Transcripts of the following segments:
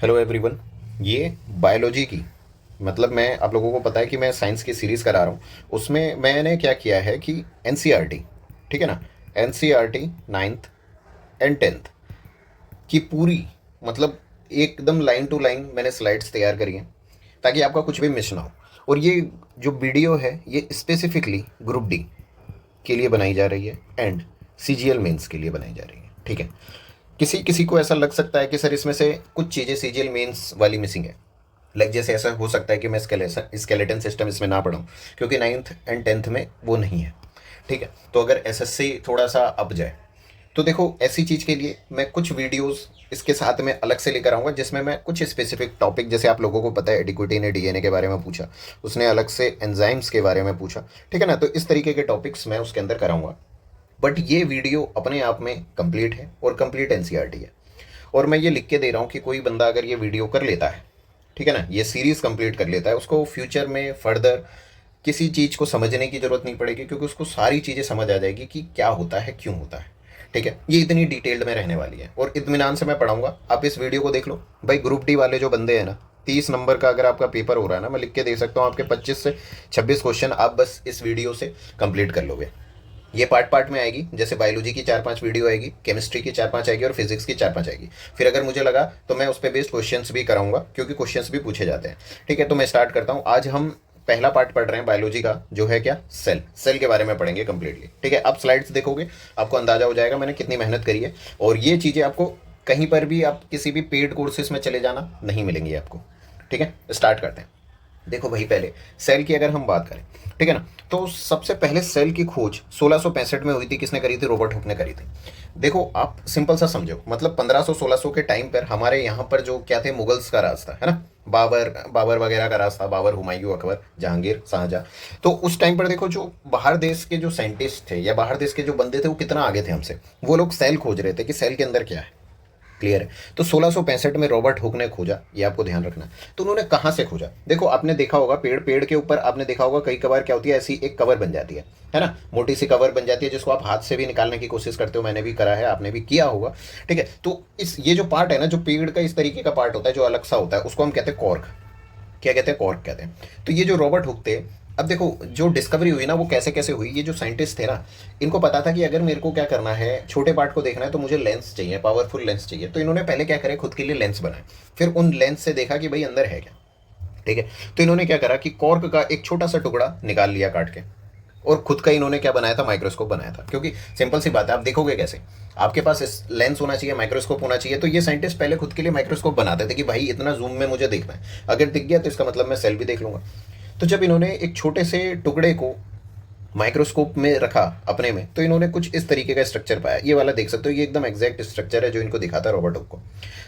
Hello everyone. ये biology की मतलब मैं आप लोगों को पता है कि मैं साइंस की सीरीज़ करा रहा हूँ। उसमें मैंने क्या किया है कि एनसीईआरटी, ठीक है ना, एनसीईआरटी नाइन्थ एंड टेंथ की पूरी मतलब एकदम लाइन टू लाइन मैंने स्लाइड्स तैयार करी हैं ताकि आपका कुछ भी मिस ना हो। और ये जो वीडियो है ये स्पेसिफिकली ग्रुप डी के लिए बनाई जा रही है एंड सीजीएल मेंस के लिए बनाई जा रही है, ठीक है। किसी किसी को ऐसा लग सकता है कि सर इसमें से कुछ चीज़ें सीजीएल मेंस वाली मिसिंग है। लाइक जैसे ऐसा हो सकता है कि मैं स्केलेटन सिस्टम इसमें ना पढ़ाऊँ क्योंकि नाइन्थ एंड टेंथ में वो नहीं है, ठीक है। तो अगर एसएससी थोड़ा सा अप जाए तो देखो ऐसी चीज़ के लिए मैं कुछ वीडियोस इसके साथ में अलग से लेकर आऊँगा जिसमें मैं कुछ स्पेसिफिक टॉपिक, जैसे आप लोगों को पता है एडिक्विटी ने डीएनए के बारे में पूछा, उसने अलग से एंजाइम्स के बारे में पूछा, ठीक है ना। तो इस तरीके के टॉपिक्स मैं उसके अंदर कराऊंगा। बट ये वीडियो अपने आप में कंप्लीट है और कंप्लीट एनसीईआरटी है। और मैं ये लिख के दे रहा हूँ कि कोई बंदा अगर ये वीडियो कर लेता है, ठीक है ना, ये सीरीज़ कंप्लीट कर लेता है, उसको फ्यूचर में फर्दर किसी चीज़ को समझने की ज़रूरत नहीं पड़ेगी क्योंकि उसको सारी चीज़ें समझ आ जाएगी कि क्या होता है क्यों होता है, ठीक है। ये इतनी डिटेल्ड में रहने वाली है और इत्मीनान से मैं पढ़ाऊंगा। आप इस वीडियो को देख लो भाई। ग्रुप डी वाले जो बंदे हैं ना, 30 नंबर का अगर आपका पेपर हो रहा है ना, मैं लिख के दे सकता हूँ आपके 25 से 26 क्वेश्चन आप बस इस वीडियो से कंप्लीट कर लोगे। ये पार्ट पार्ट में आएगी, जैसे बायोलॉजी की 4-5 वीडियो आएगी, केमिस्ट्री की 4-5 आएगी और फिजिक्स की 4-5 आएगी। फिर अगर मुझे लगा तो मैं उस पर बेस्ड क्वेश्चंस भी कराऊंगा क्योंकि क्वेश्चंस भी पूछे जाते हैं, ठीक है। तो मैं स्टार्ट करता हूँ। आज हम पहला पार्ट पढ़ रहे हैं बायोलॉजी का, जो है क्या, सेल। सेल के बारे में पढ़ेंगे कंप्लीटली, ठीक है। आप स्लाइड्स देखोगे आपको अंदाजा हो जाएगा मैंने कितनी मेहनत करी है। और ये चीज़ें आपको कहीं पर भी, आप किसी भी पेड कोर्सेज में चले जाना, नहीं मिलेंगी आपको, ठीक है। स्टार्ट करते हैं। देखो भाई, पहले सेल की अगर हम बात करें, ठीक है ना, तो सबसे पहले सेल की खोज 1665 में हुई थी। किसने करी थी? रॉबर्ट हुक ने करी थी। देखो आप सिंपल सा समझो, मतलब 1500-1600 के टाइम पर हमारे यहाँ पर जो क्या थे, मुगल्स का राज था, है ना। बाबर बाबर वगैरह का राज था, बाबर, हुमायूं, अकबर, जहांगीर, शाहजहां। तो उस टाइम पर देखो जो बाहर देश के जो साइंटिस्ट थे या बाहर देश के जो बंदे थे वो कितना आगे थे हमसे। वो लोग सेल खोज रहे थे कि सेल के अंदर क्या है, क्लियर है। तो 1665 में रॉबर्ट हुक ने खोजा, ये आपको ध्यान रखना। तो उन्होंने कहाँ से खोजा? देखो आपने देखा होगा पेड़ पेड़ के ऊपर, आपने देखा होगा कई कबार क्या होती है, ऐसी एक कवर बन जाती है ना, मोटी सी कवर बन जाती है जिसको आप हाथ से भी निकालने की कोशिश करते हो। मैंने भी करा है, आपने भी किया होगा, ठीक है। तो इस ये जो पार्ट है ना, जो पेड़ का इस तरीके का पार्ट होता है जो अलग सा होता है, उसको हम कहते हैं कॉर्क। क्या कहते हैं? कॉर्क कहते हैं। तो ये जो रॉबर्ट हुक थे, अब देखो जो डिस्कवरी हुई ना वो कैसे कैसे हुई। ये जो साइंटिस्ट थे ना, इनको पता था कि अगर मेरे को क्या करना है, छोटे पार्ट को देखना है तो मुझे लेंस चाहिए, पावरफुल लेंस चाहिए। तो इन्होंने पहले क्या करे, खुद के लिए लेंस बनाए। फिर उन लेंस से देखा कि भाई अंदर है क्या, ठीक है। तो इन्होंने क्या करा कि कॉर्क का एक छोटा सा टुकड़ा निकाल लिया काट के, और खुद का इन्होंने क्या बनाया था, माइक्रोस्कोप बनाया था। क्योंकि सिंपल सी बात है, आप देखोगे कैसे, आपके पास लेंस होना चाहिए, माइक्रोस्कोप होना चाहिए। तो ये साइंटिस्ट पहले खुद के लिए माइक्रोस्कोप बनाते थे कि भाई इतना जूम में मुझे देखना है, अगर दिख गया तो इसका मतलब मैं सेल भी देख लूंगा। तो जब इन्होंने एक छोटे से टुकड़े को माइक्रोस्कोप में रखा अपने में, तो इन्होंने कुछ इस तरीके का स्ट्रक्चर पाया। ये वाला देख सकते हो, ये एकदम एग्जैक्ट स्ट्रक्चर है जो इनको दिखाता है रॉबर्ट हुक को।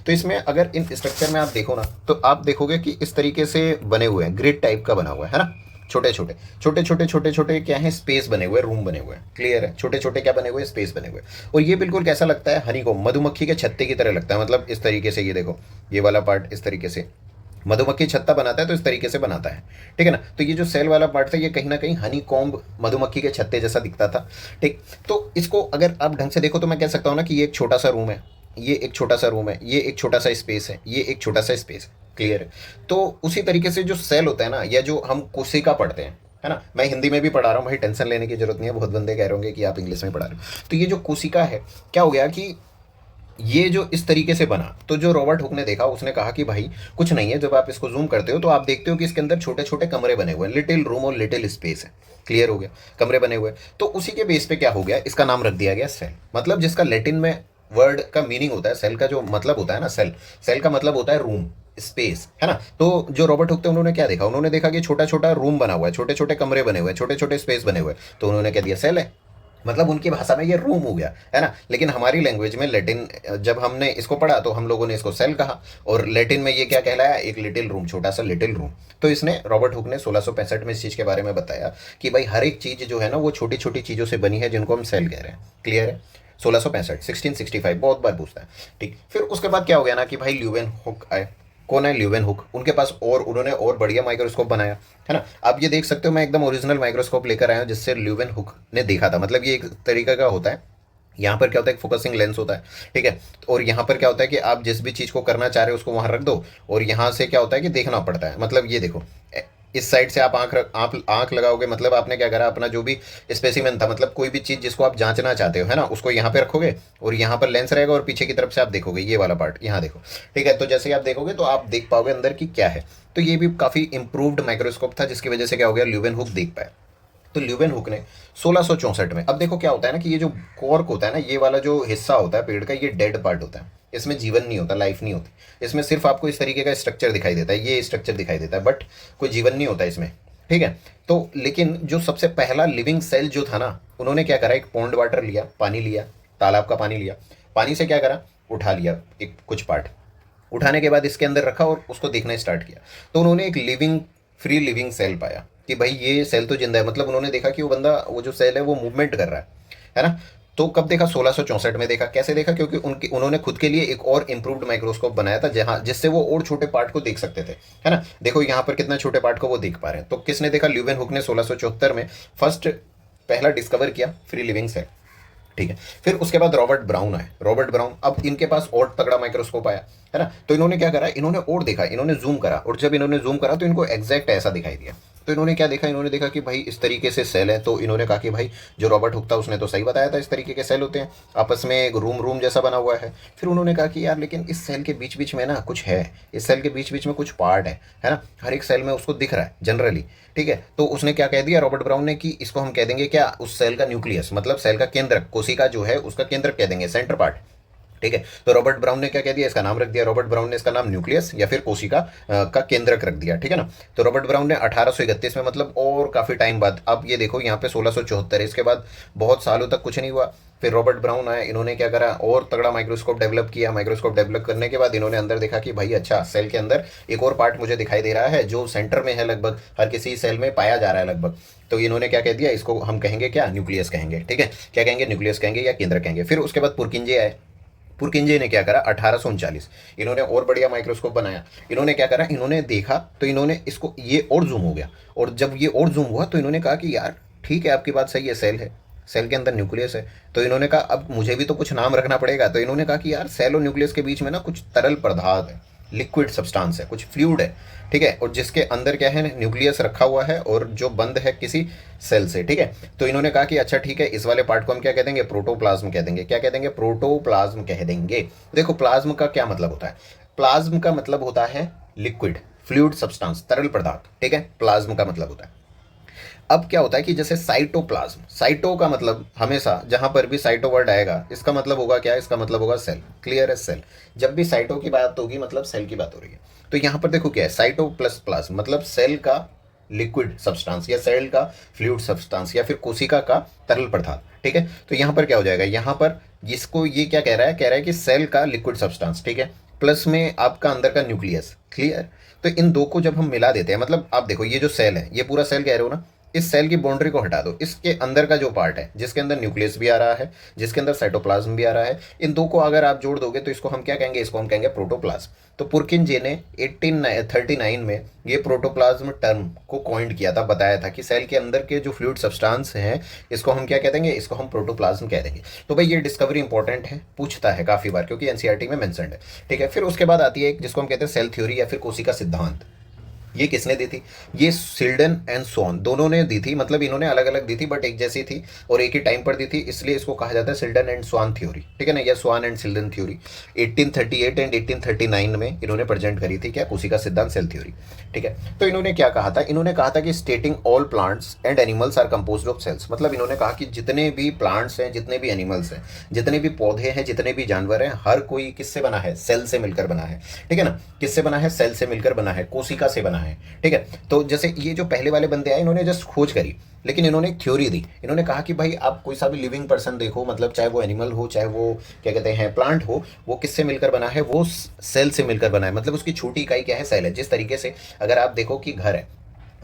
तो इसमें अगर इन स्ट्रक्चर में आप देखो ना, तो आप देखोगे कि इस तरीके से बने हुए हैं, ग्रिड टाइप का बना हुआ है ना। छोटे छोटे छोटे छोटे छोटे छोटे क्या है, स्पेस बने हुए, रूम बने हुए हैं, क्लियर है। छोटे छोटे क्या बने हुए, स्पेस बने हुए। और ये बिल्कुल कैसा लगता है, हनी को, मधुमक्खी के छत्ते की तरह लगता है। मतलब इस तरीके से, ये देखो ये वाला पार्ट इस तरीके से मधुमक्खी छत्ता बनाता है तो इस तरीके से बनाता है, ठीक है ना। तो ये जो सेल वाला पार्ट था ये कहीं ना कहीं हनी कॉम्ब मधुमक्खी के छत्ते जैसा दिखता था, ठीक। तो इसको अगर आप ढंग से देखो तो मैं कह सकता हूँ ना कि ये एक छोटा सा रूम है, ये एक छोटा सा रूम है, ये एक छोटा सा स्पेस है, ये एक छोटा सा स्पेस है, क्लियर है। तो उसी तरीके से जो सेल होता है ना, या जो हम कोशिका पढ़ते हैं, है ना, मैं हिंदी में भी पढ़ा रहा हूँ भाई, टेंशन लेने की जरूरत नहीं है। बहुत बंदे कह रहे होंगे कि आप इंग्लिश में पढ़ा रहे हो। तो ये जो कोशिका है, क्या हो गया कि ये जो इस तरीके से बना, तो जो रॉबर्ट हुक ने देखा उसने कहा कि भाई कुछ नहीं है। जब आप इसको जूम करते हो तो आप देखते हो कि इसके अंदर छोटे छोटे कमरे बने हुए हैं, लिटिल रूम और लिटिल स्पेस है, क्लियर हो गया, कमरे बने हुए हैं। तो उसी के बेस पे क्या हो गया, इसका नाम रख दिया गया सेल। मतलब जिसका लैटिन में वर्ड का मीनिंग होता है, सेल का जो मतलब होता है ना, सेल, सेल का मतलब होता है रूम, स्पेस, है ना। तो जो रॉबर्ट हुक थे उन्होंने क्या देखा, उन्होंने देखा कि छोटा छोटा रूम बना हुआ है, छोटे छोटे कमरे बने हुए हैं, छोटे छोटे स्पेस बने हुए हैं। तो उन्होंने क्या दिया, सेल है। मतलब उनकी भाषा में ये रूम हो गया, है ना। लेकिन हमारी लैंग्वेज में लैटिन, जब हमने इसको पढ़ा तो हम लोगों ने इसको सेल कहा, और लैटिन में ये क्या कहलाया, एक लिटिल रूम, छोटा सा लिटिल रूम। तो इसने, रॉबर्ट हुक ने 1665 में इस चीज़ के बारे में बताया कि भाई हर एक चीज़ जो है ना वो छोटी छोटी चीज़ों से बनी है जिनको हम सेल कह रहे हैं, क्लियर है। 1665, 1665 बहुत बार पूछता है, ठीक। फिर उसके बाद क्या हो गया ना कि भाई ल्यूवेन हुक आए। कौन है? Leeuwen hook. उनके पास और उन्होंने और बढ़िया माइक्रोस्कोप बनाया, है ना। आप ये देख सकते हो मैं एकदम ओरिजिनल माइक्रोस्कोप लेकर आया हूँ जिससे ल्यूवेन हुक ने देखा था। मतलब ये एक तरीका का होता है यहाँ पर क्या होता है, एक फोकसिंग लेंस होता है, ठीक है। और यहाँ पर क्या होता है कि आप जिस भी चीज़ को करना चाह रहे हो उसको वहाँ रख दो, और यहाँ से क्या होता है कि देखना पड़ता है। मतलब ये देखो, इस साइड से आप आंख लगाओगे, मतलब आपने क्या करा, अपना जो भी स्पेसिमेन था, मतलब कोई भी चीज़ जिसको आप जांचना चाहते हो, है ना, उसको यहाँ पे रखोगे, और यहाँ पर लेंस रहेगा, और पीछे की तरफ से आप देखोगे ये वाला पार्ट, यहाँ देखो, ठीक है। तो जैसे ही आप देखोगे तो आप देख पाओगे अंदर की क्या है। तो ये भी काफ़ी इंप्रूव्ड माइक्रोस्कोप था, जिसकी वजह से क्या हो गया, ल्यूवेन हुक देख पाया। तो ल्यूवेन हुक ने 1664 में, अब देखो क्या होता है ना कि ये जो कॉर्क होता है ना, ये वाला जो हिस्सा होता है पेड़ का, ये डेड पार्ट होता है, इसमें जीवन नहीं होता, लाइफ नहीं होती इसमें, सिर्फ आपको इस तरीके का स्ट्रक्चर दिखाई देता है, ये स्ट्रक्चर दिखाई देता है, बट कोई जीवन नहीं होता इसमें, ठीक है। तो लेकिन जो सबसे पहला लिविंग सेल जो था ना, उन्होंने क्या करा, एक पॉन्ड वाटर लिया, पानी लिया, तालाब का पानी लिया, पानी से क्या करा, उठा लिया एक कुछ पार्ट, उठाने के बाद इसके अंदर रखा और उसको देखना स्टार्ट किया। तो उन्होंने एक लिविंग फ्री लिविंग सेल पाया कि भाई ये सेल तो जिंदा है, मतलब उन्होंने देखा कि वो बंदा, वो जो सेल है वो मूवमेंट कर रहा है ना। तो कब देखा, 1664 में देखा। कैसे देखा, क्योंकि उन्होंने खुद के लिए एक और इम्प्रूव्ड माइक्रोस्कोप बनाया था, जहां जिससे वो और छोटे पार्ट को देख सकते थे, है ना। देखो यहाँ पर कितना छोटे पार्ट को वो देख पा रहे हैं। तो किसने देखा, ल्यूवेन हुक ने 1674 में फर्स्ट पहला डिस्कवर किया फ्री लिविंग सेल, ठीक है। फिर उसके बाद रॉबर्ट ब्राउन आए, रॉबर्ट ब्राउन, अब इनके पास और तगड़ा माइक्रोस्कोप आया, है ना। तो इन्होंने क्या करा, इन्होंने और देखा, इन्होंने जूम करा, और जब इन्होंने जूम करा तो इनको एग्जैक्ट ऐसा दिखाई दिया। तो इन्होंने क्या देखा, इन्होंने देखा कि भाई इस तरीके से सेल है। तो इन्होंने कहा कि भाई जो रॉबर्ट हुक था उसने तो सही बताया था, इस तरीके के सेल होते हैं, आपस में एक रूम रूम जैसा बना हुआ है। फिर उन्होंने कहा कि यार लेकिन इस सेल के बीच बीच में ना कुछ है, इस सेल के बीच बीच में कुछ पार्ट है ना, हर एक सेल में उसको दिख रहा है जनरली, ठीक है। तो उसने क्या कह दिया, रॉबर्ट ब्राउन ने, कि इसको हम कह देंगे क्या, उस सेल का न्यूक्लियस, मतलब सेल का केंद्रक, कोशिका जो है उसका केंद्रक कह देंगे, सेंटर पार्ट, ठीक है। तो रॉबर्ट ब्राउन ने क्या कह दिया, इसका नाम रख दिया, रॉबर्ट ब्राउन ने इसका नाम न्यूक्लियस या फिर कोशिका का केंद्रक रख दिया, ठीक है ना। तो रॉबर्ट ब्राउन ने 1831 में, मतलब और काफ़ी टाइम बाद, अब ये देखो यहाँ पे 1674, इसके बाद बहुत सालों तक कुछ नहीं हुआ। फिर रॉबर्ट ब्राउन आए, इन्होंने क्या करा, और तगड़ा माइक्रोस्कोप डेवलप किया। माइक्रोस्कोप डेवलप करने के बाद इन्होंने अंदर देखा कि भाई अच्छा, सेल के अंदर एक और पार्ट मुझे दिखाई दे रहा है जो सेंटर में है, लगभग हर किसी सेल में पाया जा रहा है लगभग। तो इन्होंने क्या कह दिया, इसको हम कहेंगे क्या, न्यूक्लियस कहेंगे, ठीक है। क्या कहेंगे, न्यूक्लियस कहेंगे या केंद्र कहेंगे। फिर उसके बाद पुरकिंजे आए, पुरकिंजे ने क्या करा, 1839, इन्होंने और बढ़िया माइक्रोस्कोप बनाया। इन्होंने क्या करा, इन्होंने देखा तो इन्होंने इसको ये और जूम हो गया, और जब ये और जूम हुआ तो इन्होंने कहा कि यार ठीक है, आपकी बात सही है, सेल है, सेल के अंदर न्यूक्लियस है। तो इन्होंने कहा अब मुझे भी तो कुछ नाम रखना पड़ेगा। तो इन्होंने कहा कि यार सेल और न्यूक्लियस के बीच में ना कुछ तरल पदार्थ है, लिक्विड सब्सटेंस है, कुछ फ्लूइड है, ठीक है। और जिसके अंदर क्या है, न्यूक्लियस रखा हुआ है, और जो बंद है किसी सेल से, ठीक है। तो इन्होंने कहा कि अच्छा ठीक है, इस वाले पार्ट को हम क्या कह देंगे, प्रोटोप्लाज्म कह देंगे। क्या कह देंगे, प्रोटोप्लाज्म कह देंगे। देखो प्लाज्म का क्या मतलब होता है, प्लाज्म का मतलब होता है लिक्विड, फ्लूइड सब्सटेंस, तरल पदार्थ, ठीक है, प्लाज्म का मतलब होता है। अब क्या होता है कि जैसे साइटोप्लाज्म, साइटो का मतलब हमेशा जहां पर भी साइटो वर्ड आएगा, इसका मतलब होगा क्या, इसका मतलब होगा सेल, क्लियर है, सेल। जब भी साइटो की बात होगी मतलब सेल की बात हो रही है। तो यहाँ पर देखो क्या है, साइटो प्लस प्लाज्म मतलब सेल का लिक्विड सब्सटेंस, या सेल का फ्लूइड सब्सटेंस, या फिर कोशिका का तरल पदार्थ, ठीक है। तो यहाँ पर क्या हो जाएगा, यहाँ पर इसको ये क्या कह रहा है, कह रहा है कि सेल का लिक्विड सब्सटेंस, ठीक है, प्लस में आपका अंदर का न्यूक्लियस, क्लियर। तो इन दो को जब हम मिला देते हैं, मतलब आप देखो ये जो सेल है, ये पूरा सेल कह रहे हो ना, इस सेल की बाउंड्री को हटा दो, इसके अंदर का जो पार्ट है जिसके अंदर न्यूक्लियस भी आ रहा है, जिसके अंदर साइटोप्लाज्म भी आ रहा है, इन दो को अगर आप जोड़ दोगे तो इसको हम क्या कहेंगे, इसको हम कहेंगे प्रोटोप्लाज्म। तो पुरकिंजे ने 1839 में ये प्रोटोप्लाज्म टर्म को कॉइंड किया था, बताया था कि सेल के अंदर के जो फ्लूइड सब्सटेंस हैं इसको हम क्या कह देंगे, इसको हम प्रोटोप्लाज्म कह देंगे। तो भाई ये डिस्कवरी इंपॉर्टेंट है, पूछता है काफी बार, क्योंकि एनसीईआरटी में मेंशन्ड है, ठीक है। फिर उसके बाद आती है एक जिसको हम कहते हैं सेल थ्योरी या फिर कोशिका सिद्धांत। ये किसने दी थी, ये सिल्डन एंड सोन दोनों ने दी थी, मतलब इन्होंने अलग अलग दी थी बट एक जैसी थी और एक ही टाइम पर दी थी, इसलिए इसको कहा जाता है सिल्डन एंड स्वान थ्योरी, ठीक है ना, या स्वान एंड सिल्डन थ्योरी। 1838 एंड 1839 में इन्होंने प्रेजेंट करी थी क्या, कोशिका सिद्धांत, सेल थ्योरी, ठीक है। तो इन्होंने क्या कहा था, इन्होंने कहा था कि stating all plants and animals are composed of cells, मतलब इन्होंने कहा कि जितने भी प्लांट्स हैं, जितने भी एनिमल्स हैं, जितने भी पौधे हैं, जितने भी जानवर हैं, हर कोई किससे बना है, सेल से मिलकर बना है, ठीक है ना। किससे बना है, सेल से मिलकर बना है, कोशिका से बना है, ठीक है। तो जैसे ये जो पहले वाले बंदे आए, इन्होंने जस्ट खोज करी, लेकिन इन्होंने एक थ्योरी दी। इन्होंने कहा कि भाई आप कोई सा भी लिविंग पर्सन देखो, मतलब चाहे वो एनिमल हो, चाहे वो क्या कहते हैं प्लांट हो, वो किससे मिलकर बना है, वो सेल से मिलकर बना है, मतलब उसकी छोटी इकाई क्या है, सेल है। जिस तरीके से अगर आप देखो कि घर है,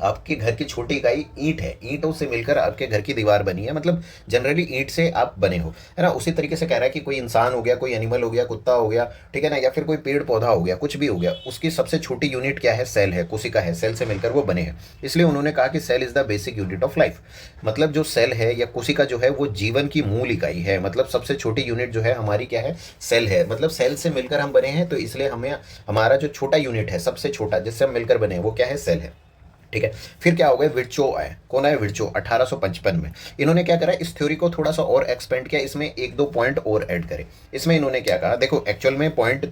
आपके घर की छोटी इकाई ईंट है, ईंटों से मिलकर आपके घर की दीवार बनी है, मतलब जनरली ईंट से आप बने हो, है ना। उसी तरीके से कह रहा है कि कोई इंसान हो गया, कोई एनिमल हो गया, कुत्ता हो गया, ठीक है ना, या फिर कोई पेड़ पौधा हो गया, कुछ भी हो गया, उसकी सबसे छोटी यूनिट क्या है, सेल है, कोशिका है, सेल से मिलकर वो बने हैं। इसलिए उन्होंने कहा कि cell is the basic unit of life. मतलब जो सेल है या कोशिका जो है वो जीवन की मूल इकाई है, मतलब सबसे छोटी यूनिट जो है हमारी क्या है, सेल है। मतलब सेल से मिलकर हम बने हैं, तो इसलिए हमें हमारा जो छोटा यूनिट है, सबसे छोटा जिससे हम मिलकर बने हैं, वो क्या है, सेल है। ठीक है। फिर क्या हो गया, विर्चो आए, कौन आए, विर्चो, 1855 में। इन्होंने क्या करा, इस थ्योरी को थोड़ा सा और एक्सपेंड किया, इसमें एक दो पॉइंट और ऐड करे। इसमें इन्होंने क्या कहा, देखो एक्चुअल में पॉइंट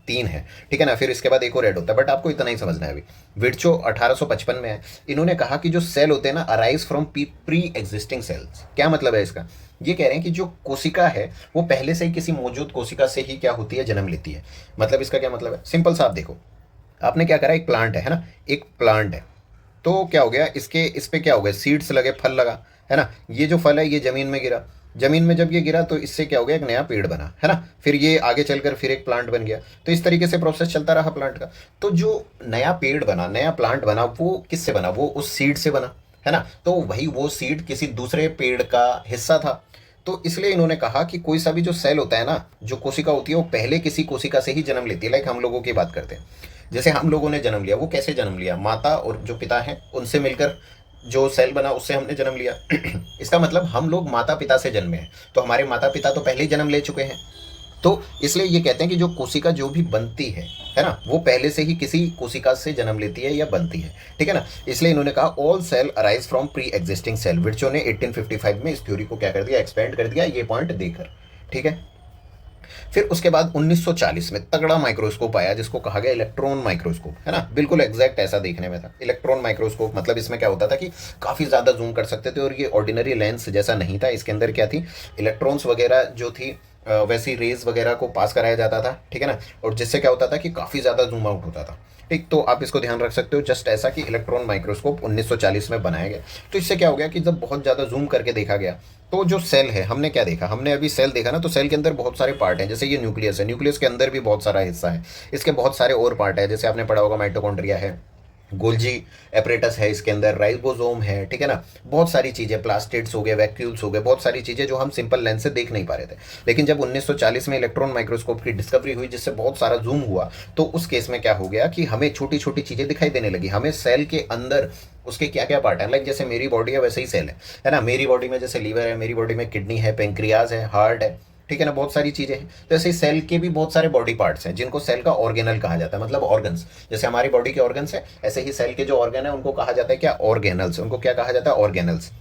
3 है, ठीक है ना, फिर इसके बाद एक और ऐड होता है, बट आपको इतना ही समझना है अभी। विर्चो 1855 में है। इन्होंने कहा कि जो सेल होते हैं ना, arise from pre existing cells. क्या मतलब है इसका, ये कह रहे हैं कि जो कोशिका है वो पहले से ही किसी मौजूद कोशिका से ही क्या होती है, जन्म लेती है। मतलब इसका क्या मतलब है, सिंपल सा आप देखो, आपने क्या करा, एक प्लांट है ना, एक प्लांट है, तो क्या हो गया, इसके इस पे क्या हो गया, सीड्स लगे, फल लगा, है ना। ये जो फल है ये जमीन में गिरा, जमीन में जब ये गिरा तो इससे क्या हो गया, एक नया पेड़ बना, है ना। फिर ये आगे चलकर फिर एक प्लांट बन गया। तो इस तरीके से प्रोसेस चलता रहा प्लांट का। तो जो नया पेड़ बना, नया प्लांट बना, वो किससे बना, वो उस सीड से बना, है ना। तो वही वो सीड किसी दूसरे पेड़ का हिस्सा था। तो इसलिए इन्होंने कहा कि कोई सा भी जो सेल होता है ना, जो कोशिका होती है, वो पहले किसी कोशिका से ही जन्म लेती है। लाइक हम लोगों की बात करते हैं, जैसे हम लोगों ने जन्म लिया, वो कैसे जन्म लिया, माता और जो पिता हैं उनसे मिलकर जो सेल बना उससे हमने जन्म लिया। इसका मतलब हम लोग माता पिता से जन्मे हैं, तो हमारे माता पिता तो पहले ही जन्म ले चुके हैं। तो इसलिए ये कहते हैं कि जो कोशिका जो भी बनती है ना, वो पहले से ही किसी कोशिका से जन्म लेती है या बनती है, ठीक है ना। इसलिए इन्होंने कहा all cell arise from pre existing cell. Virchow ने 1855 में इस थ्योरी को क्या कर दिया, एक्सपेंड कर दिया, ये पॉइंट देकर, ठीक है। फिर उसके बाद 1940 में तगड़ा माइक्रोस्कोप आया जिसको कहा गया इलेक्ट्रॉन माइक्रोस्कोप, है ना, बिल्कुल एग्जैक्ट ऐसा देखने में था। इलेक्ट्रॉन माइक्रोस्कोप मतलब इसमें क्या होता था कि काफ़ी ज़्यादा जूम कर सकते थे, और ये ऑर्डिनरी लेंस जैसा नहीं था। इसके अंदर क्या थी, इलेक्ट्रॉन्स वगैरह जो थी वैसी रेज वगैरह को पास कराया जाता था, ठीक है ना। और जिससे क्या होता था कि काफ़ी ज़्यादा जूम आउट होता था, ठीक। तो आप इसको ध्यान रख सकते हो, जस्ट ऐसा कि इलेक्ट्रॉन माइक्रोस्कोप 1940 में बनाया गया। तो इससे क्या हो गया कि जब बहुत ज़्यादा जूम करके देखा गया, तो जो सेल है, हमने क्या देखा, हमने अभी सेल देखा ना, तो सेल के अंदर बहुत सारे पार्ट हैं। जैसे ये न्यूक्लियस है, न्यूक्लियस के अंदर भी बहुत सारा हिस्सा है, इसके बहुत सारे और पार्ट है। जैसे आपने पढ़ा होगा माइटोकॉन्ड्रिया है, गोल्जी एपरेटस है, इसके अंदर राइबोसोम है, ठीक है ना। बहुत सारी चीज़ें, प्लास्टिड्स हो गए, वैक्यूल्स हो गए, बहुत सारी चीज़ें जो हम सिंपल लेंस से देख नहीं पा रहे थे। लेकिन जब 1940 में इलेक्ट्रॉन माइक्रोस्कोप की डिस्कवरी हुई, जिससे बहुत सारा जूम हुआ, तो उस केस में क्या हो गया कि हमें छोटी छोटी चीज़ें दिखाई देने लगी। हमें सेल के अंदर उसके क्या क्या पार्ट है, लाइक जैसे मेरी बॉडी है वैसे ही सेल है ना। मेरी बॉडी में जैसे लीवर है, मेरी बॉडी में किडनी है, पेंक्रियाज है, हार्ट है, ठीक है ना, बहुत सारी चीज़ें हैं। तो ऐसे सेल के भी बहुत सारे बॉडी पार्ट्स हैं जिनको सेल का ऑर्गेनल कहा जाता है, मतलब ऑर्गन्स। जैसे हमारी बॉडी के ऑर्गन्स है, ऐसे ही सेल के जो ऑर्गन है उनको कहा जाता है क्या, ऑर्गेनल्स। उनको क्या कहा जाता है, ऑर्गेनल्स।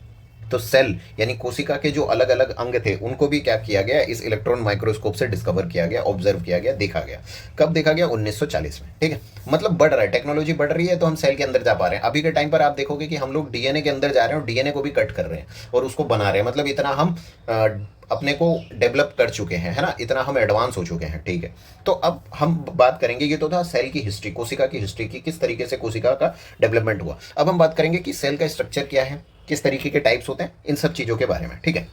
तो सेल यानी कोशिका के जो अलग अलग अंग थे उनको भी क्या किया गया, इस इलेक्ट्रॉन माइक्रोस्कोप से डिस्कवर किया गया, ऑब्जर्व किया गया, देखा गया। कब देखा गया, 1940 में, ठीक है। मतलब बढ़ रहा है, टेक्नोलॉजी बढ़ रही है, तो हम सेल के अंदर जा पा रहे हैं। अभी के टाइम पर आप देखोगे कि हम लोग डीएनए के अंदर जा रहे हैं और डीएनए को भी कट कर रहे हैं और उसको बना रहे हैं। मतलब इतना हम अपने को डेवलप कर चुके हैं, है ना, इतना हम एडवांस हो चुके हैं, ठीक है। तो अब हम बात करेंगे, ये तो था सेल की हिस्ट्री, कोशिका की हिस्ट्री की, किस तरीके से कोशिका का डेवलपमेंट हुआ। अब हम बात करेंगे कि सेल का स्ट्रक्चर क्या है, किस तरीके के टाइप्स होते हैं, इन सब चीज़ों के बारे में, ठीक है।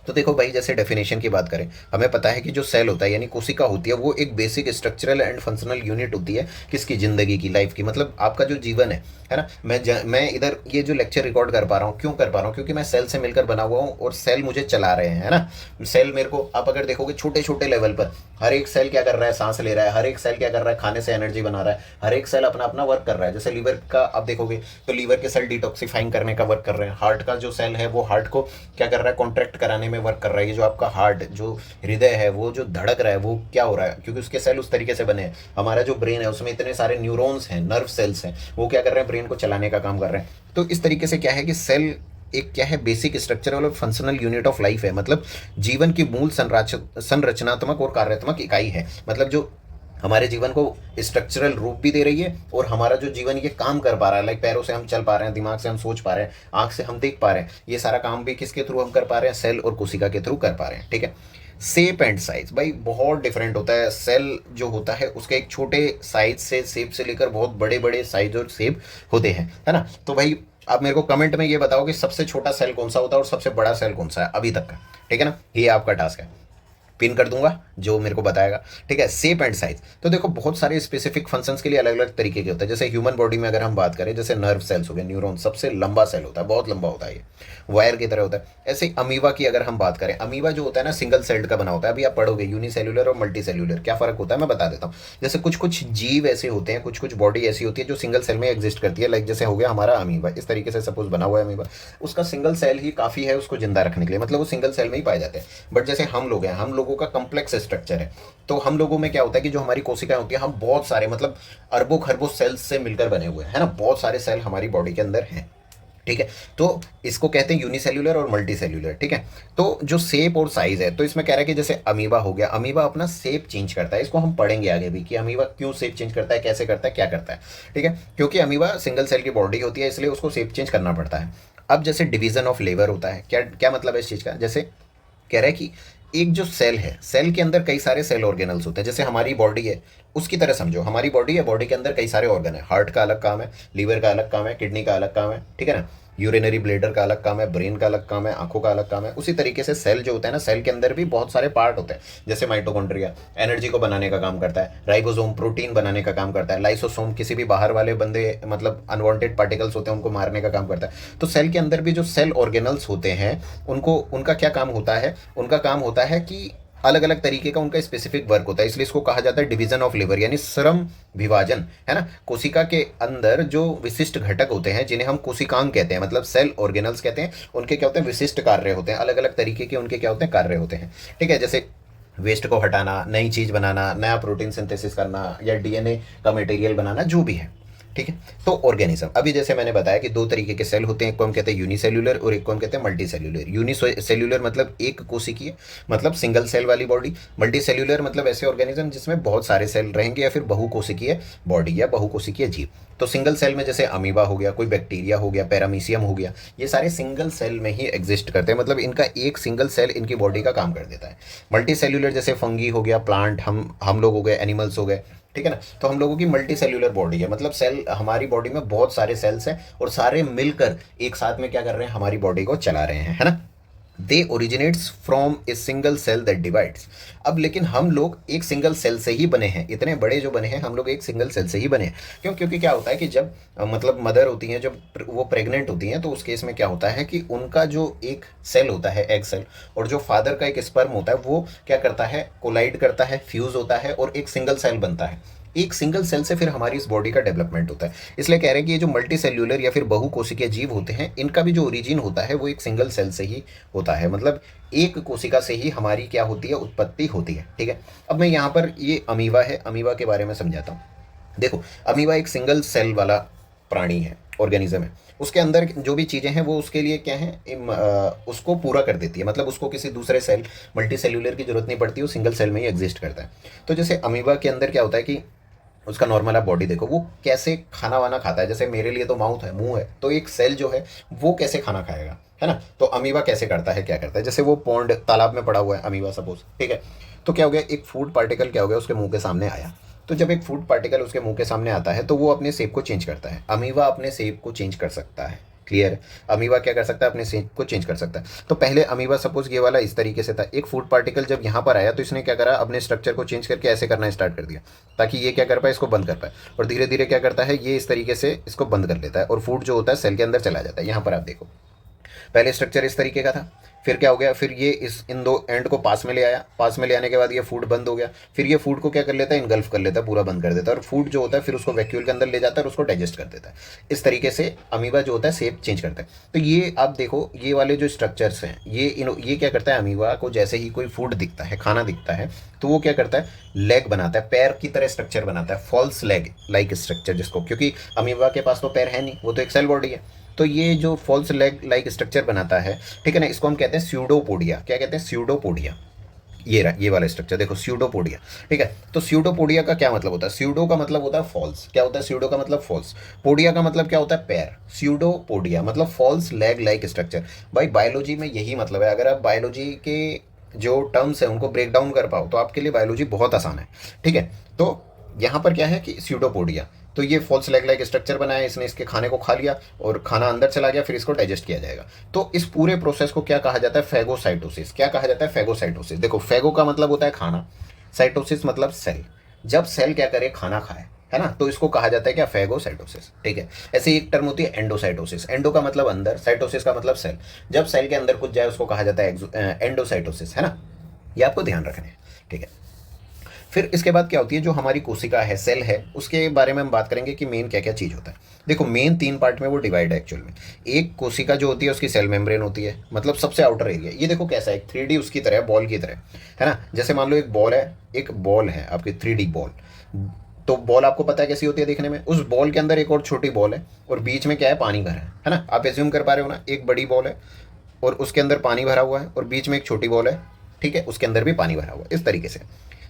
तो देखो भाई, जैसे डेफिनेशन की बात करें, हमें पता है कि जो सेल होता है यानी कोशिका होती है, वो एक basic structural and functional unit होती है किसकी, जिंदगी की, लाइफ की। मतलब आपका जो जीवन है ना। मैं इधर ये जो लेक्चर रिकॉर्ड कर पा रहा हूँ, क्यों कर पा रहा हूँ, क्योंकि मैं सेल से मिलकर बना हुआ हूँ और सेल मुझे चला रहे हैं, है ना। सेल मेरे को, आप अगर देखोगे छोटे छोटे लेवल पर, हर एक सेल क्या कर रहा है, सांस ले रहा है, हर एक सेल क्या कर रहा है, खाने से एनर्जी बना रहा है, हर एक सेल अपना अपना वर्क कर रहा है। जैसे लीवर का आप देखोगे तो लीवर के सेल डिटॉक्सिफाइंग करने का वर्क कर रहे हैं। हार्ट का जो सेल है वो हार्ट को क्या कर रहा है, कॉन्ट्रैक्ट कराने में वर्क कर रहा है। ये जो आपका हार्ट, जो हृदय है, वो जो धड़क रहा है, वो क्या हो रहा है, क्योंकि उसके सेल उस तरीके से बने हैं। हमारा जो ब्रेन है उसमें इतने सारे न्यूरॉन्स हैं, नर्व सेल्स हैं, वो क्या कर रहे हैं, ब्रेन को चलाने का काम कर रहे हैं। तो इस तरीके से क्या है कि सेल एक क्या है, बेसिक स्ट्रक्चरल और फंक्शनल यूनिट ऑफ लाइफ है। मतलब जीवन की मूल संरचनात्मक और कार्यात्मक इकाई है। मतलब जो हमारे जीवन को स्ट्रक्चरल रूप भी दे रही है और हमारा जो जीवन ये काम कर पा रहा है, लाइक पैरों से हम चल पा रहे हैं, दिमाग से हम सोच पा रहे हैं, आंख से हम देख पा रहे हैं, ये सारा काम भी किसके थ्रू हम कर पा रहे हैं, सेल और कोशिका के थ्रू कर पा रहे हैं, ठीक है। शेप एंड साइज भाई बहुत डिफरेंट होता है। सेल जो होता है उसके एक छोटे साइज से, शेप से लेकर बहुत बड़े बड़े साइज और शेप होते हैं, है ना। तो भाई आप मेरे को कमेंट में ये बताओ कि सबसे छोटा सेल कौन सा होता है और सबसे बड़ा सेल कौन सा है अभी तक का, ठीक है ना। ये आपका टास्क है। पिन कर दूंगा जो मेरे को बताएगा, ठीक है। शेप एंड साइज, तो देखो बहुत सारे स्पेसिफिक फंक्शंस के लिए अलग अलग तरीके के होते हैं। जैसे ह्यूमन बॉडी में अगर हम बात करें, जैसे नर्व सेल्स हो गए, न्यूरॉन सबसे लंबा सेल होता है, बहुत लंबा होता है, ये वायर की तरह होता है। ऐसे अमीबा की अगर हम बात करें, अमीबा जो होता है ना सिंगल सेल्ड का बना होता है। अभी आप पढ़ोगे यूनिसेल्युलर और मल्टी सेल्युलर, क्या फर्क होता है मैं बता देता हूँ। जैसे कुछ कुछ जीव ऐसे होते हैं, कुछ कुछ बॉडी ऐसी होती है जो सिंगल सेल में एग्जिस्ट करती है। लाइक जैसे हो गया हमारा अमीबा, इस तरीके से सपोज बना हुआ है अमीबा, उसका सिंगल सेल ही काफ़ी है उसको जिंदा रखने के लिए, मतलब वो सिंगल सेल में ही पाए जाते हैं। बट जैसे हम लोग हैं, हम लोगों का कम्प्लेक्स स्ट्रक्चर है, तो हम लोगों में क्या होता है कि जो हमारी कोशिकाएं होती हैं, हम बहुत सारे मतलब अरबों खरबों सेल्स से मिलकर बने हुए हैं, है ना, बहुत सारे सेल हमारी बॉडी के अंदर हैं, ठीक है। तो इसको कहते हैं यूनिसेल्युलर और मल्टी सेल्युलर, ठीक है। तो जो शेप और साइज है, तो इसमें कह रहा है कि जैसे अमीबा हो गया, अमीबा अपना शेप चेंज करता है। इसको हम पढ़ेंगे आगे भी कि अमीबा क्यों शेप चेंज करता है, कैसे करता है, क्या करता है, ठीक है। क्योंकि अमीबा सिंगल सेल की बॉडी होती है, इसलिए उसको शेप चेंज करना पड़ता है। अब जैसे डिवीजन ऑफ लेबर होता है, क्या क्या मतलब है इस चीज़ का, जैसे कह रहा है कि एक जो सेल है, सेल के अंदर कई सारे सेल ऑर्गेनल्स होते हैं। जैसे हमारी बॉडी है, उसकी तरह समझो, हमारी बॉडी है, बॉडी के अंदर कई सारे ऑर्गन है। हार्ट का अलग काम है, लीवर का अलग काम है, किडनी का अलग काम है, ठीक है ना, यूरिनरी ब्लेडर का अलग काम है, ब्रेन का अलग काम है, आंखों का अलग काम है। उसी तरीके से सेल जो होता है ना, सेल के अंदर भी बहुत सारे पार्ट होते हैं। जैसे माइटोकॉन्ड्रिया एनर्जी को बनाने का काम करता है, राइबोसोम प्रोटीन बनाने का काम करता है, लाइसोसोम किसी भी बाहर वाले बंदे मतलब अनवांटेड पार्टिकल्स होते हैं उनको मारने का काम करता है। तो सेल के अंदर भी जो सेल ऑर्गेनल्स होते हैं, उनको उनका क्या काम होता है, उनका काम होता है कि अलग अलग तरीके का उनका स्पेसिफिक वर्क होता है। इसलिए इसको कहा जाता है डिवीजन ऑफ लेबर, यानी श्रम विभाजन, है ना। कोशिका के अंदर जो विशिष्ट घटक होते हैं, जिन्हें हम कोशिकांग कहते हैं, मतलब सेल ऑर्गेनल्स कहते हैं, उनके क्या होते हैं, विशिष्ट कार्य होते हैं, अलग अलग तरीके के उनके क्या होते हैं, कार्य होते हैं, ठीक है। जैसे वेस्ट को हटाना, नई चीज़ बनाना, नया प्रोटीन सिंथेसिस करना, या डीएनए का मटेरियल बनाना, जो भी है, ठीक है। तो ऑर्गेनिज्म, अभी जैसे मैंने बताया कि दो तरीके के सेल होते हैं, एक को हम कहते हैं यूनिसेल्युलर और एक को हम कहते हैं मल्टी सेल्युलर। यूनिसेल्युलर मतलब एक कोशिकीय, मतलब सिंगल सेल वाली बॉडी। मल्टी सेल्युलर मतलब ऐसे ऑर्गेनिज्म जिसमें बहुत सारे सेल रहेंगे, या फिर बहुकोशिकीय बॉडी या बहुकोशिकीय जीव। तो सिंगल सेल में जैसे अमीबा हो गया, कोई बैक्टीरिया हो गया, पैरामीशियम हो गया, ये सारे सिंगल सेल में ही एग्जिस्ट करते हैं, मतलब इनका एक सिंगल सेल इनकी बॉडी का काम कर देता है। मल्टी सेल्युलर जैसे फंगी हो गया, प्लांट, हम लोग हो गए, एनिमल्स हो गए, ठीक है ना। तो हम लोगों की मल्टी सेल्युलर बॉडी है, मतलब सेल, हमारी बॉडी में बहुत सारे सेल्स हैं और सारे मिलकर एक साथ में क्या कर रहे हैं, हमारी बॉडी को चला रहे हैं, है ना। They originates from a single cell that divides. अब लेकिन हम लोग एक सिंगल सेल से ही बने हैं, इतने बड़े जो बने हैं हम लोग एक सिंगल सेल से ही बने हैं। क्यों? क्योंकि क्या होता है कि जब मतलब मदर होती हैं, जब वो प्रेग्नेंट होती हैं, तो उस केस में क्या होता है कि उनका जो एक सेल होता है, एग सेल, और जो फादर का एक स्पर्म होता है, वो क्या करता है, कोलाइड करता है, फ्यूज होता है और एक सिंगल सेल बनता है। एक सिंगल सेल से फिर हमारी इस बॉडी का डेवलपमेंट होता है। इसलिए कह रहे हैं कि ये जो मल्टी सेल्यूलर या फिर बहुकोशिकीय जीव होते हैं, इनका भी जो ओरिजिन होता है वो एक सिंगल सेल से ही होता है, मतलब एक कोशिका से ही हमारी क्या होती है, उत्पत्ति होती है, ठीक है। अब मैं यहाँ पर ये अमीबा है, अमीबा के बारे में समझाता हूँ। देखो, अमीबा एक सिंगल सेल वाला प्राणी है, ऑर्गेनिज्म है। उसके अंदर जो भी चीज़ें हैं वो उसके लिए क्या है, उसको पूरा कर देती है, मतलब उसको किसी दूसरे सेल, मल्टी सेल्यूलर की जरूरत नहीं पड़ती, वो सिंगल सेल में ही एग्जिस्ट करता है। तो जैसे अमीबा के अंदर क्या होता है कि उसका नॉर्मल आप बॉडी देखो, वो कैसे खाना वाना खाता है। जैसे मेरे लिए तो माउथ है, मुंह है, तो एक सेल जो है वो कैसे खाना खाएगा, है ना। तो अमीबा कैसे करता है, क्या करता है, जैसे वो पॉन्ड, तालाब में पड़ा हुआ है अमीबा सपोज, ठीक है। तो क्या हो गया, एक फूड पार्टिकल क्या हो गया, उसके मुंह के सामने आया। तो जब एक फूड पार्टिकल उसके मुंह के सामने आता है, तो वो अपने शेप को चेंज करता है। अमीबा अपने शेप को चेंज कर सकता है, क्लियर है। अमीबा क्या कर सकता है, अपने शेप को चेंज कर सकता है। तो पहले अमीबा सपोज ये वाला इस तरीके से था, एक फूड पार्टिकल जब यहाँ पर आया तो इसने क्या करा, अपने स्ट्रक्चर को चेंज करके ऐसे करना स्टार्ट कर दिया, ताकि ये क्या कर पाए, इसको बंद कर पाए। और धीरे धीरे क्या करता है, ये इस तरीके से इसको बंद कर लेता है और फूड जो होता है सेल के अंदर चला जाता है। यहाँ पर आप देखो, पहले स्ट्रक्चर इस तरीके का था, फिर क्या हो गया, फिर ये इस इन दो एंड को पास में ले आया, पास में ले आने के बाद ये फूड बंद हो गया, फिर ये फूड को क्या कर लेता है, इनगल्फ कर लेता है, पूरा बंद कर देता है, और फूड जो होता है फिर उसको वैक्यूल के अंदर ले जाता है और उसको डाइजेस्ट कर देता है। इस तरीके से अमीबा जो होता है शेप चेंज करता है। तो ये आप देखो, ये वाले जो स्ट्रक्चर्स हैं, ये क्या करता है, अमीबा को जैसे ही कोई फूड दिखता है, खाना दिखता है, तो वो क्या करता है, लेग बनाता है, पैर की तरह स्ट्रक्चर बनाता है, फॉल्स लेग लाइक स्ट्रक्चर जिसको, क्योंकि अमीबा के पास तो पैर है नहीं, वो तो एक सेल बॉडी है। तो ये जो फॉल्स लेग लाइक स्ट्रक्चर बनाता है, ठीक है ना, इसको हम कहते हैं स्यूडोपोडिया। क्या कहते हैं, स्यूडोपोडिया। ये वाला स्ट्रक्चर देखो, स्यूडोपोडिया, ठीक है। तो स्यूडोपोडिया का क्या मतलब होता है, स्यूडो का मतलब होता है फॉल्स, क्या होता है, स्यूडो का मतलब फॉल्स, पोडिया का मतलब क्या होता है, पैर, स्यूडोपोडिया मतलब फॉल्स लेग लाइक स्ट्रक्चर। भाई बायोलॉजी में यही मतलब है, अगर आप बायोलॉजी के जो टर्म्स हैं उनको ब्रेक डाउन कर पाओ तो आपके लिए बायोलॉजी बहुत आसान है, ठीक है। तो यहाँ पर क्या है कि स्यूडोपोडिया, तो ये फॉल्स लेग लाइक स्ट्रक्चर बनाया, इसने इसके खाने को खा लिया और खाना अंदर चला गया, फिर इसको डाइजेस्ट किया जाएगा। तो इस पूरे प्रोसेस को क्या कहा जाता है? फेगोसाइटोसिस। क्या कहा जाता है? फेगोसाइटोसिस। देखो, फेगो का मतलब होता है खाना, साइटोसिस मतलब सेल। जब सेल क्या करे? खाना खाए, है ना, तो इसको कहा जाता है क्या? फेगोसाइटोसिस। ठीक है। ऐसे ही एक टर्म होती है एंडोसाइटोसिस। एंडो का मतलब अंदर, साइटोसिस का मतलब सेल। जब सेल के अंदर कुछ जाए उसको कहा जाता है एंडोसाइटोसिस, है ना। ये आपको ध्यान रखना है। ठीक है। फिर इसके बाद क्या होती है? जो हमारी कोशिका है, सेल है, उसके बारे में हम बात करेंगे कि मेन क्या क्या चीज़ होता है। देखो, मेन 3 पार्ट में वो डिवाइड है एक्चुअल में। एक कोशिका जो होती है उसकी सेल मेम्ब्रेन होती है, मतलब सबसे आउटर एरिया। ये देखो कैसा है, एक 3D उसकी तरह, बॉल की तरह, है ना। जैसे मान लो एक बॉल है, आपकी 3D बॉल। तो बॉल आपको पता है कैसी होती है देखने में। उस बॉल के अंदर एक और छोटी बॉल है और बीच में क्या है? पानी भरा है ना। आप एज्यूम कर पा रहे हो ना, एक बड़ी बॉल है और उसके अंदर पानी भरा हुआ है और बीच में एक छोटी बॉल है, ठीक है, उसके अंदर भी पानी भरा हुआ है, इस तरीके से।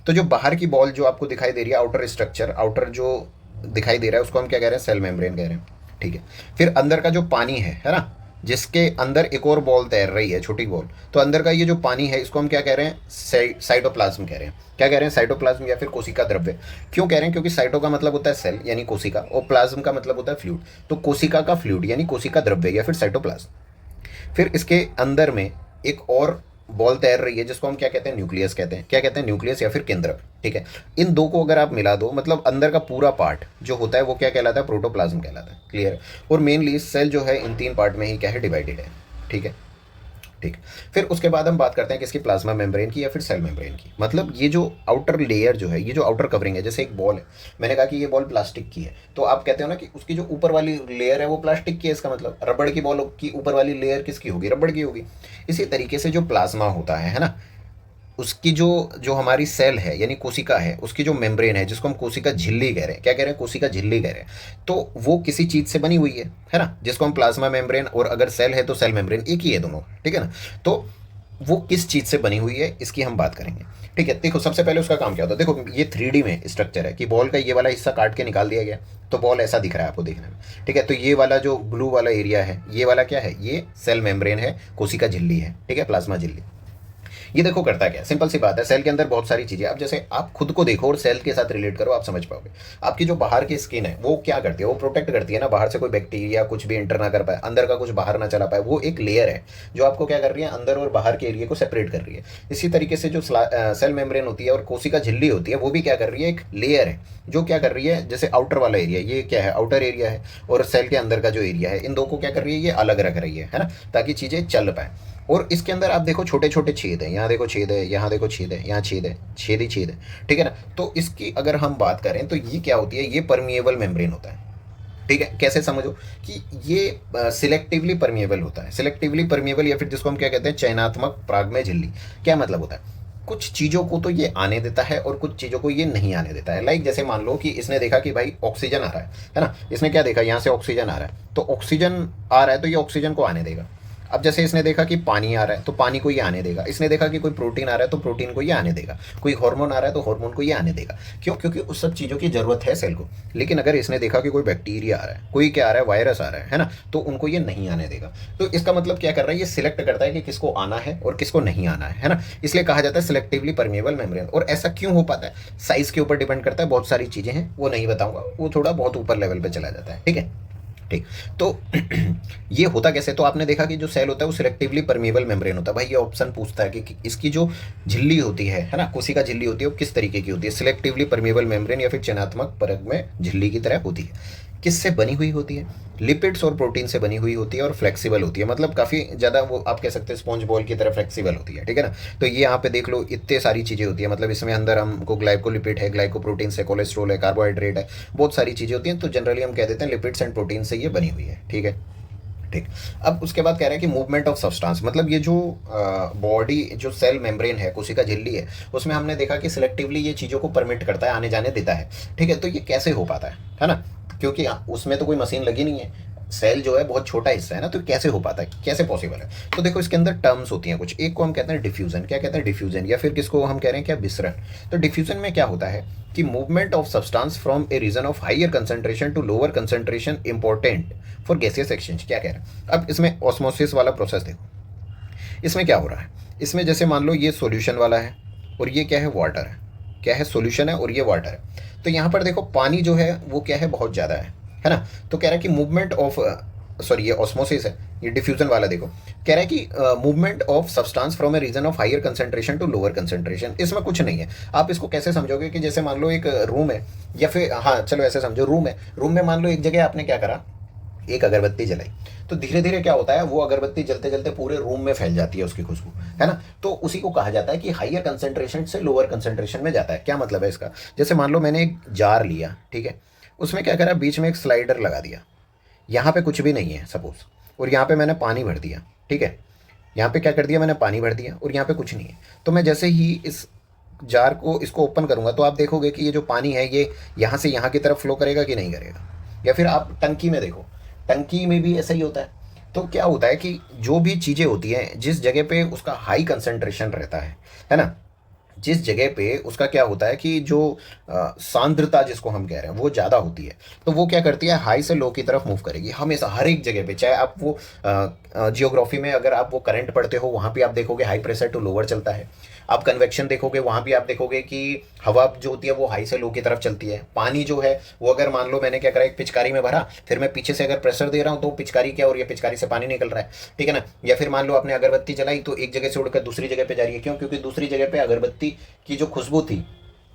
तो जो बाहर की बॉल जो आपको दिखाई दे रही है, आउटर स्ट्रक्चर, आउटर जो दिखाई दे रहा है, उसको हम क्या कह रहे हैं? सेल मेम्ब्रेन कह रहे हैं। ठीक है। फिर अंदर का जो पानी है ना, जिसके अंदर एक और बॉल तैर रही है, छोटी बॉल, तो अंदर का ये जो पानी है इसको हम क्या कह रहे हैं? साइटोप्लाज्म कह रहे हैं। क्या कह रहे हैं? साइटोप्लाज्म या फिर कोशिका द्रव्य। क्यों कह रहे हैं? क्योंकि साइटो का मतलब होता है सेल यानी कोशिका, और प्लाज्म का मतलब होता है फ्लूइड। तो कोशिका का फ्लूइड यानी कोशिका द्रव्य या फिर साइटोप्लाज्म। फिर इसके अंदर में एक और बॉल तैर रही है जिसको हम क्या कहते हैं? न्यूक्लियस कहते हैं। क्या कहते हैं? न्यूक्लियस या फिर केंद्रक। ठीक है। इन दो को अगर आप मिला दो, मतलब अंदर का पूरा पार्ट जो होता है वो क्या कहलाता है? प्रोटोप्लाज्म कहलाता है। क्लियर? और मेनली सेल जो है इन 3 पार्ट में ही क्या है? डिवाइडेड है। ठीक है। ठीक। फिर उसके बाद हम बात करते हैं किसकी? प्लाज्मा मेम्ब्रेन की या फिर सेल मेम्ब्रेन की। मतलब ये जो आउटर लेयर जो है, ये जो आउटर कवरिंग है, जैसे एक बॉल है, मैंने कहा कि ये बॉल प्लास्टिक की है, तो आप कहते हो ना कि उसकी जो ऊपर वाली लेयर है वो प्लास्टिक की है। इसका मतलब रबड़ की बॉल की ऊपर वाली लेयर किसकी होगी? रबड़ की होगी। इसी तरीके से जो प्लाज्मा होता है ना, उसकी जो जो हमारी सेल है यानी कोशिका है, उसकी जो मेम्ब्रेन है, जिसको हम कोशिका झिल्ली कह रहे हैं। क्या कह रहे हैं? कोशिका झिल्ली कह रहे हैं। तो वो किसी चीज से बनी हुई है ना, जिसको हम प्लाज्मा मेम्ब्रेन, और अगर सेल है तो सेल मेम्ब्रेन, एक ही है दोनों। ठीक है ना। तो वो किस चीज से बनी हुई है इसकी हम बात करेंगे। ठीक है। देखो, सबसे पहले उसका काम क्या होता है? देखो, ये 3D में स्ट्रक्चर है कि बॉल का ये वाला हिस्सा काट के निकाल दिया गया, तो बॉल ऐसा दिख रहा है आपको देखने में। ठीक है। तो ये वाला जो ब्लू वाला एरिया है, ये वाला क्या है? ये सेल मेम्ब्रेन है, कोशिका झिल्ली है। ठीक है, प्लाज्मा झिल्ली। ये देखो करता क्या, सिंपल सी बात है, सेल के अंदर बहुत सारी चीजें। अब जैसे आप खुद को देखो और सेल के साथ रिलेट करो, आप समझ पाओगे। आपकी जो बाहर की स्किन है वो क्या करती है? वो प्रोटेक्ट करती है ना, बाहर से कोई बैक्टीरिया कुछ भी एंटर ना कर पाए, अंदर का कुछ बाहर ना चला पाए। वो एक लेयर है जो आपको क्या कर रही है? अंदर और बाहर के एरिया को सेपरेट कर रही है। इसी तरीके से जो सेल मेम्ब्रेन होती है और कोशिका झिल्ली होती है, वो भी क्या कर रही है? एक लेयर है जो क्या कर रही है? जैसे आउटर वाला एरिया, ये क्या है? आउटर एरिया है, और सेल के अंदर का जो एरिया है, इन दो को क्या कर रही है? ये अलग रख रही है ना, ताकि चीजें चल पाए। और इसके अंदर आप देखो छोटे छोटे छेद हैं, यहाँ देखो छेद है, यहाँ देखो छेद है, यहाँ छेद है, छेद ही छेद है। ठीक है ना। तो इसकी अगर हम बात करें तो ये क्या होती है? ये परमिएबल मेम्ब्रेन होता है। ठीक है। कैसे समझो कि ये सिलेक्टिवली परमिएबल होता है। सिलेक्टिवली परमिएबल या फिर जिसको हम क्या कहते हैं? चयनात्मक परागमय झिल्ली। क्या मतलब होता है? कुछ चीज़ों को तो ये आने देता है और कुछ चीज़ों को ये नहीं आने देता है। लाइक जैसे मान लो कि इसने देखा कि भाई ऑक्सीजन आ रहा है ना, इसने क्या देखा? यहाँ से ऑक्सीजन आ रहा है, तो ऑक्सीजन आ रहा है तो ये ऑक्सीजन को आने देगा। अब जैसे इसने देखा कि पानी आ रहा है तो पानी को ये आने देगा। इसने देखा कि कोई प्रोटीन आ रहा है तो प्रोटीन को ये आने देगा। कोई हार्मोन आ रहा है तो हार्मोन को ये आने देगा। क्यों? क्योंकि उस सब चीज़ों की ज़रूरत है सेल को। लेकिन अगर इसने देखा कि कोई बैक्टीरिया आ रहा है, कोई क्या आ रहा है? वायरस आ रहा है ना, तो उनको ये नहीं आने देगा। तो इसका मतलब क्या कर रहा है? ये सिलेक्ट करता है कि किसको आना है और किसको नहीं आना है ना। इसलिए कहा जाता है सिलेक्टिवली परमिएबल मेम्ब्रेन। और ऐसा क्यों हो पाता है? साइज के ऊपर डिपेंड करता है, बहुत सारी चीज़ें हैं, वो नहीं बताऊंगा, वो थोड़ा बहुत ऊपर लेवल पर चला जाता है। ठीक है। ठीक। तो ये होता कैसे? तो आपने देखा कि जो सेल होता है वो सिलेक्टिवली परमिएबल मेम्ब्रेन होता है। भाई ये ऑप्शन पूछता है कि इसकी जो झिल्ली होती है ना, कोशिका झिल्ली होती है, वो किस तरीके की होती है? सिलेक्टिवली परमिएबल मेम्ब्रेन या फिर चयनात्मक परत में झिल्ली की तरह होती है। किससे बनी हुई होती है? लिपिड्स और प्रोटीन से बनी हुई होती है और फ्लेक्सिबल होती है। मतलब काफ़ी ज़्यादा वो आप कह सकते हैं स्पॉन्ज बॉल की तरह फ्लेक्सिबल होती है। ठीक है ना। तो ये यहाँ पे देख लो, इतने सारी चीज़ें होती है। मतलब इसमें अंदर हमको ग्लाइकोलिपिड है, ग्लाइकोप्रोटीन है, कोलेस्ट्रॉल है, कार्बोहाइड्रेट है, बहुत सारी चीज़ें होती हैं। तो जनरली हम कह देते हैं लिपिड्स एंड प्रोटीन से ये बनी हुई है। ठीक है। ठीक। अब उसके बाद कह रहे हैं कि मूवमेंट ऑफ सब्सटेंस, मतलब ये जो बॉडी जो सेल मेम्ब्रेन है, कोशिका झिल्ली है, उसमें हमने देखा कि सिलेक्टिवली ये चीज़ों को परमिट करता है, आने जाने देता है। ठीक है। तो ये कैसे हो पाता है ना, क्योंकि उसमें तो कोई मशीन लगी नहीं है, सेल जो है बहुत छोटा हिस्सा है ना, तो कैसे हो पाता है? कैसे पॉसिबल है? तो देखो इसके अंदर टर्म्स होती हैं कुछ। एक को हम कहते हैं डिफ्यूजन। क्या कहते हैं? डिफ्यूजन। या फिर किसको हम कह रहे हैं क्या? विसरण। तो डिफ्यूजन में क्या होता है कि movement of substance from a region of higher concentration to lower concentration important for gaseous exchange. क्या कह रहे हैं? अब इसमें ऑस्मोसिस वाला प्रोसेस देखो। इसमें क्या हो रहा है? इसमें जैसे मान लो ये सॉल्यूशन वाला है और ये क्या है? वाटर है। क्या है? सॉल्यूशन है और ये वाटर है। तो यहाँ पर देखो पानी जो है वो क्या है, बहुत ज़्यादा है ना। तो कह रहा है कि मूवमेंट ऑफ, सॉरी ये ऑस्मोसिस है, ये डिफ्यूजन वाला देखो, कह रहा है कि movement of substance from a region of higher concentration to lower concentration. इसमें कुछ नहीं है। आप इसको कैसे समझोगे कि जैसे मान लो एक रूम है, या फिर हाँ चलो ऐसे समझो, रूम है, रूम में मान लो एक जगह आपने क्या करा, एक अगरबत्ती जलाई, तो धीरे धीरे क्या होता है, वो अगरबत्ती जलते जलते पूरे रूम में फैल जाती है उसकी खुशबू, है ना। तो उसी को कहा जाता है कि हायर कंसंट्रेशन से लोअर कंसंट्रेशन में जाता है। क्या मतलब है इसका, जैसे मान लो मैंने एक जार लिया, ठीक है, उसमें क्या करा, बीच में एक स्लाइडर लगा दिया, यहाँ पे कुछ भी नहीं है सपोज, और यहाँ पे मैंने पानी भर दिया, ठीक है, यहाँ पे क्या कर दिया मैंने, पानी भर दिया, और यहाँ पे कुछ नहीं है। तो मैं जैसे ही इस जार को, इसको ओपन करूँगा, तो आप देखोगे कि ये जो पानी है ये यहाँ से यहाँ की तरफ फ्लो करेगा कि नहीं करेगा। या फिर आप टंकी में देखो, टंकी में भी ऐसा ही होता है। तो क्या होता है कि जो भी चीज़ें होती हैं, जिस जगह पे उसका हाई कंसंट्रेशन रहता है ना, जिस जगह पे उसका क्या होता है कि जो सांद्रता जिसको हम कह रहे हैं वो ज़्यादा होती है, तो वो क्या करती है, हाई से लो की तरफ मूव करेगी हमेशा, हर एक जगह पे। चाहे आप वो जियोग्राफी में अगर आप वो करंट पढ़ते हो, वहाँ पे आप देखोगे हाई प्रेशर टू लोअर चलता है। आप कन्वेक्शन देखोगे, वहाँ भी आप देखोगे कि हवा जो होती है वो हाई से लो की तरफ चलती है। पानी जो है वो, अगर मान लो मैंने क्या करा, एक पिचकारी में भरा, फिर मैं पीछे से अगर प्रेशर दे रहा हूँ तो पिचकारी क्या हो रही है, पिचकारी से पानी निकल रहा है, ठीक है ना। या फिर मान लो आपने अगरबत्ती जलाई, तो एक जगह से उड़कर दूसरी जगह पे जा रही है, क्यों, क्योंकि दूसरी जगह पे अगरबत्ती की जो खुशबू थी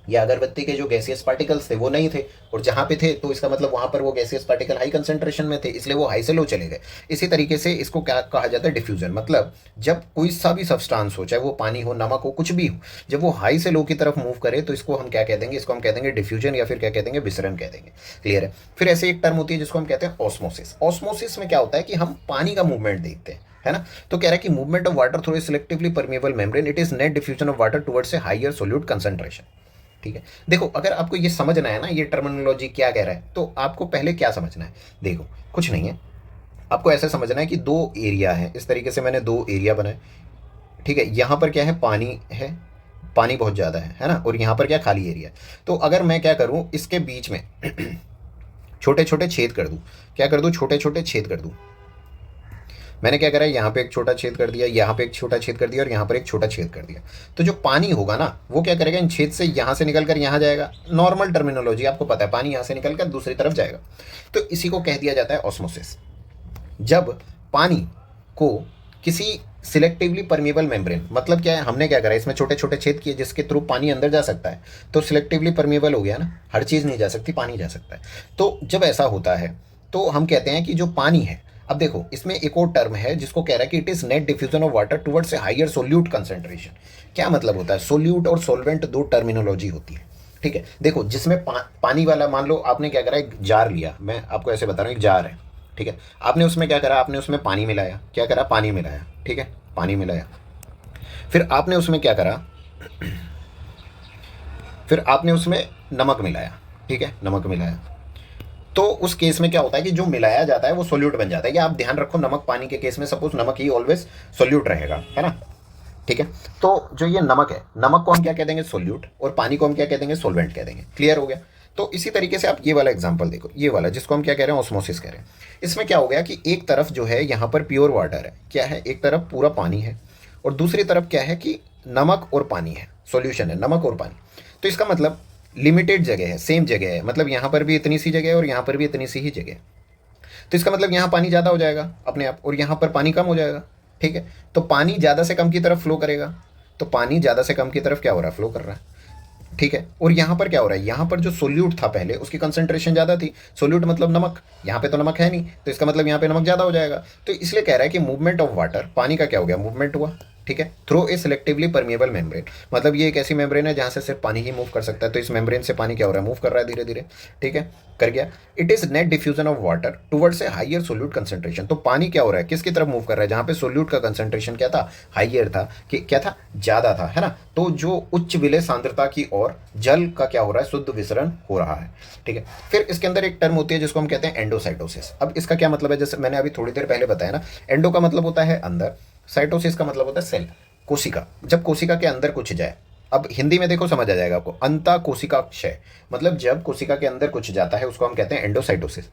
या अगरबत्ती के जो गैसियस पार्टिकल्स थे वो नहीं थे, और जहाँ पे थे तो इसका मतलब वहाँ पर वो गैसियस पार्टिकल हाई कंसंट्रेशन में थे, इसलिए वो हाई से लो चले गए। इसी तरीके से इसको क्या कहा जाता है, डिफ्यूजन। मतलब जब कोई सा भी सब्सटेंस हो, चाहे वो पानी हो, नमक हो, कुछ भी हो, जब वो हाई से लो की तरफ मूव करे तो इसको हम क्या कह देंगे, इसको हम कह देंगे डिफ्यूजन, या फिर क्या कह देंगे, विसरण कह देंगे। क्लियर है। फिर ऐसे एक टर्म होती है जिसको हम कहते हैं ऑस्मोसिस। ऑस्मोसिस में क्या होता है कि हम पानी का मूवमेंट देखते हैं, है ना। तो कह रहा है कि movement of water through a selectively permeable membrane, it is net diffusion of water towards a higher solute concentration. ठीक है। देखो अगर आपको ये समझना है ना, ये टर्मिनोलॉजी क्या कह रहा है, तो आपको पहले क्या समझना है, देखो कुछ नहीं है, आपको ऐसे समझना है कि दो एरिया है, इस तरीके से मैंने दो एरिया बनाए, ठीक है। यहाँ पर क्या है, पानी है, पानी बहुत ज़्यादा है ना, और यहाँ पर क्या, खाली एरिया है। तो अगर मैं क्या करूँ, इसके बीच में छोटे छोटे छेद कर दूँ, क्या कर दूँ, छोटे छोटे छेद कर दूँ। मैंने क्या करा, यहाँ पे एक छोटा छेद कर दिया, यहाँ पे एक छोटा छेद कर दिया, और यहाँ पर एक छोटा छेद कर दिया। तो जो पानी होगा ना, वो क्या करेगा, इन छेद से यहाँ से निकल कर यहाँ जाएगा। नॉर्मल टर्मिनोलॉजी आपको पता है, पानी यहाँ से निकल कर दूसरी तरफ जाएगा। तो इसी को कह दिया जाता है ऑस्मोसिस। जब पानी को किसी सिलेक्टिवली परमेबल मेम्ब्रेन, मतलब क्या है, हमने क्या करा, इसमें छोटे छोटे छेद किए जिसके थ्रू पानी अंदर जा सकता है, तो सिलेक्टिवली परमेबल हो गया ना, हर चीज़ नहीं जा सकती, पानी जा सकता है। तो जब ऐसा होता है तो हम कहते हैं कि जो पानी है, अब देखो इसमें एक और टर्म है जिसको कह रहा है कि it is net diffusion of water towards a higher solute concentration. क्या मतलब होता है, सोल्यूट और सोलवेंट दो टर्मिनोलॉजी होती है, ठीक है। देखो जिसमें पानी वाला, मान लो आपने क्या करा, एक जार लिया, मैं आपको ऐसे बता रहा हूँ, एक जार है, ठीक है। आपने उसमें क्या करा, आपने उसमें पानी मिलाया, क्या करा, पानी मिलाया, ठीक है, पानी मिलाया। फिर आपने उसमें क्या करा, फिर आपने उसमें नमक मिलाया, ठीक है, नमक मिलाया। तो उस केस में क्या होता है कि जो मिलाया जाता है वो सोल्यूट बन जाता है। या आप ध्यान रखो, नमक पानी के केस में सपोज नमक ही ऑलवेज सोल्यूट रहेगा, है ना, ठीक है। तो जो ये नमक है, नमक को हम क्या कह देंगे, सोल्यूट, और पानी को हम क्या कह देंगे, सोलवेंट कह देंगे। क्लियर हो गया। तो इसी तरीके से आप ये वाला एग्जांपल देखो, ये वाला जिसको हम क्या कह रहे हैं, ऑस्मोसिस कह रहे हैं। इसमें क्या हो गया कि एक तरफ जो है यहाँ पर प्योर वाटर है, क्या है, एक तरफ पूरा पानी है, और दूसरी तरफ क्या है कि नमक और पानी है, सॉल्यूशन है, नमक और पानी। तो इसका मतलब लिमिटेड जगह है, सेम जगह है, मतलब यहाँ पर भी इतनी सी जगह है और यहाँ पर भी इतनी सी ही जगह है। तो इसका मतलब यहाँ पानी ज़्यादा हो जाएगा अपने आप, और यहाँ पर पानी कम हो जाएगा, ठीक है। तो पानी ज़्यादा से कम की तरफ फ्लो करेगा, तो पानी ज़्यादा से कम की तरफ क्या हो रहा है, फ्लो कर रहा है, ठीक है। और यहाँ पर क्या हो रहा है, यहाँ पर जो सोल्यूट था पहले उसकी कंसंट्रेशन ज़्यादा थी, सोल्यूट मतलब नमक, यहाँ पे तो नमक है नहीं, तो इसका मतलब यहाँ पे नमक ज़्यादा हो जाएगा। तो इसलिए कह रहा है कि मूवमेंट ऑफ वाटर, पानी का क्या हो गया, मूवमेंट हुआ, ठीक है, through a selectively permeable membrane. मतलब ये एक ऐसी मेम्ब्रेन है जहाँ से सिर्फ पानी ही मूव कर सकता है, तो इस मेम्ब्रेन से पानी क्या हो रहा है, मूव कर रहा है धीरे धीरे, ठीक है, कर गया। It is net diffusion of water towards a higher solute concentration. तो पानी क्या हो रहा है, किसकी तरफ मूव कर रहा है, जहाँ पे सोल्यूट का कंसंट्रेशन क्या था, हाइयर था, कि क्या था, ज़्यादा था, है ना। तो जो उच्च विलय सांद्रता की ओर जल का क्या हो रहा है, शुद्ध विसरण हो रहा है, ठीक है। फिर इसके अंदर एक टर्म होती है जिसको हम कहते हैं एंडोसाइटोसिस। अब इसका क्या मतलब है, जैसे मैंने अभी थोड़ी देर पहले बताया ना, एंडो का मतलब होता है अंदर, साइटोसिस का मतलब होता है सेल, कोशिका। जब कोशिका के अंदर कुछ जाए, अब हिंदी में देखो समझ आ जाएगा आपको, अंता कोशिका क्षय, मतलब जब कोशिका के अंदर कुछ जाता है उसको हम कहते हैं एंडोसाइटोसिस,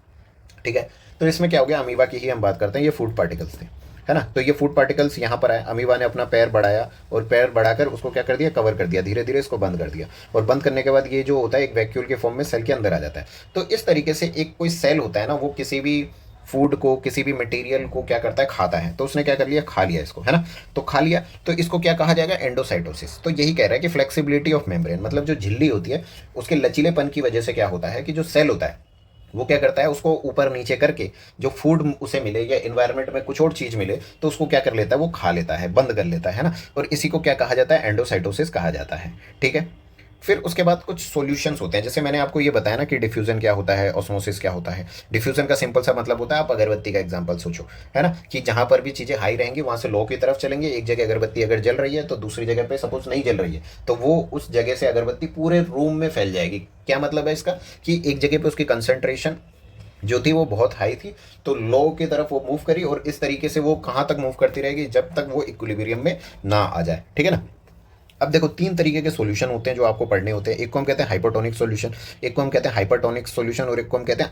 ठीक है। तो इसमें क्या हो गया, अमीबा की ही हम बात करते हैं, ये फूड पार्टिकल्स थे, है ना। तो ये फूड पार्टिकल्स यहाँ पर आए, अमीबा ने अपना पैर बढ़ाया और पैर बढ़ाकर उसको क्या कर दिया, कवर कर दिया, धीरे धीरे इसको बंद कर दिया, और बंद करने के बाद ये जो होता है एक वैक्यूल के फॉर्म में सेल के अंदर आ जाता है। तो इस तरीके से एक कोई सेल होता है ना, वो किसी भी फूड को, किसी भी मटेरियल को क्या करता है, खाता है। तो उसने क्या कर लिया, खा लिया इसको, है ना। तो खा लिया, तो इसको क्या कहा जाएगा, एंडोसाइटोसिस। तो यही कह रहा है कि फ्लेक्सिबिलिटी ऑफ मेम्ब्रेन, मतलब जो झिल्ली होती है उसके लचीलेपन की वजह से क्या होता है कि जो सेल होता है वो क्या करता है, उसको ऊपर नीचे करके जो फूड उसे मिले या इन्वायरमेंट में कुछ और चीज़ मिले तो उसको क्या कर लेता है, वो खा लेता है, बंद कर लेता है ना। और इसी को क्या कहा जाता है, एंडोसाइटोसिस कहा जाता है। ठीक है। फिर उसके बाद कुछ सॉल्यूशंस होते हैं, जैसे मैंने आपको ये बताया ना कि डिफ्यूजन क्या होता है, ऑस्मोसिस क्या होता है। डिफ्यूजन का सिंपल सा मतलब होता है, आप अगरबत्ती का एग्जांपल सोचो, है ना, कि जहां पर भी चीज़ें हाई रहेंगी वहां से लो की तरफ चलेंगे। एक जगह अगरबत्ती अगर जल रही है तो दूसरी जगह पे सपोज नहीं जल रही है, तो वो उस जगह से अगरबत्ती पूरे रूम में फैल जाएगी। क्या मतलब है इसका, कि एक जगह पे उसकी कंसंट्रेशन जो थी वो बहुत हाई थी, तो लो की तरफ वो मूव करी, और इस तरीके से वो कहाँ तक मूव करती रहेगी, जब तक वो इक्विलिब्रियम में ना आ जाए। ठीक है ना। अब देखो, तीन तरीके के सॉल्यूशन होते हैं जो आपको पढ़ने होते हैं। एक को हम कहते हैं हाइपोटोनिक सॉल्यूशन, एक को हम कहते हैं हाइपरटोनिक सॉल्यूशन, और एक को हम कहते हैं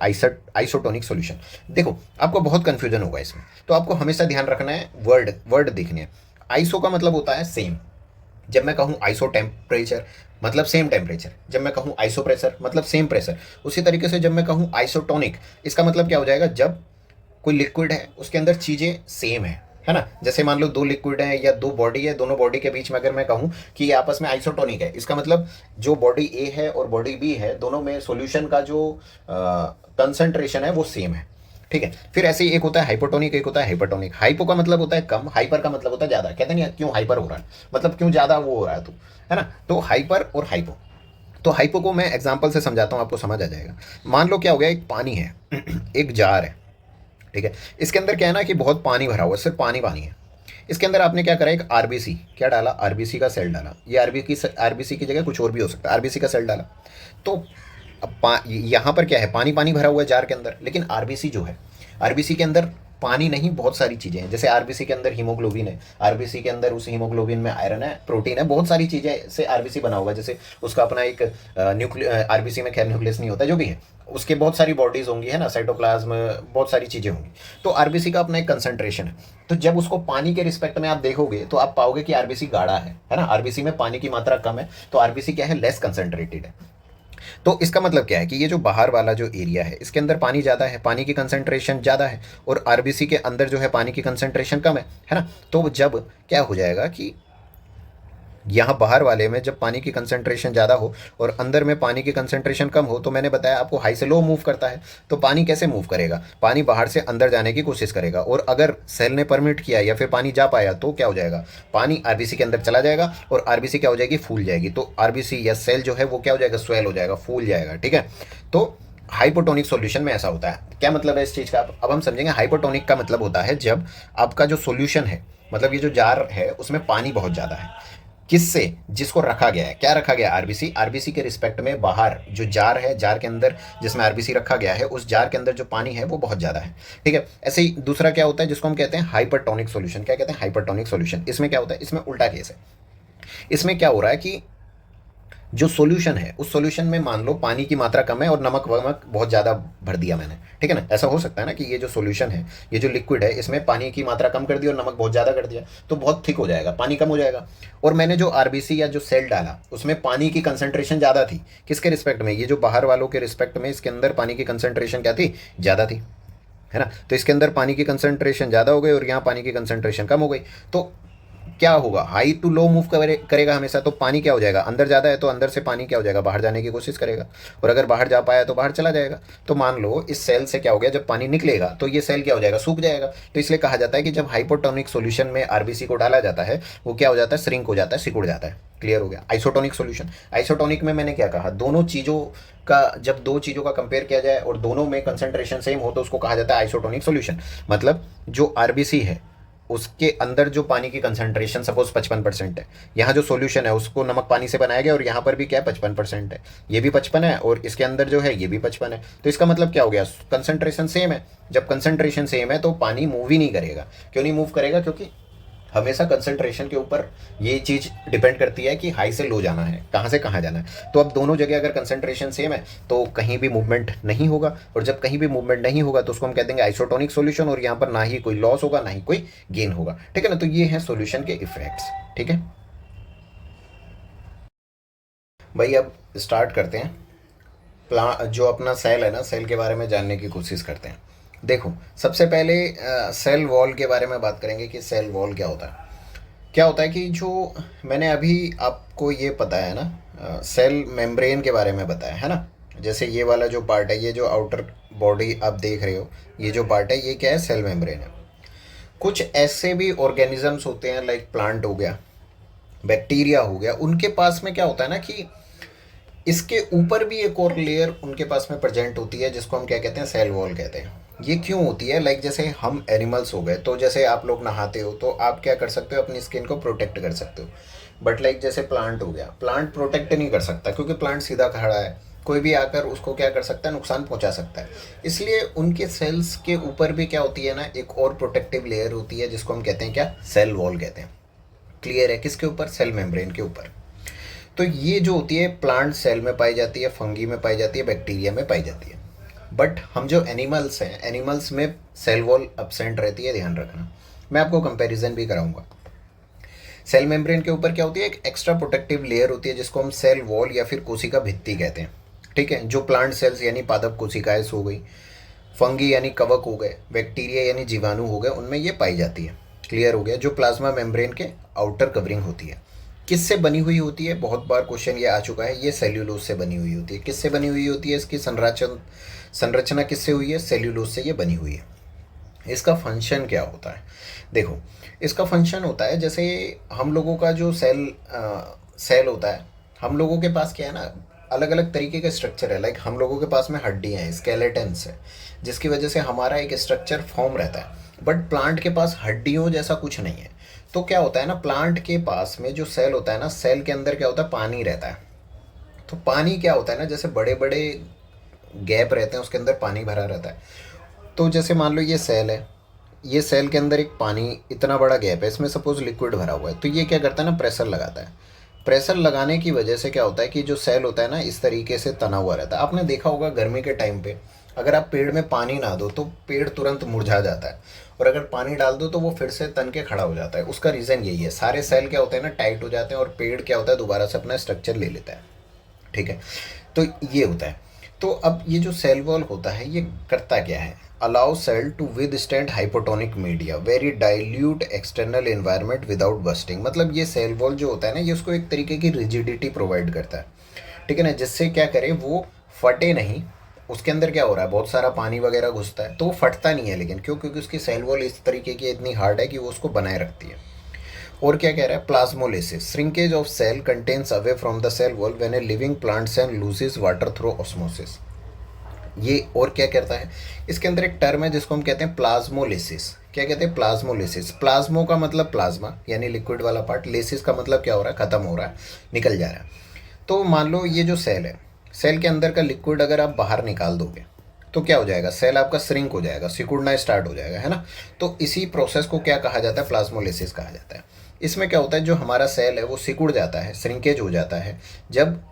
आइसोटोनिक सॉल्यूशन। देखो, आपको बहुत कंफ्यूजन होगा इसमें, तो आपको हमेशा ध्यान रखना है, वर्ड वर्ड देखने हैं। आइसो का मतलब होता है सेम। जब मैं कहूँ आइसो टेम्परेचर मतलब सेम टेम्परेचर, जब मैं कहूँ आइसो प्रेशर मतलब सेम प्रेशर। उसी तरीके से जब मैं कहूँ आइसोटोनिक, इसका मतलब क्या हो जाएगा, जब कोई लिक्विड है उसके अंदर चीज़ें सेम है ना। जैसे मान लो दो लिक्विड है या दो बॉडी है, दोनों बॉडी के बीच में अगर मैं कहूँ कि ये आपस में आइसोटोनिक है, इसका मतलब जो बॉडी ए है और बॉडी बी है, दोनों में सॉल्यूशन का जो कंसंट्रेशन है वो सेम है। ठीक है। फिर ऐसे ही एक होता है हाइपोटोनिक, एक होता है हाइपरटोनिक। हाइपो का मतलब होता है कम, हाइपर का मतलब होता है ज़्यादा। कहते नहीं क्यों हाइपर हो रहा है, मतलब क्यों ज़्यादा वो हो रहा है, तो है ना। तो हाइपर और हाइपो, तो हाइपो को मैं एग्जांपल से समझाता हूँ, आपको समझ आ जाएगा। मान लो क्या हो गया, एक पानी है एक जार है, ठीक है। इसके अंदर क्या है ना कि बहुत पानी भरा हुआ है, सिर्फ पानी पानी है। इसके अंदर आपने क्या करा, एक आरबीसी क्या डाला, आरबीसी का सेल डाला। ये आरबीसी की जगह कुछ और भी हो सकता है, आरबीसी का सेल डाला। तो अब यहाँ पर क्या है, पानी पानी भरा हुआ है जार के अंदर, लेकिन आरबीसी जो है, आरबीसी के अंदर पानी नहीं, बहुत सारी चीज़ें हैं। जैसे आरबीसी के अंदर हीमोग्लोबिन है, आरबीसी के अंदर उस हीमोग्लोबिन में आयरन है, प्रोटीन है, बहुत सारी चीज़ें से आरबीसी बना हुआ है। जैसे उसका अपना एक आरबीसी में खैर न्यूक्लियस नहीं होता, जो भी है उसके बहुत सारी बॉडीज होंगी, है ना, साइटोप्लाज्म, बहुत सारी चीज़ें होंगी। तो आरबीसी का अपना एक कंसंट्रेशन है। तो जब उसको पानी के रिस्पेक्ट में आप देखोगे तो आप पाओगे कि आरबीसी गाढ़ा है ना, आरबीसी में पानी की मात्रा कम है, तो आरबीसी क्या है, लेस कंसंट्रेटेड है। तो इसका मतलब क्या है कि ये जो बाहर वाला जो एरिया है इसके अंदर पानी ज़्यादा है, पानी की कंसंट्रेशन ज़्यादा है, और आरबीसी के अंदर जो है पानी की कंसंट्रेशन कम है ना। तो जब क्या हो जाएगा कि यहाँ बाहर वाले में जब पानी की कंसंट्रेशन ज़्यादा हो और अंदर में पानी की कंसंट्रेशन कम हो, तो मैंने बताया आपको हाई से लो मूव करता है। तो पानी कैसे मूव करेगा, पानी बाहर से अंदर जाने की कोशिश करेगा, और अगर सेल ने परमिट किया या फिर पानी जा पाया तो क्या हो जाएगा, पानी आरबीसी के अंदर चला जाएगा, और आरबीसी क्या हो जाएगी, फूल जाएगी। तो आरबीसी या सेल जो है वो क्या हो जाएगा, स्वेल हो जाएगा, फूल जाएगा। ठीक है। तो हाइपोटोनिक सॉल्यूशन में ऐसा होता है। क्या मतलब है इस चीज़ का, अब हम समझेंगे। हाइपोटोनिक का मतलब होता है जब आपका जो सॉल्यूशन है, मतलब ये जो जार है उसमें पानी बहुत ज़्यादा है, किससे, जिसको रखा गया है, क्या रखा गया है, आरबीसी। आरबीसी के रिस्पेक्ट में बाहर जो जार है, जार के अंदर जिसमें आरबीसी रखा गया है, उस जार के अंदर जो पानी है वो बहुत ज़्यादा है। ठीक है। ऐसे ही दूसरा क्या होता है जिसको हम कहते हैं हाइपरटोनिक सॉल्यूशन। क्या कहते हैं, हाइपरटोनिक सॉल्यूशन। इसमें क्या होता है, इसमें उल्टा केस है। इसमें क्या हो रहा है कि जो सॉल्यूशन है उस सॉल्यूशन में मान लो पानी की मात्रा कम है और नमक वमक बहुत ज़्यादा भर दिया मैंने। ठीक है ना। ऐसा हो सकता है ना कि ये जो सॉल्यूशन है, ये जो लिक्विड है, इसमें पानी की मात्रा कम कर दी और नमक बहुत ज़्यादा कर दिया, तो बहुत थिक हो जाएगा, पानी कम हो जाएगा। और मैंने जो आरबीसी या जो सेल डाला उसमें पानी की कंसंट्रेशन ज़्यादा थी, किसके रिस्पेक्ट में, ये जो बाहर वालों के रिस्पेक्ट में इसके अंदर पानी की कंसंट्रेशन क्या थी, ज़्यादा थी, है ना। तो इसके अंदर पानी की कंसंट्रेशन ज़्यादा हो गई और यहाँ पानी की कंसंट्रेशन कम हो गई। तो क्या होगा, हाई टू लो मूव करेगा हमेशा। तो पानी क्या हो जाएगा, अंदर ज़्यादा है तो अंदर से पानी क्या हो जाएगा, बाहर जाने की कोशिश करेगा, और अगर बाहर जा पाया तो बाहर चला जाएगा। तो मान लो इस सेल से क्या हो गया, जब पानी निकलेगा तो ये सेल क्या हो जाएगा, सूख जाएगा। तो इसलिए कहा जाता है कि जब हाइपोटोनिक सॉल्यूशन में आरबीसी को डाला जाता है वो क्या हो जाता है, श्रिंक हो जाता है, सिकुड़ जाता है। क्लियर हो गया। आइसोटोनिक सॉल्यूशन, आइसोटोनिक में मैंने क्या कहा, दोनों चीज़ों का, जब दो चीज़ों का कंपेयर किया जाए और दोनों में कंसंट्रेशन सेम हो तो उसको कहा जाता है आइसोटोनिक सॉल्यूशन। मतलब जो आरबीसी है उसके अंदर जो पानी की कंसंट्रेशन सपोज 55% है, यहाँ जो सॉल्यूशन है उसको नमक पानी से बनाया गया और यहाँ पर भी क्या है, 55% है, ये भी 55 है और इसके अंदर जो है ये भी 55 है। तो इसका मतलब क्या हो गया, कंसंट्रेशन सेम है। जब कंसंट्रेशन सेम है तो पानी मूव ही नहीं करेगा। क्यों नहीं मूव करेगा, क्योंकि हमेशा कंसंट्रेशन के ऊपर ये चीज़ डिपेंड करती है कि हाई से लो जाना है, कहाँ से कहाँ जाना है। तो अब दोनों जगह अगर कंसंट्रेशन सेम है तो कहीं भी मूवमेंट नहीं होगा, और जब कहीं भी मूवमेंट नहीं होगा तो उसको हम कह देंगे आइसोटोनिक सॉल्यूशन, और यहाँ पर ना ही कोई लॉस होगा ना ही कोई गेन होगा। ठीक है ना, तो ये है सॉल्यूशन के इफेक्ट्स। ठीक है भाई, अब स्टार्ट करते हैं। जो अपना सेल है ना, सेल के बारे में जानने की कोशिश करते हैं। देखो, सबसे पहले सेल वॉल के बारे में बात करेंगे कि सेल वॉल क्या होता है। क्या होता है कि जो मैंने अभी आपको ये पता है ना, सेल मेम्ब्रेन के बारे में बताया है ना। जैसे ये वाला जो पार्ट है, ये जो आउटर बॉडी आप देख रहे हो, ये जो पार्ट है ये क्या है, सेल मेम्ब्रेन है। कुछ ऐसे भी ऑर्गेनिजम्स होते हैं, लाइक प्लांट हो गया, बैक्टीरिया हो गया, उनके पास में क्या होता है ना कि इसके ऊपर भी एक और लेयर उनके पास में प्रेजेंट होती है, जिसको हम क्या कहते हैं, सेल वॉल कहते हैं। ये क्यों होती है? लाइक जैसे हम एनिमल्स हो गए, तो जैसे आप लोग नहाते हो तो आप क्या कर सकते हो, अपनी स्किन को प्रोटेक्ट कर सकते हो। बट लाइक जैसे प्लांट हो गया, प्लांट प्रोटेक्ट नहीं कर सकता, क्योंकि प्लांट सीधा खड़ा है, कोई भी आकर उसको क्या कर सकता है, नुकसान पहुंचा सकता है। इसलिए उनके सेल्स के ऊपर भी क्या होती है ना, एक और प्रोटेक्टिव लेयर होती है, जिसको हम कहते हैं क्या, सेल वॉल कहते हैं। क्लियर है? किसके ऊपर? सेल मेम्ब्रेन के ऊपर। तो ये जो होती है प्लांट सेल में पाई जाती है, फंगी में पाई जाती है, बैक्टीरिया में पाई जाती है। बट हम जो एनिमल्स हैं, एनिमल्स में सेल वॉल एब्सेंट रहती है, ध्यान रखना। मैं आपको कंपैरिजन भी कराऊंगा। सेल मेम्ब्रेन के ऊपर क्या होती है, एक एक्स्ट्रा प्रोटेक्टिव लेयर होती है, जिसको हम सेल वॉल या फिर कोशिका भित्ति कहते हैं। ठीक है, जो प्लांट सेल्स यानी पादप कोशिकाएं हो गई, फंगी यानी कवक हो गए, बैक्टीरिया यानी जीवाणु हो गए, उनमें ये पाई जाती है। क्लियर हो गया? जो प्लाज्मा मेम्ब्रेन के आउटर कवरिंग होती है, किससे बनी हुई होती है? बहुत बार क्वेश्चन ये आ चुका है, ये सेल्यूलोज से बनी हुई होती है। किससे बनी हुई होती है? इसकी संरचना किससे हुई है? सेल्यूलोज से ये बनी हुई है। इसका फंक्शन क्या होता है? देखो, इसका फंक्शन होता है, जैसे हम लोगों का जो सेल होता है, हम लोगों के पास क्या है ना, अलग अलग तरीके का स्ट्रक्चर है। लाइक हम लोगों के पास में हड्डियाँ हैं, स्केलेटन्स है, जिसकी वजह से हमारा एक स्ट्रक्चर फॉर्म रहता है। बट प्लांट के पास हड्डियों जैसा कुछ नहीं है। तो क्या होता है ना, प्लांट के पास में जो सेल होता है ना, सेल के अंदर क्या होता है, पानी रहता है। तो पानी क्या होता है ना, जैसे बड़े बड़े गैप रहते हैं, उसके अंदर पानी भरा रहता है। तो जैसे मान लो ये सेल है, ये सेल के अंदर एक पानी इतना बड़ा गैप है, इसमें सपोज लिक्विड भरा हुआ है, तो ये क्या करता है ना, प्रेशर लगाता है। प्रेशर लगाने की वजह से क्या होता है कि जो सेल होता है ना, इस तरीके से तना हुआ रहता है। आपने देखा होगा गर्मी के टाइम पे, अगर आप पेड़ में पानी ना दो तो पेड़ तुरंत मुरझा जाता है, और अगर पानी डाल दो तो वो फिर से तन के खड़ा हो जाता है। उसका रीज़न यही है, सारे सेल क्या होते हैं ना, टाइट हो जाते हैं, और पेड़ क्या होता है, दोबारा से अपना स्ट्रक्चर ले लेता है। ठीक है, तो ये होता है। तो अब ये जो सेल वॉल होता है, ये करता क्या है, allow cell to withstand hypotonic media, very dilute external environment without bursting. मतलब ये सेल वॉल जो होता है ना, ये उसको एक तरीके की रिजिडिटी प्रोवाइड करता है। ठीक है ना, जिससे क्या करे, वो फटे नहीं। उसके अंदर क्या हो रहा है, बहुत सारा पानी वगैरह घुसता है तो वो फटता नहीं है, लेकिन क्यों, क्योंकि उसकी सेल वॉल इस तरीके की इतनी हार्ड है कि वो उसको बनाए रखती है। और क्या कह रहा है, plasmolysis, shrinkage of cell contents away from the cell wall when a living plant cell loses water through osmosis. ये और क्या करता है, इसके अंदर एक टर्म है जिसको हम कहते हैं प्लाज्मोलिसिस। क्या कहते हैं? प्लाज्मोलिसिस। प्लाज्मो का मतलब प्लाज्मा यानी लिक्विड वाला पार्ट, लेसिस का मतलब क्या हो रहा है, खत्म हो रहा है, निकल जा रहा है। तो मान लो ये जो सेल है, सेल के अंदर का लिक्विड अगर आप बाहर निकाल दोगे तो क्या हो जाएगा, सेल आपका श्रिंक हो जाएगा, सिकुड़ना स्टार्ट हो जाएगा, है ना। तो इसी प्रोसेस को क्या कहा जाता है, प्लाज्मोलिसिस कहा जाता है। इसमें क्या होता है, जो हमारा सेल है वो सिकुड़ जाता है, श्रिंकेज हो जाता है, जब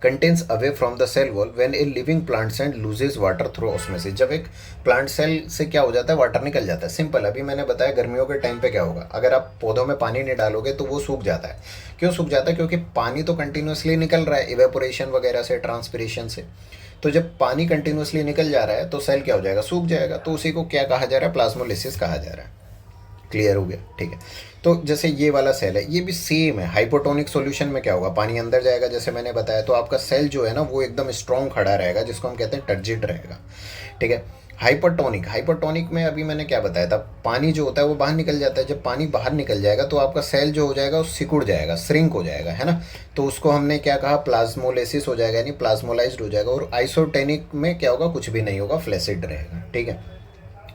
contents away from the cell wall when a living plant cell loses water through osmosis. जब एक प्लांट सेल से क्या हो जाता है, वाटर निकल जाता है। सिंपल, अभी मैंने बताया गर्मियों के टाइम पे क्या होगा, अगर आप पौधों में पानी नहीं डालोगे तो वो सूख जाता है। क्यों सूख जाता है? क्योंकि पानी तो कंटिन्यूसली निकल रहा है, इवेपोरेशन वगैरह से, ट्रांसपिरेशन से। तो जब पानी कंटिन्यूसली निकल जा रहा है तो सेल क्या हो जाएगा, सूख जाएगा। तो उसी को क्या कहा जा रहा है, प्लाज्मोलिसिस कहा जा रहा है। क्लियर हो गया? ठीक है। तो जैसे ये वाला सेल है, ये भी सेम है। हाइपोटोनिक सॉल्यूशन में क्या होगा, पानी अंदर जाएगा जैसे मैंने बताया, तो आपका सेल जो है ना वो एकदम स्ट्रॉन्ग खड़ा रहेगा, जिसको हम कहते हैं टर्जिड रहेगा। ठीक है। हाइपरटोनिक, हाइपरटोनिक में अभी मैंने क्या बताया था, पानी जो होता है वो बाहर निकल जाता है। जब पानी बाहर निकल जाएगा तो आपका सेल जो हो जाएगा वो सिकुड़ जाएगा, श्रिंक हो जाएगा, है ना। तो उसको हमने क्या कहा, प्लाज्मोलिसिस हो जाएगा, यानी प्लाज्मोलाइज्ड हो जाएगा। और आइसोटेनिक में क्या होगा, कुछ भी नहीं होगा, फ्लैसिड रहेगा। ठीक है।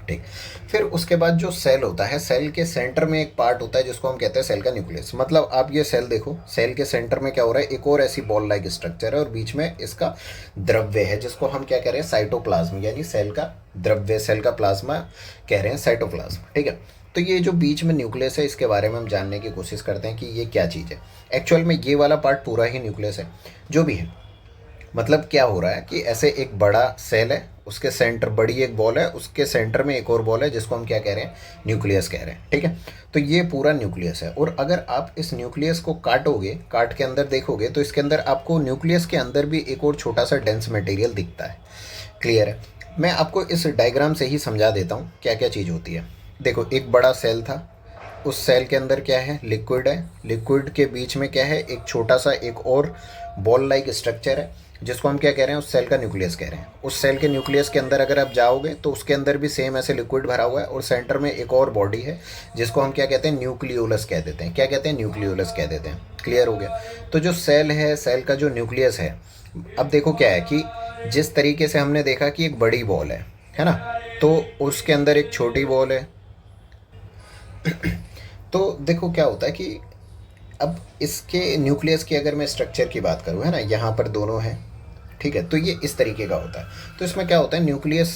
ठीक। फिर उसके बाद जो सेल होता है, सेल के सेंटर में एक पार्ट होता है जिसको हम कहते हैं सेल का न्यूक्लियस। मतलब आप ये सेल देखो, सेल के सेंटर में क्या हो रहा है, एक और ऐसी बॉल लाइक स्ट्रक्चर है, और बीच में इसका द्रव्य है, जिसको हम क्या कह रहे हैं, साइटोप्लाज्म, यानी सेल का द्रव्य, सेल का प्लाज्मा कह रहे हैं, साइटोप्लाज्म। ठीक है। तो ये जो बीच में न्यूक्लियस है इसके बारे में हम जानने की कोशिश करते हैं कि ये क्या चीज़ है। एक्चुअल में ये वाला पार्ट पूरा ही न्यूक्लियस है जो भी है। मतलब क्या हो रहा है कि ऐसे एक बड़ा सेल है, उसके सेंटर बड़ी एक बॉल है, उसके सेंटर में एक और बॉल है जिसको हम क्या कह रहे हैं, न्यूक्लियस कह रहे हैं। ठीक है, तो ये पूरा न्यूक्लियस है। और अगर आप इस न्यूक्लियस को काटोगे, काट के अंदर देखोगे तो इसके अंदर आपको न्यूक्लियस के अंदर भी एक और छोटा सा डेंस मटेरियल दिखता है। क्लियर है? मैं आपको इस डायग्राम से ही समझा देता हूँ क्या क्या चीज़ होती है। देखो, एक बड़ा सेल था, उस सेल के अंदर क्या है, लिक्विड है। लिक्विड के बीच में क्या है, एक छोटा सा एक और बॉल लाइक स्ट्रक्चर है जिसको हम क्या कह रहे हैं, उस सेल का न्यूक्लियस कह रहे हैं। उस सेल के न्यूक्लियस के अंदर अगर आप जाओगे तो उसके अंदर भी सेम ऐसे लिक्विड भरा हुआ है और सेंटर में एक और बॉडी है जिसको हम क्या कहते हैं, न्यूक्लियोलस कह देते हैं। क्या कहते हैं, न्यूक्लियोलस कह देते हैं। क्लियर हो गया? तो जो सेल है, सेल का जो न्यूक्लियस है, अब देखो क्या है कि जिस तरीके से हमने देखा कि एक बड़ी बॉल है ना, तो उसके अंदर एक छोटी बॉल है। तो देखो क्या होता है कि अब इसके न्यूक्लियस की अगर मैं स्ट्रक्चर की बात करूँ, है ना, यहाँ पर दोनों हैं। ठीक है, तो ये इस तरीके का होता है। तो इसमें क्या होता है, न्यूक्लियस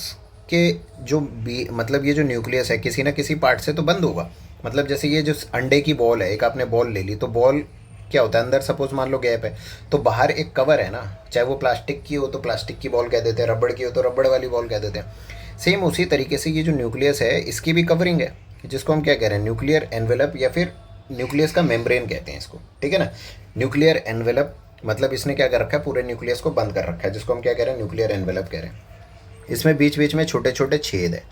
के जो बी मतलब ये जो न्यूक्लियस है किसी ना किसी पार्ट से तो बंद होगा। मतलब जैसे ये जो अंडे की बॉल है, एक आपने बॉल ले ली, तो बॉल क्या होता है, अंदर सपोज मान लो गैप है तो बाहर एक कवर है ना, चाहे वो प्लास्टिक की हो तो प्लास्टिक की बॉल कह देते हैं, रबड़ की हो तो रबड़ वाली बॉल कह देते हैं। सेम उसी तरीके से ये जो न्यूक्लियस है इसकी भी कवरिंग है जिसको हम क्या कह रहे हैं, न्यूक्लियर एनवेलप या फिर न्यूक्लियस का मेम्ब्रेन कहते हैं इसको। ठीक है ना, न्यूक्लियर एनवेलप मतलब इसने क्या कर रखा है, पूरे न्यूक्लियस को बंद कर रखा है जिसको हम क्या कह रहे हैं, न्यूक्लियर एनवेलप कह रहे हैं। इसमें बीच बीच में छोटे छोटे छेद है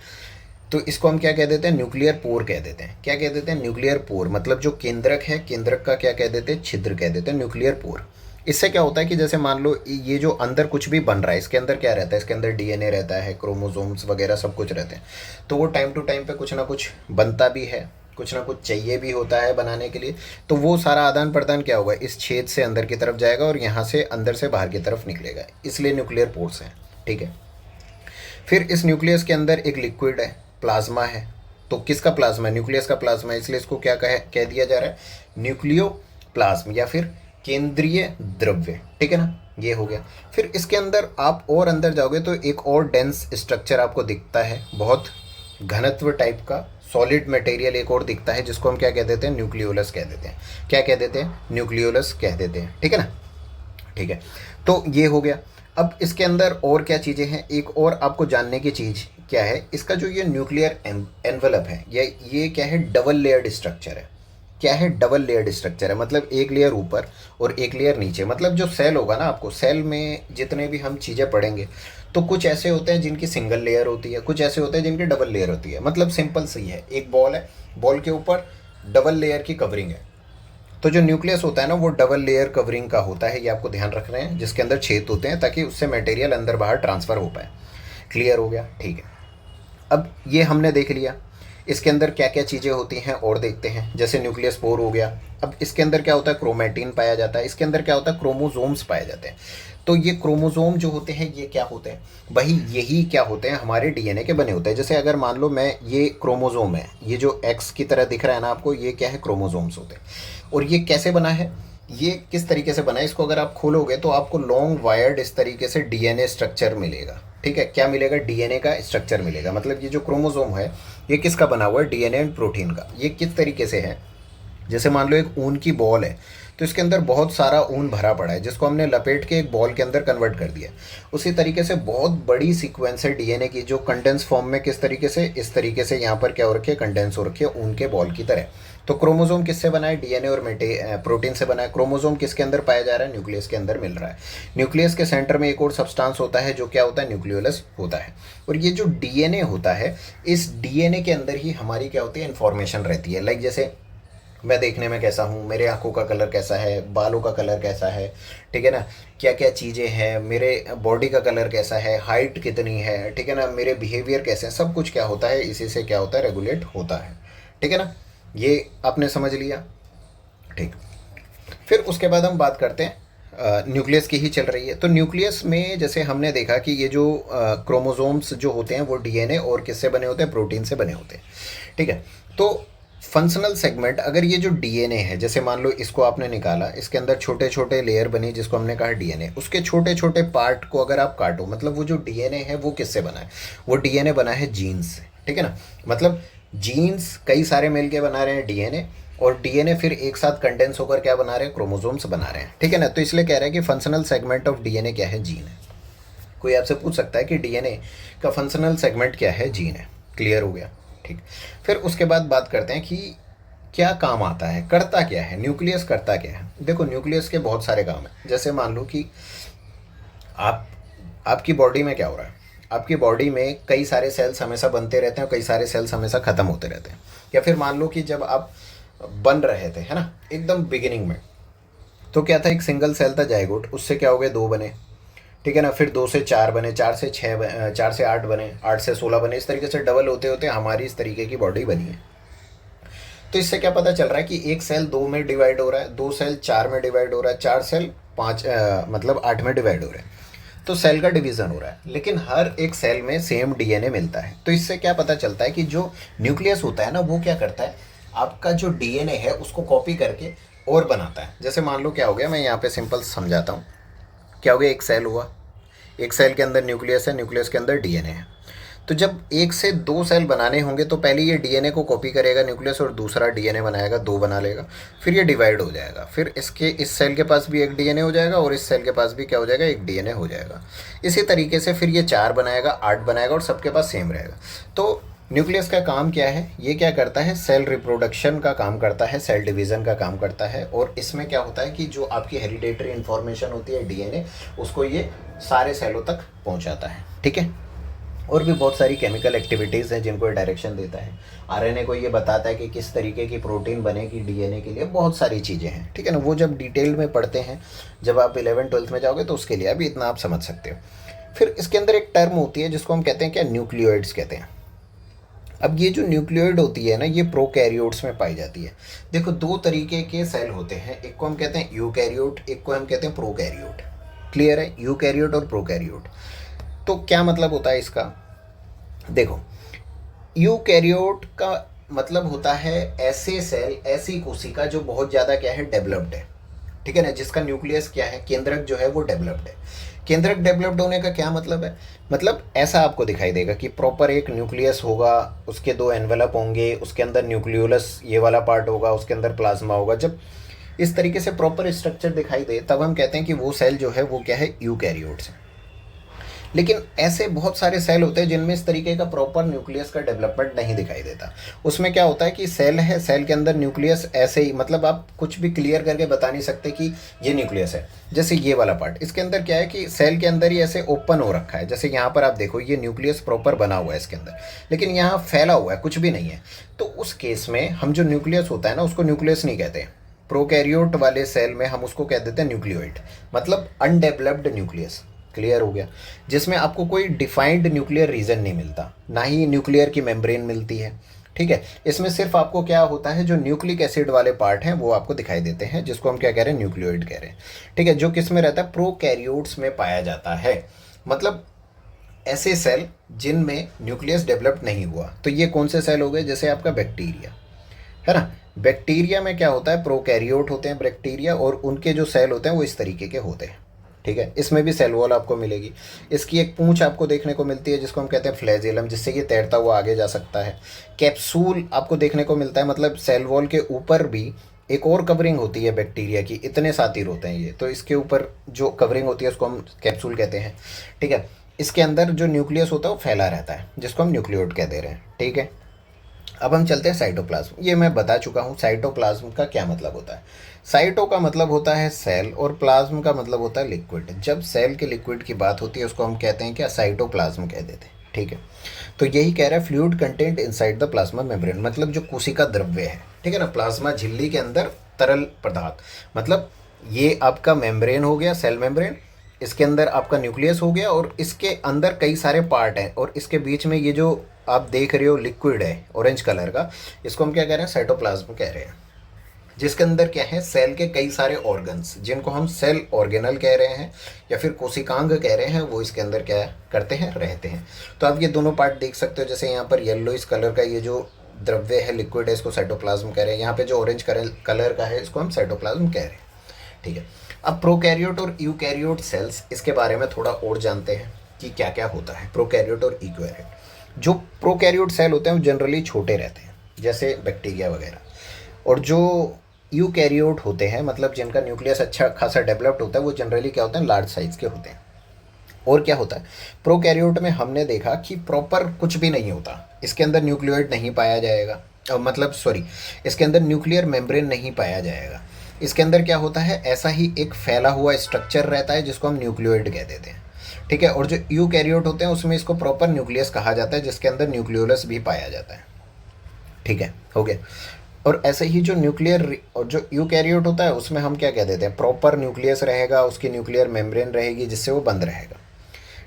तो इसको हम क्या कह देते हैं, न्यूक्लियर पोर कह देते हैं। क्या कह देते हैं, न्यूक्लियर पोर। मतलब जो केंद्रक है, केंद्रक का क्या कह देते हैं, छिद्र कह देते हैं, न्यूक्लियर पोर। इससे क्या होता है कि जैसे मान लो ये जो अंदर कुछ भी बन रहा है, इसके अंदर क्या रहता है, इसके अंदर डीएनए रहता है, क्रोमोसोम्स वगैरह सब कुछ रहते हैं। तो वो टाइम टू टाइम पे कुछ ना कुछ बनता भी है, कुछ ना कुछ चाहिए भी होता है बनाने के लिए। तो वो सारा आदान प्रदान क्या होगा, इस छेद से अंदर की तरफ जाएगा और यहाँ से अंदर से बाहर की तरफ निकलेगा, इसलिए न्यूक्लियर पोर्स हैं। ठीक है, फिर इस न्यूक्लियस के अंदर एक लिक्विड है, प्लाज्मा है। तो किसका प्लाज्मा है, न्यूक्लियस का प्लाज्मा है, इसलिए इसको क्या कह दिया जा रहा है, न्यूक्लियो प्लाज्म या फिर केंद्रीय द्रव्य। ठीक है ना, ये हो गया। फिर इसके अंदर आप और अंदर जाओगे तो एक और डेंस स्ट्रक्चर आपको दिखता है, बहुत घनत्व टाइप का सॉलिड मटेरियल एक और दिखता है जिसको हम क्या कह देते हैं, न्यूक्लियोलस कह देते हैं। क्या कह देते हैं, न्यूक्लियोलस कह देते हैं। ठीक है ना, ठीक है, तो ये हो गया। अब इसके अंदर और क्या चीज़ें हैं, एक और आपको जानने की चीज़ क्या है, इसका जो ये न्यूक्लियर एनवलप है ये क्या है, डबल लेयर्ड स्ट्रक्चर है। क्या है, डबल लेयर्ड स्ट्रक्चर है। मतलब एक लेयर ऊपर और एक लेयर नीचे। मतलब जो सेल होगा ना, आपको सेल में जितने भी हम चीज़ें पढ़ेंगे तो कुछ ऐसे होते हैं जिनकी सिंगल लेयर होती है, कुछ ऐसे होते हैं जिनकी डबल लेयर होती है। मतलब सिंपल सी है, एक बॉल है, बॉल के ऊपर डबल लेयर की कवरिंग है। तो जो न्यूक्लियस होता है ना, वो डबल लेयर कवरिंग का होता है, ये आपको ध्यान रख रहे हैं, जिसके अंदर छेद होते हैं ताकि उससे मटेरियल अंदर बाहर ट्रांसफ़र हो पाए। क्लियर हो गया? ठीक है, अब ये हमने देख लिया इसके अंदर क्या क्या चीज़ें होती हैं और देखते हैं। जैसे न्यूक्लियस पोर हो गया। अब इसके अंदर क्या होता है, क्रोमेटिन पाया जाता है। इसके अंदर क्या होता है, क्रोमोसोम्स पाए जाते हैं। तो ये क्रोमोसोम जो होते हैं ये क्या होते हैं, वही यही क्या होते हैं, हमारे डीएनए के बने होते हैं। जैसे अगर मान लो मैं, ये क्रोमोसोम है, ये जो एक्स की तरह दिख रहा है ना आपको, ये क्या है, क्रोमोसोम्स होते हैं। और ये कैसे बना है, ये किस तरीके से बना है, इसको अगर आप खोलोगे तो आपको लॉन्ग वायर्ड इस तरीके से डीएनए स्ट्रक्चर मिलेगा। ठीक है, क्या मिलेगा, डीएनए का स्ट्रक्चर मिलेगा। मतलब ये जो क्रोमोसोम है ये किसका बना हुआ है, डीएनए एंड प्रोटीन का। ये किस तरीके से है, जैसे मान लो एक ऊन की बॉल है तो इसके अंदर बहुत सारा ऊन भरा पड़ा है जिसको हमने लपेट के एक बॉल के अंदर कन्वर्ट कर दिया। उसी तरीके से बहुत बड़ी सीक्वेंस है डीएनए की जो कंडेंस फॉर्म में किस तरीके से, इस तरीके से यहाँ पर क्या हो रखी है, कंडेंस हो रखी है ऊन के बॉल की तरह। तो क्रोमोसोम किससे बना है, डीएनए और प्रोटीन से बना है। क्रोमोसोम किसके अंदर पाया जा रहा है, न्यूक्लियस के अंदर मिल रहा है। न्यूक्लियस के सेंटर में एक और सब्सटेंस होता है जो क्या होता है, न्यूक्लियोलस होता है। और ये जो डीएनए होता है, इस डीएनए के अंदर ही हमारी क्या होती है, इन्फॉर्मेशन रहती है। लाइक जैसे मैं देखने में कैसा हूँ, मेरे आँखों का कलर कैसा है, बालों का कलर कैसा है, ठीक है ना, क्या क्या चीज़ें हैं, मेरे बॉडी का कलर कैसा है, हाइट कितनी है, ठीक है ना, मेरे बिहेवियर कैसे हैं, सब कुछ क्या होता है, इसी से क्या होता है, रेगुलेट होता है। ठीक है ना, ये आपने समझ लिया। ठीक, फिर उसके बाद हम बात करते हैं न्यूक्लियस की ही चल रही है। तो न्यूक्लियस में जैसे हमने देखा कि ये जो क्रोमोसोम्स जो होते हैं वो डीएनए और किससे बने होते हैं, प्रोटीन से बने होते हैं। ठीक है, तो फंक्शनल सेगमेंट, अगर ये जो डीएनए है, जैसे मान लो इसको आपने निकाला, इसके अंदर छोटे छोटे लेयर बनी जिसको हमने कहा डीएनए, उसके छोटे छोटे पार्ट को अगर आप काटो, मतलब वो जो डीएनए है वो किससे बना है, वो डीएनए बना है जीन्स से। ठीक है ना, मतलब जीन्स कई सारे मिल के बना रहे हैं डीएनए, और डीएनए फिर एक साथ कंडेंस होकर क्या बना रहे हैं, क्रोमोसोम्स बना रहे हैं, ठीक है ना। तो इसलिए कह रहे हैं कि फंक्शनल सेगमेंट ऑफ डीएनए क्या है, जीन है। कोई आपसे पूछ सकता है कि डीएनए का फंक्शनल सेगमेंट क्या है, जीन है। क्लियर हो गया, ठीक। फिर उसके बाद बात करते हैं कि क्या काम आता है, करता क्या है न्यूक्लियस, करता क्या है। देखो न्यूक्लियस के बहुत सारे काम हैं। जैसे मान लो कि आप आपकी बॉडी में क्या हो रहा है, आपकी बॉडी में कई सारे सेल्स हमेशा बनते रहते हैं और कई सारे सेल्स हमेशा ख़त्म होते रहते हैं। या फिर मान लो कि जब आप बन रहे थे, है ना, एकदम बिगिनिंग में, तो क्या था, एक सिंगल सेल था जाइगोट, उससे क्या हो गए, दो बने, ठीक है ना। फिर दो से चार बने, चार से छः, चार से आठ बने, आठ से 16 बने। इस तरीके से डबल होते होते हमारी इस तरीके की बॉडी बनी है। तो इससे क्या पता चल रहा है कि एक सेल दो में डिवाइड हो रहा है, दो सेल चार में डिवाइड हो रहा है, चार सेल पाँच मतलब आठ में डिवाइड हो रहा है। तो सेल का डिवीज़न हो रहा है, लेकिन हर एक सेल में सेम डीएनए मिलता है। तो इससे क्या पता चलता है कि जो न्यूक्लियस होता है ना, वो क्या करता है, आपका जो डीएनए है उसको कॉपी करके और बनाता है। जैसे मान लो क्या हो गया, मैं यहाँ पे सिंपल समझाता हूँ। क्या हो गया, एक सेल हुआ, एक सेल के अंदर न्यूक्लियस है, न्यूक्लियस के अंदर डीएनए है। तो जब एक से दो सेल बनाने होंगे तो पहले ये डीएनए को कॉपी करेगा न्यूक्लियस, और दूसरा डीएनए बनाएगा, दो बना लेगा। फिर ये डिवाइड हो जाएगा, फिर इसके इस सेल के पास भी एक डीएनए हो जाएगा और इस सेल के पास भी क्या हो जाएगा, एक डीएनए हो जाएगा। इसी तरीके से फिर ये चार बनाएगा, आठ बनाएगा, और सबके पास सेम रहेगा। तो न्यूक्लियस का काम क्या है, ये क्या करता है, सेल रिप्रोडक्शन का काम करता है, सेल डिवीज़न का काम करता है। और इसमें क्या होता है कि जो आपकी हेरिडेटरी इन्फॉर्मेशन होती है डीएनए, उसको ये सारे सेलों तक पहुंचाता है, ठीक है। और भी बहुत सारी केमिकल एक्टिविटीज़ हैं जिनको ये डायरेक्शन देता है। आरएनए को ये बताता है कि किस तरीके की प्रोटीन बनेगी डीएनए के लिए, बहुत सारी चीज़ें हैं, ठीक है ना। वो जब डिटेल में पढ़ते हैं, जब आप 11th-12th में जाओगे तो उसके लिए अभी इतना आप समझ सकते हो। फिर इसके अंदर एक टर्म होती है जिसको हम कहते हैं क्या, न्यूक्लियोइड्स कहते हैं। अब ये जो न्यूक्लियोइड होती है ना, ये प्रोकैरियोट्स में पाई जाती है। देखो दो तरीके के सेल होते हैं, एक को हम कहते हैं यूकैरियोट, एक को हम कहते हैं प्रोकैरियोट। क्लियर है, यूकैरियोट और प्रोकैरियोट। तो क्या मतलब होता है इसका, देखो यूकैरियोट का मतलब होता है ऐसे सेल, ऐसी कोशिका जो बहुत ज़्यादा क्या है, डेवलप्ड है, ठीक है ना, जिसका न्यूक्लियस क्या है, केंद्रक जो है वो डेवलप्ड है। केंद्रक डेवलप्ड होने का क्या मतलब है, मतलब ऐसा आपको दिखाई देगा कि प्रॉपर एक न्यूक्लियस होगा, उसके दो एनवेलप होंगे, उसके अंदर न्यूक्लियोलस ये वाला पार्ट होगा, उसके अंदर प्लाज्मा होगा। जब इस तरीके से प्रॉपर स्ट्रक्चर दिखाई दे तब हम कहते हैं कि वो सेल जो है वो क्या है, यूकैरियोट्स है। लेकिन ऐसे बहुत सारे सेल होते हैं जिनमें इस तरीके का प्रॉपर न्यूक्लियस का डेवलपमेंट नहीं दिखाई देता। उसमें क्या होता है कि सेल है, सेल के अंदर न्यूक्लियस ऐसे ही, मतलब आप कुछ भी क्लियर करके बता नहीं सकते कि ये न्यूक्लियस है। जैसे ये वाला पार्ट, इसके अंदर क्या है कि सेल के अंदर ही ऐसे ओपन हो रखा है। जैसे यहाँ पर आप देखो, ये न्यूक्लियस प्रॉपर बना हुआ है इसके अंदर, लेकिन यहाँ फैला हुआ है, कुछ भी नहीं है। तो उस केस में हम जो न्यूक्लियस होता है ना, उसको न्यूक्लियस नहीं कहते। प्रोकैरियोट वाले सेल में हम उसको कह देते हैं न्यूक्लियोइड, मतलब अनडेवलप्ड न्यूक्लियस। क्लियर हो गया, जिसमें आपको कोई डिफाइंड न्यूक्लियर रीजन नहीं मिलता, ना ही न्यूक्लियर की मेम्ब्रेन मिलती है, ठीक है। इसमें सिर्फ आपको क्या होता है, जो न्यूक्लिक एसिड वाले पार्ट हैं वो आपको दिखाई देते हैं, जिसको हम क्या कह रहे हैं, न्यूक्लियोइड कह रहे हैं, ठीक है। जो किस में रहता है, प्रोकैरियोट्स में पाया जाता है। मतलब ऐसे सेल जिनमें न्यूक्लियस डेवलप नहीं हुआ। तो ये कौन से सेल हो गए, जैसे आपका बैक्टीरिया है ना, बैक्टीरिया में क्या होता है, प्रोकैरियोट होते हैं बैक्टीरिया, और उनके जो सेल होते हैं वो इस तरीके के होते हैं, ठीक है। इसमें भी सेल वॉल आपको मिलेगी। इसकी एक पूंछ आपको देखने को मिलती है जिसको हम कहते हैं फ्लैजेलम, जिससे ये तैरता हुआ आगे जा सकता है। कैप्सूल आपको देखने को मिलता है, मतलब सेल वॉल के ऊपर भी एक और कवरिंग होती है बैक्टीरिया की, इतने सातिर होते हैं ये, तो इसके ऊपर जो कवरिंग होती है उसको हम कैप्सूल कहते हैं, ठीक है। इसके अंदर जो न्यूक्लियस होता है वो फैला रहता है, जिसको हम न्यूक्लियोइड कह दे रहे हैं, ठीक है। अब हम चलते हैं साइटोप्लाज्म। ये मैं बता चुका हूँ साइटोप्लाज्म का क्या मतलब होता है। साइटो का मतलब होता है सेल, और प्लाज्म का मतलब होता है लिक्विड। जब सेल के लिक्विड की बात होती है उसको हम कहते हैं क्या, साइटोप्लाज्म कह देते हैं, ठीक है। तो यही कह रहा है fluid content inside the plasma membrane, मतलब जो कोशिका द्रव्य है, ठीक है ना, प्लाज्मा झिल्ली के अंदर तरल पदार्थ, मतलब ये आपका मेम्ब्रेन हो गया, सेल मेम्ब्रेन, इसके अंदर आपका न्यूक्लियस हो गया, और इसके अंदर कई सारे पार्ट हैं, और इसके बीच में ये जो आप देख रहे हो लिक्विड है ऑरेंज कलर का, इसको हम क्या कह रहे हैं, साइटोप्लाज्म कह रहे हैं। जिसके अंदर क्या है, सेल के कई सारे ऑर्गन्स, जिनको हम सेल ऑर्गेनल कह रहे हैं या फिर कोशिकांग कह रहे हैं, वो इसके अंदर क्या करते हैं, रहते हैं। तो आप ये दोनों पार्ट देख सकते हो, जैसे यहाँ पर येलो इस कलर का ये जो द्रव्य है, लिक्विड है, इसको साइटोप्लाज्म कह रहे हैं। यहाँ पे जो ऑरेंज कलर का है इसको हम साइटोप्लाज्म कह रहे हैं, ठीक है। अब प्रोकैरियोट और यूकैरियोट सेल्स, इसके बारे में थोड़ा और जानते हैं कि क्या क्या होता है प्रोकैरियोट और यूकैरियोट। जो प्रोकैरियोट सेल होते हैं वो जनरली छोटे रहते हैं, जैसे बैक्टीरिया वगैरह। और जो यूकैरियोट होते हैं, मतलब जिनका न्यूक्लियस अच्छा खासा डेवलप्ड होता है, वो जनरली क्या होते हैं, लार्ज साइज़ के होते हैं। और क्या होता है, प्रोकैरियोट में हमने देखा कि प्रॉपर कुछ भी नहीं होता, इसके अंदर न्यूक्लियोइड नहीं पाया जाएगा, मतलब सॉरी, इसके अंदर न्यूक्लियर मेम्ब्रेन नहीं पाया जाएगा। इसके अंदर क्या होता है, ऐसा ही एक फैला हुआ स्ट्रक्चर रहता है जिसको हम न्यूक्लियोइड कह देते हैं। ठीक है। और जो यूकैरियोट होते हैं उसमें इसको प्रॉपर न्यूक्लियस कहा जाता है, जिसके अंदर न्यूक्लियोलस भी पाया जाता है। ठीक है, हो गया। और ऐसे ही जो न्यूक्लियर और जो यूकैरियोट होता है उसमें हम क्या कह देते हैं, प्रॉपर न्यूक्लियस रहेगा, उसकी न्यूक्लियर मेम्ब्रेन रहेगी जिससे वो बंद रहेगा।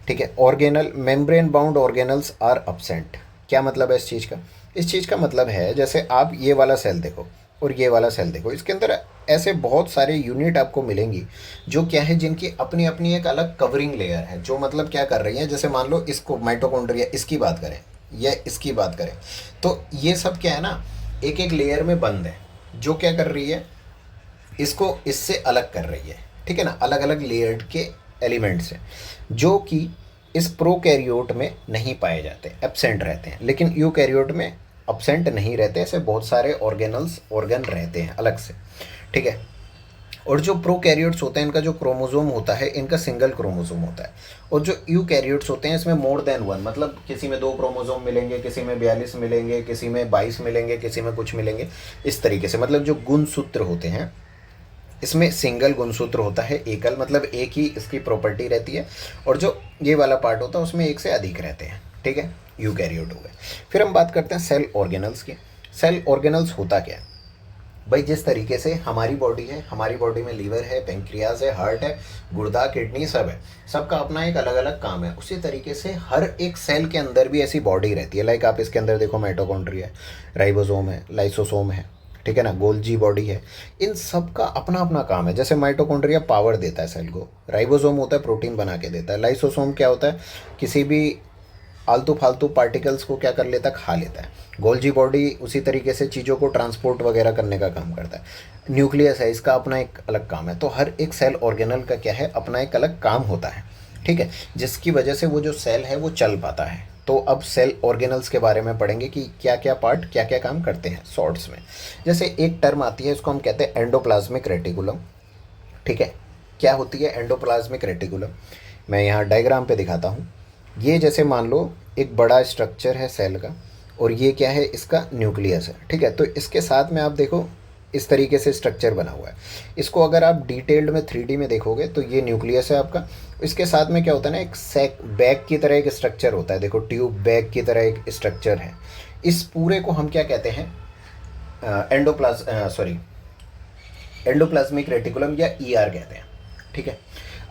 ठीक है। Organelle membrane bound organelles are absent. क्या मतलब है इस चीज़ का, इस चीज़ का मतलब है जैसे आप ये वाला सेल देखो और ये वाला सेल देखो, इसके अंदर ऐसे बहुत सारे यूनिट आपको मिलेंगी जो क्या है, जिनकी अपनी अपनी एक अलग कवरिंग लेयर है, जो मतलब क्या कर रही है, जैसे मान लो इसको माइटोकॉन्ड्रिया इसकी बात करें या इसकी बात करें, तो ये सब क्या है ना, एक एक लेयर में बंद है, जो क्या कर रही है, इसको इससे अलग कर रही है। ठीक है ना, अलग अलग लेयर्ड के एलिमेंट्स हैं जो कि इस प्रोकैरियोट में नहीं पाए जाते, एब्सेंट रहते हैं। लेकिन यूकैरियोट में एब्सेंट नहीं रहते, ऐसे बहुत सारे ऑर्गन रहते हैं अलग से। ठीक है। और जो प्रोकैरियोट्स होते हैं इनका जो क्रोमोसोम होता है, इनका सिंगल क्रोमोसोम होता है। और जो यूकैरियोट्स होते हैं इसमें मोर देन वन, मतलब किसी में 2 क्रोमोसोम मिलेंगे, किसी में 42 मिलेंगे, किसी में 22 मिलेंगे, किसी में कुछ मिलेंगे, इस तरीके से। मतलब जो गुणसूत्र होते हैं इसमें सिंगल गुणसूत्र होता है, एकल, मतलब एक ही इसकी प्रॉपर्टी रहती है। और जो ये वाला पार्ट होता है उसमें एक से अधिक रहते हैं। ठीक है, यूकैरियोट हो गए। फिर हम बात करते हैं सेल ऑर्गेनल्स की। सेल ऑर्गेनल्स होता क्या है भाई, जिस तरीके से हमारी बॉडी है, हमारी बॉडी में लीवर है, पेंक्रियाज है, हार्ट है, गुर्दा, किडनी सब है, सबका अपना एक अलग अलग काम है। उसी तरीके से हर एक सेल के अंदर भी ऐसी बॉडी रहती है। लाइक आप इसके अंदर देखो, माइटोकॉन्ड्रिया है, राइबोसोम है, लाइसोसोम है, ठीक है ना, गोल्जी बॉडी है। इन सब का अपना अपना काम है। जैसे माइटोकॉन्ड्रिया पावर देता है सेल को, राइबोसोम होता है प्रोटीन बना के देता है, लाइसोसोम क्या होता है, किसी भी आलतू फालतू पार्टिकल्स को क्या कर लेता है, खा लेता है। गोल्जी बॉडी उसी तरीके से चीज़ों को ट्रांसपोर्ट वगैरह करने का काम करता है। न्यूक्लियस है, इसका अपना एक अलग काम है। तो हर एक सेल ऑर्गेनल का क्या है, अपना एक अलग काम होता है। ठीक है, जिसकी वजह से वो जो सेल है वो चल पाता है। तो अब सेल ऑर्गेनल्स के बारे में पढ़ेंगे कि क्या क्या पार्ट क्या क्या काम करते हैं शॉर्ट्स में। जैसे एक टर्म आती है, इसको हम कहते हैं एंडोप्लाज्मिक रेटिकुलम। ठीक है, क्या होती है एंडोप्लाज्मिक रेटिकुलम, मैं यहाँ डायग्राम पे दिखाता हूँ। ये जैसे मान लो एक बड़ा स्ट्रक्चर है सेल का, और ये क्या है, इसका न्यूक्लियस है। ठीक है, तो इसके साथ में आप देखो इस तरीके से स्ट्रक्चर बना हुआ है। इसको अगर आप डिटेल्ड में 3D में देखोगे तो ये न्यूक्लियस है आपका। इसके साथ में क्या होता है ना, एक सैक बैग की तरह एक स्ट्रक्चर होता है, देखो ट्यूब बैग की तरह एक स्ट्रक्चर है। इस पूरे को हम क्या कहते हैं, एंडोप्लाज्मिक रेटिकुलम या ईआर कहते हैं। ठीक है,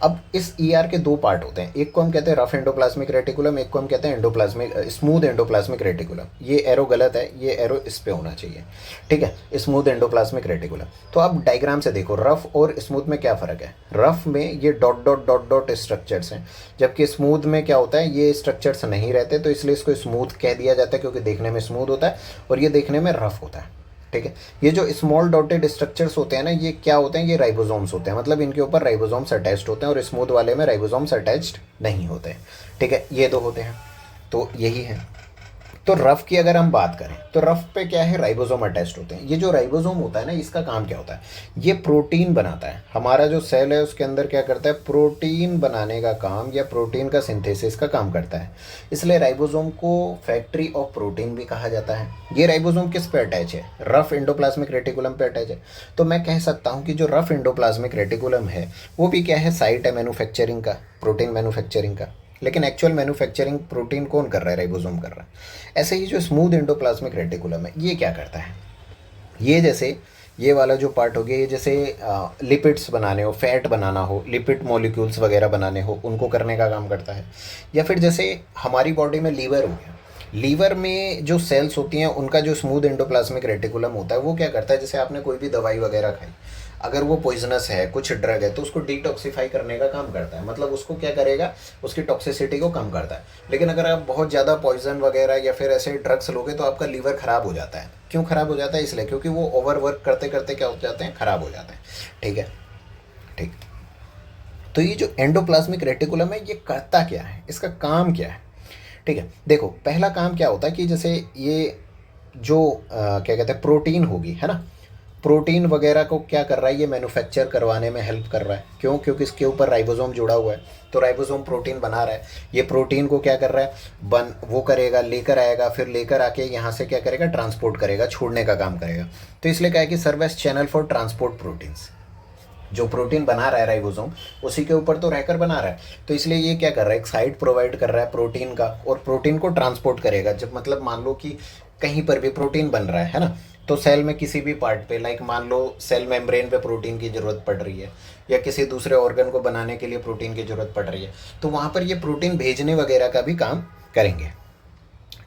अब इस ईआर के 2 पार्ट होते हैं, एक को हम कहते हैं रफ एंडोप्लाज्मिक रेटिकुलम, एक को हम कहते हैं स्मूथ एंडोप्लाज्मिक रेटिकुलम। ये एरो गलत है, ये एरो इस पे होना चाहिए। ठीक है, स्मूथ एंडोप्लाज्मिक रेटिकुलम। तो आप डायग्राम से देखो, रफ और स्मूथ में क्या फ़र्क है। रफ में ये dot dot dot dot structures हैं, जबकि स्मूथ में क्या होता है, ये स्ट्रक्चर्स नहीं रहते, तो इसलिए इसको स्मूथ कह दिया जाता है, क्योंकि देखने में स्मूथ होता है और ये देखने में रफ होता है। ठीक है, ये जो स्मॉल डॉटेड स्ट्रक्चर्स होते हैं ना, ये क्या होते हैं, ये राइबोसोम्स होते हैं, मतलब इनके ऊपर राइबोसोम्स अटैच्ड होते हैं, और स्मूथ वाले में राइबोसोम्स अटैच्ड नहीं होते हैं। ठीक है, ये 2 होते हैं, तो यही है। तो रफ की अगर हम बात करें तो रफ पे क्या है, राइबोसोम अटैच्ड होते हैं। ये जो राइबोसोम होता है ना, इसका काम क्या होता है, ये प्रोटीन बनाता है। हमारा जो सेल है उसके अंदर क्या करता है, प्रोटीन बनाने का काम या प्रोटीन का सिंथेसिस का काम करता है। इसलिए राइबोसोम को फैक्ट्री ऑफ प्रोटीन भी कहा जाता है। ये राइबोसोम किस पे अटैच है, रफ एंडोप्लाज्मिक रेटिकुलम पे अटैच है। तो मैं कह सकता हूँ कि जो रफ एंडोप्लाज्मिक रेटिकुलम है वो भी क्या है, साइट है मैन्युफैक्चरिंग का, प्रोटीन मैन्युफैक्चरिंग का। लेकिन एक्चुअल मैन्युफैक्चरिंग प्रोटीन कौन कर रहा है, राइबोसोम कर रहा है। ऐसे ही जो स्मूथ एंडोप्लाज्मिक रेटिकुलम है, ये क्या करता है, ये जैसे ये वाला जो पार्ट हो गया, ये जैसे लिपिड्स बनाने हो, फैट बनाना हो, लिपिड मॉलिक्यूल्स वगैरह बनाने हो, उनको करने का काम करता है। या फिर जैसे हमारी बॉडी में लीवर हो गया, लीवर में जो सेल्स होती हैं उनका जो स्मूथ एंडोप्लाज्मिक रेटिकुलम होता है वो क्या करता है, जैसे आपने कोई भी दवाई वगैरह खाई, अगर वो पॉइजनस है, कुछ ड्रग है, तो उसको डिटॉक्सिफाई करने का काम करता है, मतलब उसको क्या करेगा, उसकी टॉक्सिसिटी को कम करता है। लेकिन अगर आप बहुत ज़्यादा पॉइजन वगैरह या फिर ऐसे ड्रग्स लोगे तो आपका लीवर ख़राब हो जाता है। क्यों ख़राब हो जाता है, इसलिए क्योंकि वो ओवर वर्क करते करते क्या हो जाते हैं, ख़राब हो जाते हैं। ठीक है, ठीक। तो ये जो एंडोप्लाज्मिक रेटिकुलम है ये करता क्या है, इसका काम क्या है। ठीक है, देखो पहला काम क्या होता है कि जैसे ये जो क्या कहते हैं प्रोटीन होगी, है ना, प्रोटीन वगैरह को क्या कर रहा है, ये मैन्युफैक्चर करवाने में हेल्प कर रहा है। क्यों? क्योंकि इसके ऊपर राइबोसोम जुड़ा हुआ है, तो राइबोसोम प्रोटीन बना रहा है। ये प्रोटीन को क्या कर रहा है, बन वो करेगा, लेकर आएगा, फिर लेकर आके यहाँ से क्या करेगा, ट्रांसपोर्ट करेगा, छोड़ने का काम करेगा। तो इसलिए क्या है कि serve as channel for transport proteins. जो प्रोटीन बना रहा है राइबोसोम, उसी के ऊपर तो रहकर बना रहा है, तो इसलिए ये क्या कर रहा है, एक साइट प्रोवाइड कर रहा है प्रोटीन का, और प्रोटीन को ट्रांसपोर्ट करेगा। जब मतलब मान लो कि कहीं पर भी प्रोटीन बन रहा है ना, तो सेल में किसी भी पार्ट पे, लाइक मान लो सेल मेम्ब्रेन पे प्रोटीन की ज़रूरत पड़ रही है, या किसी दूसरे ऑर्गन को बनाने के लिए प्रोटीन की ज़रूरत पड़ रही है, तो वहाँ पर ये प्रोटीन भेजने वगैरह का भी काम करेंगे।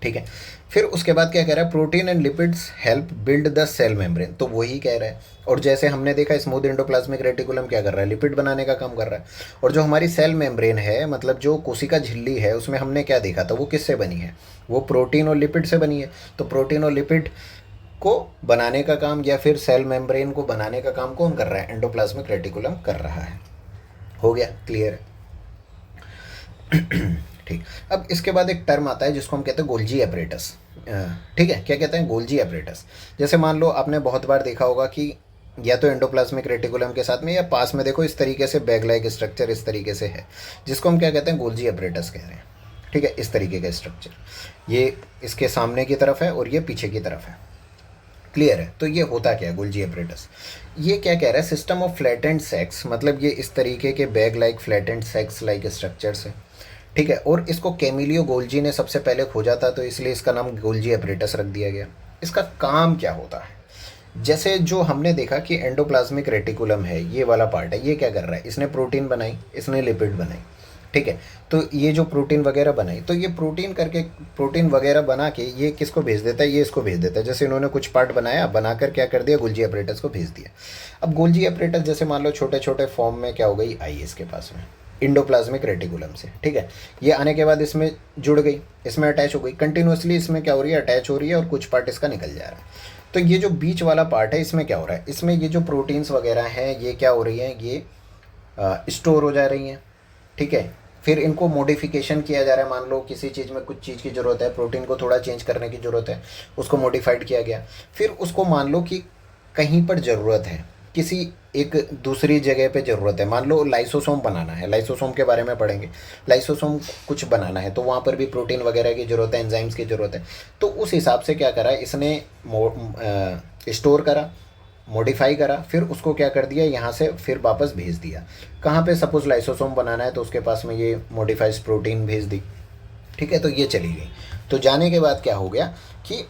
ठीक है, फिर उसके बाद क्या कह रहा है, protein and lipids help build the cell membrane, तो वही कह रहा है। और जैसे हमने देखा स्मूथ एंडोप्लाज्मिक रेटिकुलम क्या कर रहा है, लिपिड बनाने का काम कर रहा है। और जो हमारी सेल मेम्ब्रेन है, मतलब जो कोशिका झिल्ली है, उसमें हमने क्या देखा था, वो किससे बनी है, वो प्रोटीन और लिपिड से बनी है। तो प्रोटीन और लिपिड को बनाने का काम, या फिर सेल मेम्ब्रेन को बनाने का काम कौन कर रहा है, एंडोप्लाज्मिक रेटिकुलम कर रहा है। हो गया, क्लियर है। ठीक, अब इसके बाद एक टर्म आता है जिसको हम कहते हैं गोल्जी एपरेटस। ठीक है, क्या कहते हैं, गोल्जी एपरेटस। जैसे मान लो आपने बहुत बार देखा होगा कि या तो एंडोप्लाज्मिक रेटिकुलम के साथ में या पास में देखो इस तरीके से बैग लाइक स्ट्रक्चर इस तरीके से है, जिसको हम क्या कहते हैं, गोल्जी एपरेटस कह रहे हैं। ठीक है, इस तरीके का स्ट्रक्चर, ये इसके सामने की तरफ है और ये पीछे की तरफ है। क्लियर है, तो ये होता क्या है गोल्जी एपरेटस, ये क्या कह रहा है, सिस्टम ऑफ फ्लैटेंड सेक्स, मतलब ये इस तरीके के bag like flattened sex like structures है। ठीक है, और इसको कैमिलियो गोल्जी ने सबसे पहले खोजा था, तो इसलिए इसका नाम गोल्जी एपरेटस रख दिया गया। इसका काम क्या होता है, जैसे जो हमने देखा कि एंडोप्लाज्मिक रेटिकुलम है, ये वाला पार्ट है, ये क्या कर रहा है, इसने प्रोटीन बनाई, इसने लिपिड बनाई। ठीक है, तो ये जो प्रोटीन वगैरह बनाई, तो ये प्रोटीन करके, प्रोटीन वगैरह बना के ये किसको भेज देता है, ये इसको भेज देता है। जैसे इन्होंने कुछ पार्ट बनाया, बनाकर क्या कर दिया, गोल्जी एपरेटस को भेज दिया। अब गोल्जी एपरेटस जैसे मान लो छोटे छोटे फॉर्म में क्या हो गई, आई इसके पास में इंडोप्लाज्मिक रेटिकुलम से। ठीक है, ये आने के बाद इसमें जुड़ गई, इसमें अटैच हो गई, कंटिन्यूसली इसमें क्या हो रही है, अटैच हो रही है, और कुछ पार्ट इसका निकल जा रहा है। तो ये जो बीच वाला पार्ट है, इसमें क्या हो रहा है, इसमें ये जो प्रोटीन्स वगैरह हैं, ये क्या हो रही हैं, ये स्टोर हो जा रही हैं। ठीक है, फिर इनको मॉडिफिकेशन किया जा रहा है, मान लो किसी चीज़ में कुछ चीज़ की ज़रूरत है, प्रोटीन को थोड़ा चेंज करने की ज़रूरत है, उसको मॉडिफाइड किया गया। फिर उसको मान लो कि कहीं पर ज़रूरत है, किसी एक दूसरी जगह पे ज़रूरत है, मान लो लाइसोसोम बनाना है, लाइसोसोम के बारे में पढ़ेंगे, लाइसोसोम कुछ बनाना है, तो वहाँ पर भी प्रोटीन वगैरह की ज़रूरत है, एंजाइम्स की ज़रूरत है। तो उस हिसाब से क्या करा इसने, स्टोर करा, मॉडिफाई करा, फिर उसको क्या कर दिया, यहाँ से फिर वापस भेज दिया। कहाँ पे, सपोज लाइसोसोम बनाना है, तो उसके पास में ये मॉडिफाइड प्रोटीन भेज दी। ठीक है, तो ये चली गई। तो जाने के बाद क्या हो गया कि,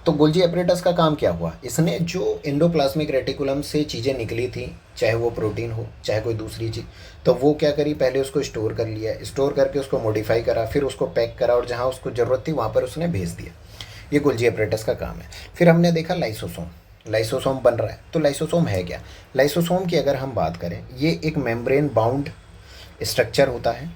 तो गोल्जी एपरेटस का काम क्या हुआ, इसने जो एंडोप्लाज्मिक रेटिकुलम से चीज़ें निकली थी, चाहे वो प्रोटीन हो चाहे कोई दूसरी चीज़, तो वो क्या करी, पहले उसको स्टोर कर लिया, स्टोर करके उसको मॉडिफाई करा, फिर उसको पैक करा, और जहाँ उसको ज़रूरत थी वहाँ पर उसने भेज दिया। ये गोल्जी एपरेटस का काम है। फिर हमने देखा लाइसोसोम, लाइसोसोम बन रहा है, तो लाइसोसोम है क्या, लाइसोसोम की अगर हम बात करें, ये एक मेम्ब्रेन बाउंड स्ट्रक्चर होता है,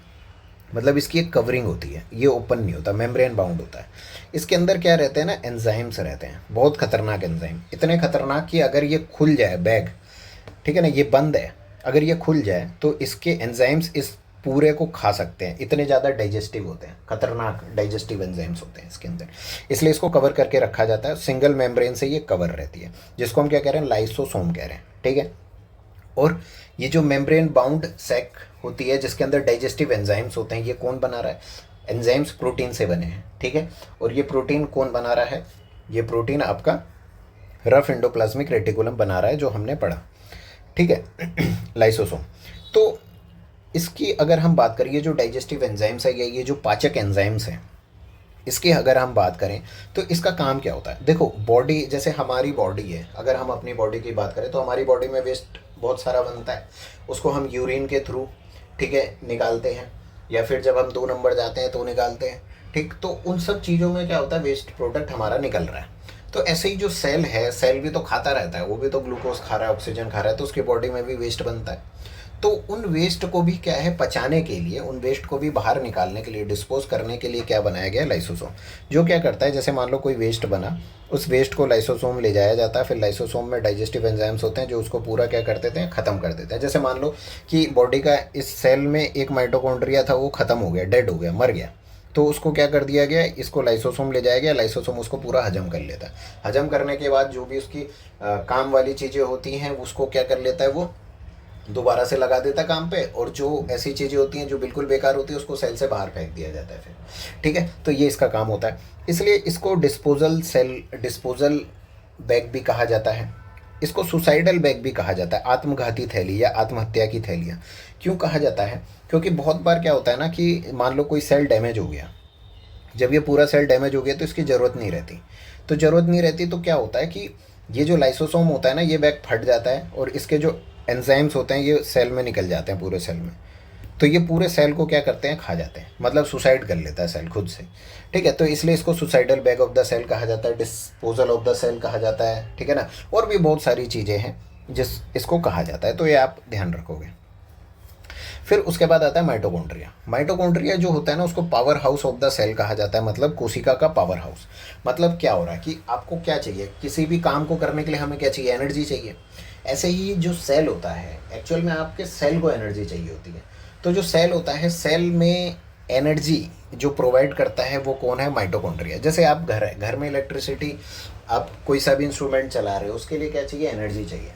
मतलब इसकी एक कवरिंग होती है, ये ओपन नहीं होता, मेम्ब्रेन बाउंड होता है। इसके अंदर क्या रहते हैं ना, एंजाइम्स रहते हैं, बहुत खतरनाक एंजाइम, इतने खतरनाक कि अगर ये खुल जाए बैग, ठीक है ना, ये बंद है, अगर ये खुल जाए तो इसके एंजाइम्स इस पूरे को खा सकते हैं, इतने ज़्यादा डाइजेस्टिव होते हैं, खतरनाक डाइजेस्टिव एंजाइम्स होते हैं इसके अंदर, इसलिए इसको कवर करके रखा जाता है, सिंगल मेम्ब्रेन से ये कवर रहती है, जिसको हम क्या कह रहे हैं, लाइसोसोम कह रहे हैं। ठीक है, और ये जो मेम्ब्रेन बाउंड सैक होती है जिसके अंदर डाइजेस्टिव एंजाइम्स होते हैं, ये कौन बना रहा है, एंजाइम्स प्रोटीन से बने हैं। ठीक है, और ये प्रोटीन कौन बना रहा है, ये प्रोटीन आपका रफ एंडोप्लाज्मिक रेटिकुलम बना रहा है, जो हमने पढ़ा। ठीक है, लाइसोसोम। तो इसकी अगर हम बात करें, ये जो डाइजेस्टिव एंजाइम्स है, ये जो पाचक एंजाइम्स हैं, इसकी अगर हम बात करें तो इसका काम क्या होता है। देखो बॉडी, जैसे हमारी बॉडी है, अगर हम अपनी बॉडी की बात करें तो हमारी बॉडी में वेस्ट बहुत सारा बनता है, उसको हम यूरिन के थ्रू, ठीक है, निकालते हैं, या फिर जब हम 2 नंबर जाते हैं तो निकालते हैं। ठीक, तो उन सब चीज़ों में क्या होता है, वेस्ट प्रोडक्ट हमारा निकल रहा है। तो ऐसे ही जो सेल है, सेल भी तो खाता रहता है, वो भी तो ग्लूकोज खा रहा है, ऑक्सीजन खा रहा है, तो उसकी बॉडी में भी वेस्ट बनता है। तो उन वेस्ट को भी क्या है, पचाने के लिए, उन वेस्ट को भी बाहर निकालने के लिए, डिस्पोज करने के लिए क्या बनाया गया, लाइसोसोम, जो क्या करता है, जैसे मान लो कोई वेस्ट बना, उस वेस्ट को लाइसोसोम ले जाया जाता है, फिर लाइसोसोम में डाइजेस्टिव एंजाइम्स होते हैं जो उसको पूरा क्या कर देते हैं, ख़त्म कर देते हैं। जैसे मान लो कि बॉडी का इस सेल में एक माइटोकॉन्ड्रिया था, वो ख़त्म हो गया, डेड हो गया, मर गया, तो उसको क्या कर दिया गया, इसको लाइसोसोम ले जाया गया, लाइसोसोम उसको पूरा हजम कर लेता है। हजम करने के बाद जो भी उसकी काम वाली चीज़ें होती हैं उसको क्या कर लेता है, वो दोबारा से लगा देता है काम पे, और जो ऐसी चीज़ें होती हैं जो बिल्कुल बेकार होती है उसको सेल से बाहर फेंक दिया जाता है फिर। ठीक है, तो ये इसका काम होता है। इसलिए इसको डिस्पोजल बैग भी कहा जाता है। इसको सुसाइडल बैग भी कहा जाता है, आत्मघाती थैली या आत्महत्या की थैलियाँ। क्यों कहा जाता है, क्योंकि बहुत बार क्या होता है ना कि मान लो कोई सेल डैमेज हो गया, जब ये पूरा सेल डैमेज हो गया तो इसकी ज़रूरत नहीं रहती। तो ज़रूरत नहीं रहती तो क्या होता है कि ये जो लाइसोसोम होता है ना, ये बैग फट जाता है और इसके जो एंजाइम्स होते हैं ये सेल में निकल जाते हैं, पूरे सेल में। तो ये पूरे सेल को क्या करते हैं, खा जाते हैं, मतलब सुसाइड कर लेता है सेल खुद से। ठीक है, तो इसलिए इसको suicidal bag of the cell कहा जाता है, डिस्पोजल ऑफ द सेल कहा जाता है। ठीक है ना, और भी बहुत सारी चीज़ें हैं जिस इसको कहा जाता है, तो ये आप ध्यान रखोगे। फिर उसके बाद आता है माइटोकॉन्ड्रिया। माइटोकॉन्ड्रिया जो होता है ना, उसको powerhouse of the cell कहा जाता है, मतलब कोशिका का पावर हाउस। मतलब क्या हो रहा है कि आपको क्या चाहिए, किसी भी काम को करने के लिए हमें क्या चाहिए, एनर्जी चाहिए। ऐसे ही जो सेल होता है, एक्चुअल में आपके सेल को एनर्जी चाहिए होती है। तो जो सेल होता है, सेल में एनर्जी जो प्रोवाइड करता है वो कौन है, माइटोकॉन्ड्रिया। जैसे आप घर है, घर में इलेक्ट्रिसिटी, आप कोई सा भी इंस्ट्रूमेंट चला रहे हो, उसके लिए क्या चाहिए, एनर्जी चाहिए,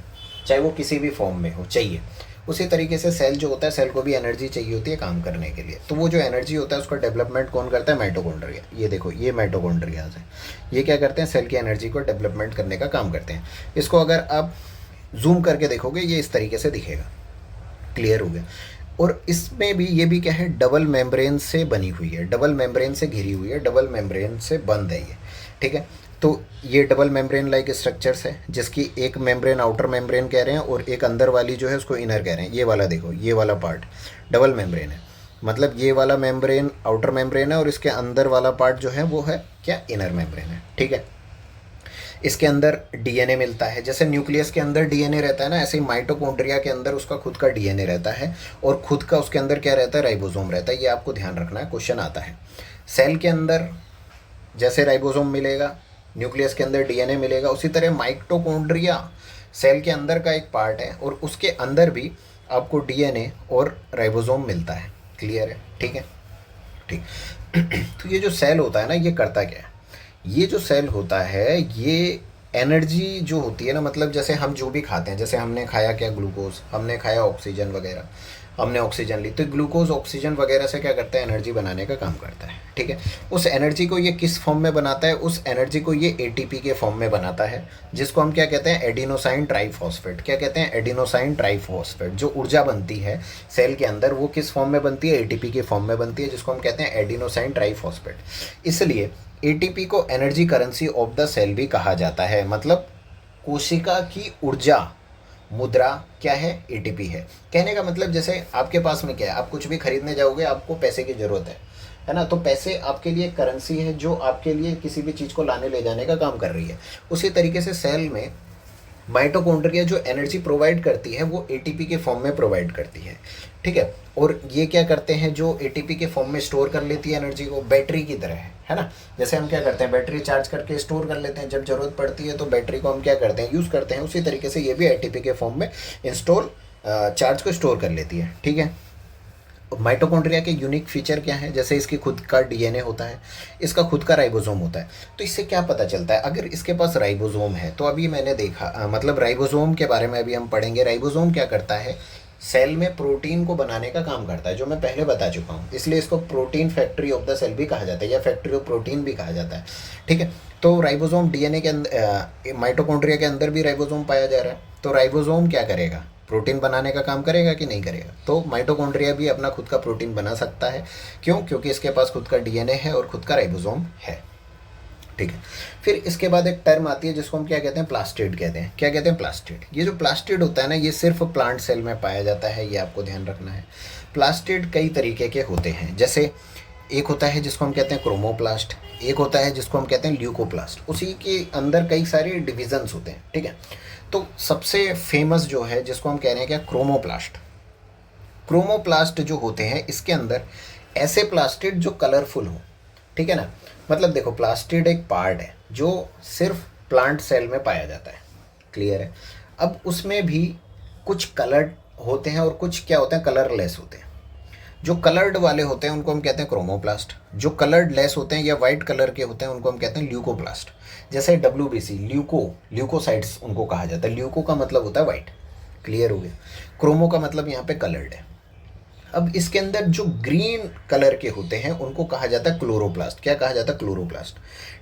चाहे वो किसी भी फॉर्म में हो, चाहिए। उसी तरीके से सेल जो होता है, सेल को भी एनर्जी चाहिए होती है काम करने के लिए। तो वो जो एनर्जी होता है उसका डेवलपमेंट कौन करता है, माइटोकॉन्ड्रिया। ये देखो, ये माइटोकॉन्ड्रिया है, ये क्या करते हैं, सेल की एनर्जी को डेवलपमेंट करने का काम करते हैं। इसको अगर आप जूम करके देखोगे ये इस तरीके से दिखेगा। क्लियर हो गया। और इसमें भी ये भी क्या है, डबल मेम्ब्रेन से बनी हुई है, डबल मेम्ब्रेन से घिरी हुई है, डबल मेम्ब्रेन से बंद है ये। ठीक है, तो ये डबल मेम्ब्रेन लाइक स्ट्रक्चर्स है, जिसकी एक मेम्ब्रेन आउटर मेम्ब्रेन कह रहे हैं और एक अंदर वाली जो है उसको इनर कह रहे हैं। ये वाला देखो, ये वाला पार्ट डबल मेम्ब्रेन है, मतलब ये वाला मेम्ब्रेन आउटर मेम्ब्रेन है और इसके अंदर वाला पार्ट जो है वो है क्या, इनर मेम्ब्रेन है। ठीक है, इसके अंदर डीएनए मिलता है। जैसे न्यूक्लियस के अंदर डीएनए रहता है ना, ऐसे ही माइटोकॉन्ड्रिया के अंदर उसका खुद का डीएनए रहता है, और खुद का उसके अंदर क्या रहता है, राइबोसोम रहता है। ये आपको ध्यान रखना है, क्वेश्चन आता है। सेल के अंदर जैसे राइबोसोम मिलेगा, न्यूक्लियस के अंदर डीएनए मिलेगा, उसी तरह माइटोकॉन्ड्रिया सेल के अंदर का एक पार्ट है और उसके अंदर भी आपको डीएनए और राइबोसोम मिलता है। क्लियर है, ठीक है, ठीक। तो ये जो सेल होता है ना, ये करता क्या है, ये जो सेल होता है ये एनर्जी जो होती है ना, मतलब जैसे हम जो भी खाते हैं, जैसे हमने खाया क्या, ग्लूकोज, हमने खाया ऑक्सीजन वगैरह, हमने ऑक्सीजन ली, तो ग्लूकोज ऑक्सीजन वगैरह से क्या करता है, एनर्जी बनाने का काम करता है। ठीक है, उस एनर्जी को ये किस फॉर्म में बनाता है, उस एनर्जी को ये एटीपी के फॉर्म में बनाता है, जिसको हम क्या कहते हैं, एडिनोसाइन ट्राइफॉस्फेट। क्या कहते हैं, एडिनोसाइन ट्राइफॉस्फेट। जो ऊर्जा बनती है सेल के अंदर वो किस फॉर्म में बनती है, एटीपी के फॉर्म में बनती है, जिसको हम कहते हैं एडिनोसाइन ट्राइफॉस्फेट। इसलिए एटीपी को energy currency of the cell भी कहा जाता है। मतलब कोशिका की ऊर्जा मुद्रा क्या है, एटीपी है। कहने का मतलब जैसे आपके पास में क्या है, आप कुछ भी खरीदने जाओगे, आपको पैसे की ज़रूरत है ना, तो पैसे आपके लिए करेंसी है जो आपके लिए किसी भी चीज़ को लाने ले जाने का काम कर रही है। उसी तरीके से सेल में माइटोकॉन्ड्रिया जो एनर्जी प्रोवाइड करती है वो एटीपी के फॉर्म में प्रोवाइड करती है। ठीक है, और ये क्या करते हैं, जो एटीपी के फॉर्म में स्टोर कर लेती है एनर्जी को, बैटरी की तरह है ना। जैसे हम क्या करते हैं, बैटरी चार्ज करके स्टोर कर लेते हैं, जब ज़रूरत पड़ती है तो बैटरी को हम क्या करते हैं, यूज़ करते हैं। उसी तरीके से ये भी एटीपी के फॉर्म में चार्ज को स्टोर कर लेती है। ठीक है, माइटोकॉन्ड्रिया के यूनिक फीचर क्या है, जैसे इसकी खुद का डीएनए होता है, इसका खुद का राइबोसोम होता है। तो इससे क्या पता चलता है, अगर इसके पास राइबोसोम है तो अभी मैंने देखा मतलब राइबोसोम के बारे में अभी हम पढ़ेंगे। राइबोसोम क्या करता है, सेल में प्रोटीन को बनाने का काम करता है, जो मैं पहले बता चुका हूँ। इसलिए इसको protein factory of the cell भी कहा जाता है, या फैक्ट्री ऑफ प्रोटीन भी कहा जाता है। ठीक है, तो राइबोसोम डीएनए के अंदर, माइटोकॉन्ड्रिया के अंदर भी राइबोसोम पाया जा रहा है। तो राइबोसोम क्या करेगा, प्रोटीन बनाने का काम करेगा कि नहीं करेगा। तो माइटोकॉन्ड्रिया भी अपना खुद का प्रोटीन बना सकता है। क्यों, क्योंकि इसके पास खुद का डीएनए है और खुद का राइबोसोम है। ठीक है, फिर इसके बाद एक टर्म आती है जिसको हम क्या कहते हैं, प्लास्टिड कहते हैं। क्या कहते हैं, प्लास्टिड। ये जो प्लास्टिड होता है ना, ये सिर्फ प्लांट सेल में पाया जाता है, ये आपको ध्यान रखना है। प्लास्टिड कई तरीके के होते हैं, जैसे एक होता है जिसको हम कहते हैं क्रोमोप्लास्ट, एक होता है जिसको हम कहते हैं ल्यूकोप्लास्ट। उसी के अंदर कई सारे डिविजन्स होते हैं। ठीक है, तो सबसे फेमस जो है जिसको हम कह रहे हैं क्या, क्रोमोप्लास्ट। क्रोमोप्लास्ट जो होते हैं इसके अंदर ऐसे प्लास्टिड जो कलरफुल हो। ठीक है ना, मतलब देखो प्लास्टिड एक पार्ट है जो सिर्फ प्लांट सेल में पाया जाता है। क्लियर है, अब उसमें भी कुछ कलर्ड होते हैं और कुछ क्या होते हैं, कलरलेस होते हैं। जो कलर्ड वाले होते हैं उनको हम कहते हैं क्रोमोप्लास्ट, जो कलर्ड लेस होते हैं या वाइट कलर के होते हैं उनको हम कहते हैं ल्यूकोप्लास्ट। जैसे WBC ल्यूकोसाइट्स उनको कहा जाता है। ल्यूको का मतलब होता है वाइट, क्लियर हो गया। क्रोमो का मतलब यहाँ पे कलर्ड है। अब इसके अंदर जो ग्रीन कलर के होते हैं उनको कहा जाता है क्लोरोप्लास्ट। क्या कहा जाता है? क्लोरोप्लास्ट।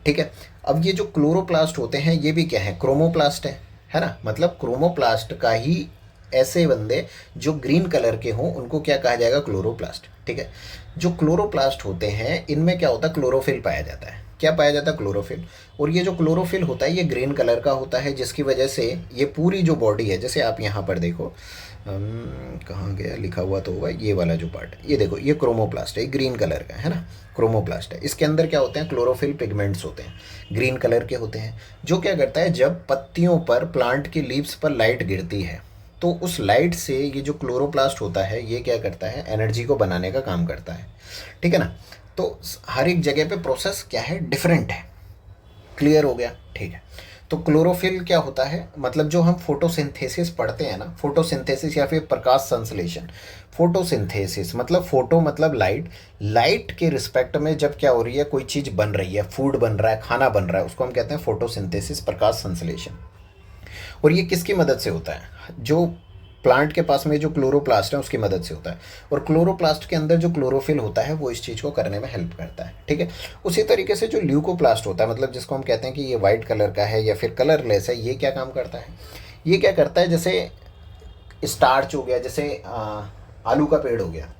ठीक है। अब ये जो क्लोरोप्लास्ट होते हैं ये भी क्या है? क्रोमोप्लास्ट है ना। मतलब क्रोमोप्लास्ट का ही ऐसे बंदे जो ग्रीन कलर के हों उनको क्या कहा जाएगा? क्लोरोप्लास्ट। ठीक है। जो क्लोरोप्लास्ट होते हैं इनमें क्या होता है? क्लोरोफिल पाया जाता है। क्या पाया जाता है? क्लोरोफिल। और ये जो क्लोरोफिल होता है ये ग्रीन कलर का होता है, जिसकी वजह से ये पूरी जो बॉडी है, जैसे आप यहाँ पर देखो, कहाँ गया, लिखा हुआ तो होगा ये वाला जो पार्ट है, ये देखो, ये क्रोमोप्लास्ट है, ग्रीन कलर का है ना, क्रोमोप्लास्ट है। इसके अंदर क्या होते हैं? क्लोरोफिल पिगमेंट्स होते हैं, ग्रीन कलर के होते हैं। जो क्या करता है, जब पत्तियों पर, प्लांट की लीव्स पर लाइट गिरती है तो उस लाइट से ये जो क्लोरोप्लास्ट होता है ये क्या करता है? एनर्जी को बनाने का काम करता है। ठीक है ना। तो हर एक जगह पे प्रोसेस क्या है? डिफरेंट है। क्लियर हो गया? ठीक है। तो क्लोरोफिल क्या होता है? मतलब जो हम फोटोसिंथेसिस पढ़ते हैं ना, फोटोसिंथेसिस या फिर प्रकाश संश्लेषण। फोटोसिंथेसिस मतलब फोटो मतलब लाइट, लाइट के रिस्पेक्ट में जब क्या हो रही है, कोई चीज़ बन रही है, फूड बन रहा है, खाना बन रहा है, उसको हम कहते हैं फोटोसिंथेसिस, प्रकाश संश्लेषण। और ये किसकी मदद से होता है? जो प्लांट के पास में जो क्लोरोप्लास्ट है उसकी मदद से होता है। और क्लोरोप्लास्ट के अंदर जो क्लोरोफिल होता है वो इस चीज़ को करने में हेल्प करता है। ठीक है। उसी तरीके से जो ल्यूकोप्लास्ट होता है, मतलब जिसको हम कहते हैं कि ये वाइट कलर का है या फिर कलरलेस है, ये क्या काम करता है? ये क्या करता है, जैसे स्टार्च हो गया, जैसे आलू का पेड़ हो गया,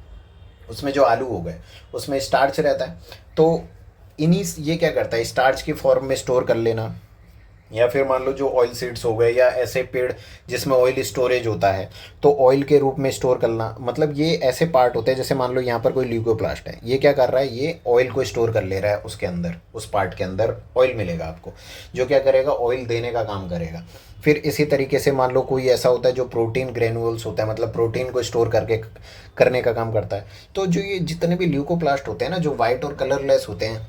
उसमें जो आलू हो गए उसमें स्टार्च रहता है, तो इन्हीं ये क्या करता है? स्टार्च की फॉर्म में स्टोर कर लेना। या फिर मान लो जो ऑयल सीड्स हो गए या ऐसे पेड़ जिसमें ऑयल स्टोरेज होता है, तो ऑयल के रूप में स्टोर करना। मतलब ये ऐसे पार्ट होते हैं, जैसे मान लो यहाँ पर कोई ल्यूकोप्लास्ट है, ये क्या कर रहा है? ये ऑयल को स्टोर कर ले रहा है उसके अंदर, उस पार्ट के अंदर ऑयल मिलेगा आपको, जो क्या करेगा? ऑयल देने का काम करेगा। फिर इसी तरीके से मान लो कोई ऐसा होता है जो प्रोटीन ग्रेनुअल्स होता है, मतलब प्रोटीन को स्टोर करके करने का काम करता है। तो जो ये जितने भी ल्यूकोप्लास्ट होते हैं ना, जो वाइट और कलरलेस होते हैं,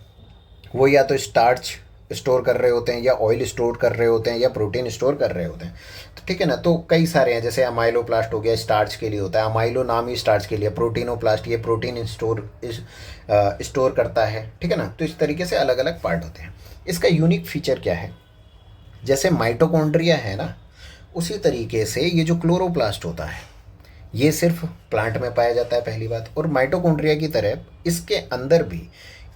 वो या तो स्टार्च स्टोर कर रहे होते हैं, या ऑयल स्टोर कर रहे होते हैं, या प्रोटीन स्टोर कर रहे होते हैं। तो ठीक है ना। तो कई सारे हैं, जैसे अमाइलोप्लास्ट हो गया, स्टार्च के लिए होता है, अमाइलो नाम ही स्टार्च के लिए, प्रोटीनोप्लास्ट ये प्रोटीन स्टोर करता है। ठीक है ना। तो इस तरीके से अलग अलग पार्ट होते हैं। इसका यूनिक फीचर क्या है? जैसे माइटोकॉन्ड्रिया है ना, उसी तरीके से ये जो क्लोरोप्लास्ट होता है ये सिर्फ प्लांट में पाया जाता है, पहली बात। और माइटोकॉन्ड्रिया की तरह इसके अंदर भी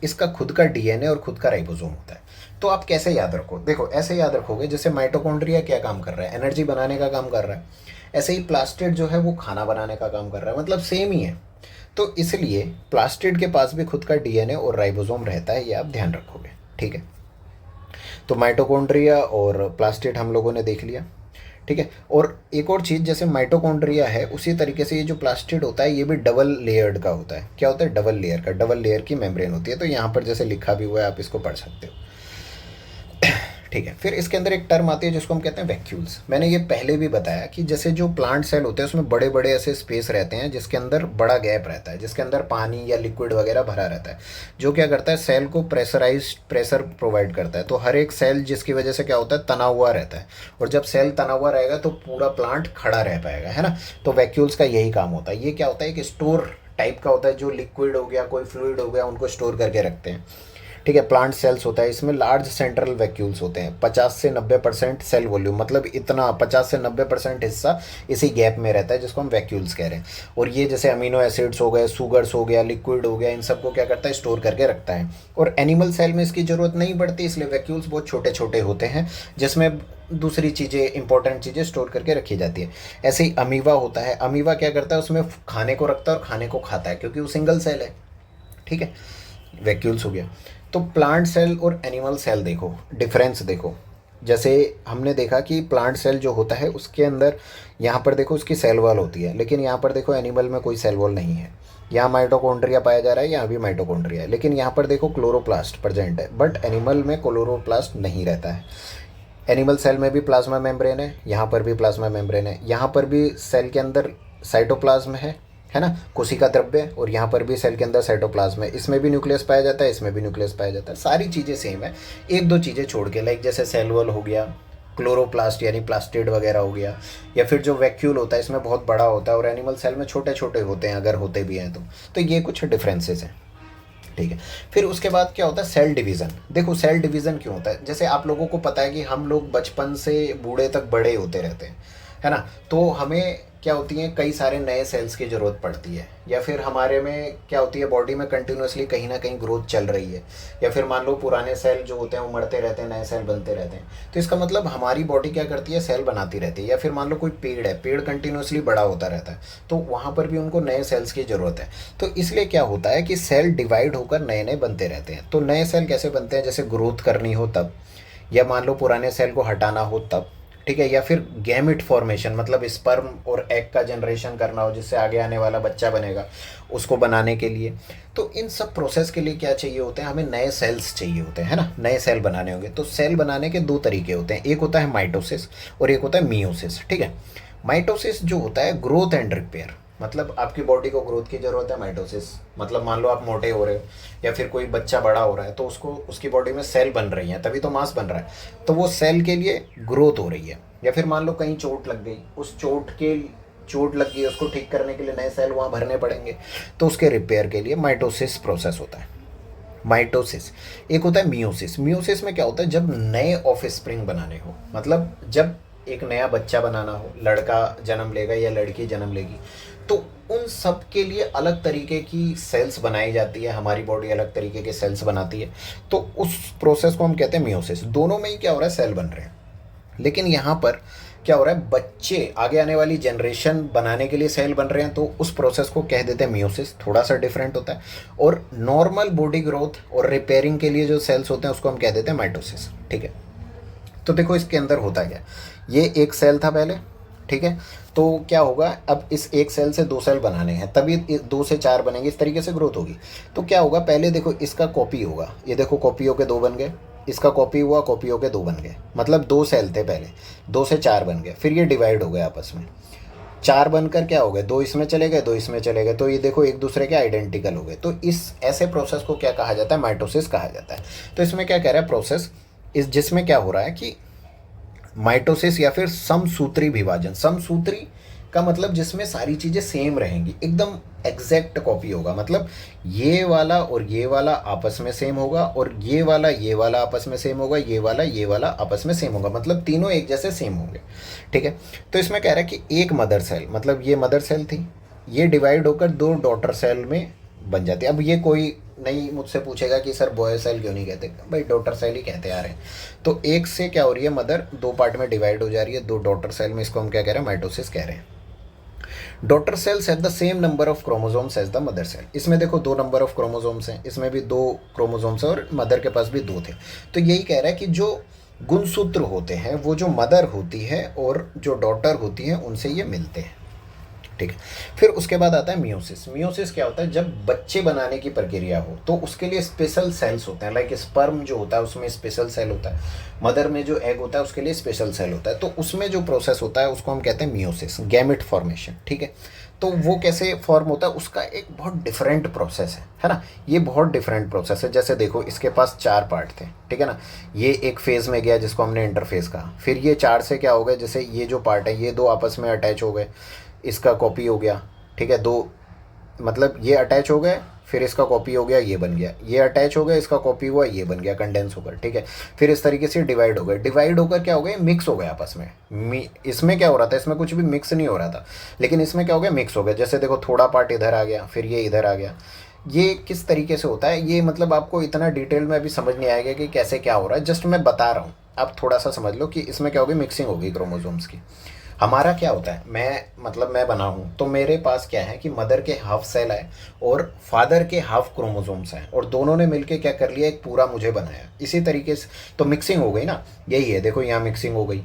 इसका खुद का डीएनए और खुद का राइबोसोम होता है। तो आप कैसे याद रखो? देखो ऐसे याद रखोगे, जैसे माइटोकॉन्ड्रिया क्या काम कर रहा है? एनर्जी बनाने का काम कर रहा है। ऐसे ही प्लास्टिड जो है वो खाना बनाने का काम कर रहा है, मतलब सेम ही है। तो इसलिए प्लास्टिड के पास भी खुद का डीएनए और राइबोसोम रहता है, ये आप ध्यान रखोगे। ठीक है। तो माइटोकॉन्ड्रिया और प्लास्टिड हम लोगों ने देख लिया। ठीक है। और एक और चीज़, जैसे माइटोकॉन्ड्रिया है उसी तरीके से ये जो प्लास्टिड होता है ये भी डबल लेयर्ड का होता है। क्या होता है? डबल लेयर का, डबल लेयर की मेम्ब्रेन होती है। तो यहाँ पर जैसे लिखा भी हुआ है, आप इसको पढ़ सकते हो। ठीक है। फिर इसके अंदर एक टर्म आती है जिसको हम कहते हैं वैक्यूल्स। मैंने ये पहले भी बताया कि जैसे जो प्लांट सेल होते हैं उसमें बड़े बड़े ऐसे स्पेस रहते हैं जिसके अंदर बड़ा गैप रहता है, जिसके अंदर पानी या लिक्विड वगैरह भरा रहता है, जो क्या करता है? सेल को प्रेशर प्रोवाइड करता है। तो हर एक सेल, जिसकी वजह से क्या होता है? तना हुआ रहता है। और जब सेल तना हुआ रहेगा तो पूरा प्लांट खड़ा रह पाएगा, है ना। तो वैक्यूल्स का यही काम होता है। ये क्या होता है? एक स्टोर टाइप का होता है, जो लिक्विड हो गया, कोई फ्लूइड हो गया, उनको स्टोर करके रखते हैं। ठीक है। प्लांट सेल्स होता है, इसमें लार्ज सेंट्रल वैक्यूल्स होते हैं। 50 से 90% सेल वॉल्यूम, मतलब इतना 50 से 90% हिस्सा इसी गैप में रहता है, जिसको हम वैक्यूल्स कह रहे हैं। और ये जैसे अमीनो एसिड्स हो गए, शुगर्स हो गया, लिक्विड हो गया, इन सबको क्या करता है? स्टोर करके रखता है। और एनिमल सेल में इसकी ज़रूरत नहीं पड़ती, इसलिए वैक्यूल्स बहुत छोटे छोटे होते हैं, जिसमें दूसरी चीज़ें, इंपॉर्टेंट चीज़ें स्टोर करके रखी जाती है। ऐसे ही अमीवा होता है। अमीवा क्या करता है? उसमें खाने को रखता है और खाने को खाता है, क्योंकि वो सिंगल सेल है। ठीक है। वैक्यूल्स हो गया। तो प्लांट सेल और एनिमल सेल देखो, डिफरेंस देखो। जैसे हमने देखा कि प्लांट सेल जो होता है उसके अंदर, यहाँ पर देखो उसकी सेल वॉल होती है, लेकिन यहाँ पर देखो एनिमल में कोई सेल वॉल नहीं है। यहाँ माइटोकॉन्ड्रिया पाया जा रहा है, यहाँ भी माइटोकॉन्ड्रिया है, लेकिन यहाँ पर देखो क्लोरोप्लास्ट प्रेजेंट है, बट एनिमल में क्लोरोप्लास्ट नहीं रहता है। एनिमल सेल में भी प्लाज्मा मेम्ब्रेन है, यहाँ पर भी प्लाज्मा मेम्ब्रेन है, यहाँ पर भी सेल के अंदर साइटोप्लाज्म है ना, कोशिका द्रव्य। और यहाँ पर भी सेल के अंदर साइटोप्लाज्म है, इसमें भी न्यूक्लियस पाया जाता है, इसमें भी न्यूक्लियस पाया जाता है। सारी चीज़ें सेम है, एक दो चीज़ें छोड़ के, लाइक जैसे सेल वॉल हो गया, क्लोरोप्लास्ट यानी प्लास्टिड वगैरह हो गया, या फिर जो वैक्यूल होता है इसमें बहुत बड़ा होता है और एनिमल सेल में छोटे छोटे होते हैं, अगर होते भी हैं तो ये कुछ डिफरेंसेस हैं। ठीक है। फिर उसके बाद क्या होता है, सेल डिवीज़न। देखो सेल डिवीज़न क्यों होता है, जैसे आप लोगों को पता है कि हम लोग बचपन से बूढ़े तक बड़े होते रहते हैं, है ना। तो हमें क्या होती हैं, कई सारे नए सेल्स की ज़रूरत पड़ती है, या फिर हमारे में क्या होती है, बॉडी में कंटिन्यूसली कहीं ना कहीं ग्रोथ चल रही है, या फिर मान लो पुराने सेल जो होते हैं वो मरते रहते हैं, नए सेल बनते रहते हैं। तो इसका मतलब हमारी बॉडी क्या करती है, सेल बनाती रहती है। या फिर मान लो कोई पेड़ है, पेड़ कंटिन्यूसली बड़ा होता रहता है, तो वहाँ पर भी उनको नए सेल्स की ज़रूरत है। तो इसलिए क्या होता है कि सेल डिवाइड होकर नए नए बनते रहते हैं। तो नए सेल कैसे बनते हैं, जैसे ग्रोथ करनी हो तब, या मान लो पुराने सेल को हटाना हो तब। ठीक है। या फिर गैमिट फॉर्मेशन, मतलब स्पर्म और एग का जनरेशन करना हो जिससे आगे आने वाला बच्चा बनेगा, उसको बनाने के लिए। तो इन सब प्रोसेस के लिए क्या चाहिए होते हैं, हमें नए सेल्स चाहिए होते हैं, है ना। नए सेल बनाने होंगे तो सेल बनाने के दो तरीके होते हैं, एक होता है माइटोसिस और एक होता है मियोसिस। ठीक है। माइटोसिस जो होता है ग्रोथ एंड रिपेयर, मतलब आपकी बॉडी को ग्रोथ की ज़रूरत है। माइटोसिस मतलब मान लो आप मोटे हो रहे हो या फिर कोई बच्चा बड़ा हो रहा है, तो उसको उसकी बॉडी में सेल बन रही हैं, तभी तो मांस बन रहा है। तो वो सेल के लिए ग्रोथ हो रही है। या फिर मान लो कहीं चोट लग गई, उस चोट लग गई, उसको ठीक करने के लिए नए सेल वहाँ भरने पड़ेंगे, तो उसके रिपेयर के लिए माइटोसिस प्रोसेस होता है। माइटोसिस। एक होता है मियोसिस। मियोसिस में क्या होता है, जब नए ऑफ स्प्रिंग बनाने हो, मतलब जब एक नया बच्चा बनाना हो, लड़का जन्म लेगा या लड़की जन्म लेगी, तो उन सब के लिए अलग तरीके की सेल्स बनाई जाती है, हमारी बॉडी अलग तरीके के सेल्स बनाती है। तो उस प्रोसेस को हम कहते हैं मियोसिस। दोनों में ही क्या हो रहा है, सेल बन रहे हैं। लेकिन यहाँ पर क्या हो रहा है, बच्चे आगे आने वाली जनरेशन बनाने के लिए सेल बन रहे हैं, तो उस प्रोसेस को कह देते हैं मियोसिस। थोड़ा सा डिफरेंट होता है। और नॉर्मल बॉडी ग्रोथ और रिपेयरिंग के लिए जो सेल्स होते हैं उसको हम कह देते हैं माइटोसिस। ठीक है। तो देखो इसके अंदर होता क्या, ये एक सेल था पहले। ठीक है। तो क्या होगा, अब इस एक सेल से दो सेल बनाने हैं, तभी दो से चार बनेंगे, इस तरीके से ग्रोथ होगी। तो क्या होगा, पहले देखो इसका कॉपी होगा, ये देखो कॉपी होके दो बन गए, इसका कॉपी हुआ, कॉपी होके दो बन गए, मतलब दो सेल थे पहले, दो से चार बन गए, फिर ये डिवाइड हो गए आपस में, चार बनकर क्या हो गए, दो इसमें चले गए, दो इसमें चले गए, तो ये देखो एक दूसरे के आइडेंटिकल हो गए। तो इस ऐसे प्रोसेस को क्या कहा जाता है, माइटोसिस कहा जाता है। तो इसमें क्या कह रहा है प्रोसेस, इस जिसमें क्या हो रहा है कि माइटोसिस या फिर समसूत्री विभाजन। समसूत्री का मतलब जिसमें सारी चीज़ें सेम रहेंगी, एकदम एग्जैक्ट कॉपी होगा, मतलब ये वाला आपस में सेम होगा, और ये वाला आपस में सेम होगा, ये वाला आपस में सेम होगा, मतलब तीनों एक जैसे सेम होंगे। ठीक है। तो इसमें कह रहा है कि एक मदर सेल, मतलब ये मदर सेल थी, ये डिवाइड होकर दो डॉटर सेल में बन जाती है। अब ये कोई नहीं मुझसे पूछेगा कि सर बॉय सेल क्यों नहीं कहते, भाई डॉटर सेल ही कहते आ रहे हैं। तो एक से क्या हो रही है, मदर दो पार्ट में डिवाइड हो जा रही है, दो डॉटर सेल में, इसको हम क्या कह रहे हैं, माइटोसिस कह रहे हैं। Daughter cells have the same number of chromosomes as the mother cell. इसमें देखो दो नंबर ऑफ क्रोमोसोम्स हैं, इसमें भी दो क्रोमोसोम्स हैं, और मदर के पास भी दो थे। तो यही कह रहा है कि जो गुणसूत्र होते हैं वो जो मदर होती है और जो डॉटर होती है उनसे ये मिलते हैं। ठीक है। फिर उसके बाद आता है मियोसिस। मियोसिस क्या होता है, जब बच्चे बनाने की प्रक्रिया हो तो उसके लिए स्पेशल सेल्स होते हैं, लाइक स्पर्म जो होता है उसमें स्पेशल सेल होता है, मदर में जो एग होता है उसके लिए स्पेशल सेल होता है। तो उसमें जो प्रोसेस होता है उसको हम कहते हैं मियोसिस, गैमेट फॉर्मेशन। ठीक है। तो वो कैसे फॉर्म होता है, उसका एक बहुत डिफरेंट प्रोसेस है ना। ये बहुत डिफरेंट प्रोसेस है। जैसे देखो इसके पास चार पार्ट थे, ठीक है ना, ये एक फेज़ में गया जिसको हमने इंटरफेस कहा, फिर ये चार से क्या हो गए, जैसे ये जो पार्ट है ये दो आपस में अटैच हो गए, इसका कॉपी हो गया। ठीक है। दो मतलब ये अटैच हो गए, फिर इसका कॉपी हो गया, ये बन गया, ये अटैच हो गया, इसका कॉपी हुआ, ये बन गया, कंडेंस होकर। ठीक है। फिर इस तरीके से डिवाइड हो गए, डिवाइड होकर क्या हो गए, मिक्स हो गए आपस में। इसमें क्या हो रहा था, इसमें कुछ भी मिक्स नहीं हो रहा था, लेकिन इसमें क्या हो गया, मिक्स हो गया। जैसे देखो थोड़ा पार्ट इधर आ गया, फिर ये इधर आ गया। ये किस तरीके से होता है, ये मतलब आपको इतना डिटेल में अभी समझ नहीं आएगा कि कैसे क्या हो रहा है, जस्ट मैं बता रहा हूँ, आप थोड़ा सा समझ लो कि इसमें क्या होगी, मिक्सिंग होगी क्रोमोसोम्स की। हमारा क्या होता है, मैं बना हूँ तो मेरे पास क्या है कि मदर के हाफ सेल है और फादर के हाफ क्रोमोसोम्स हैं, और दोनों ने मिलके क्या कर लिया, एक पूरा मुझे बनाया। इसी तरीके से तो मिक्सिंग हो गई ना, यही है। देखो यहाँ मिक्सिंग हो गई।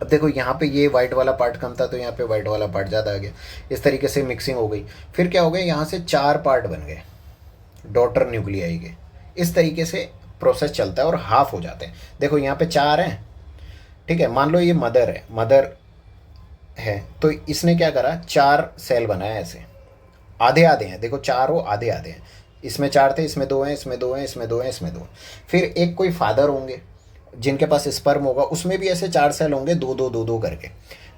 अब देखो यहाँ पे ये वाइट वाला पार्ट कम था तो यहाँ पे वाइट वाला पार्ट ज़्यादा आ गया, इस तरीके से मिक्सिंग हो गई। फिर क्या हो गया, यहाँ से चार पार्ट बन गए, डॉटर न्यूक्लियाई के। इस तरीके से प्रोसेस चलता है और हाफ हो जाते हैं। देखो यहाँ पे चार हैं, ठीक है, मान लो ये मदर है, मदर है, तो इसने क्या करा, चार सेल बनाया ऐसे, आधे आधे हैं, देखो चारों आधे आधे हैं, इसमें चार थे, इसमें दो हैं, इसमें दो हैं, इसमें दो हैं, इसमें दो हैं। फिर एक कोई फादर होंगे, जिनके पास स्पर्म होगा उसमें भी ऐसे 4 सेल होंगे, दो दो दो दो करके।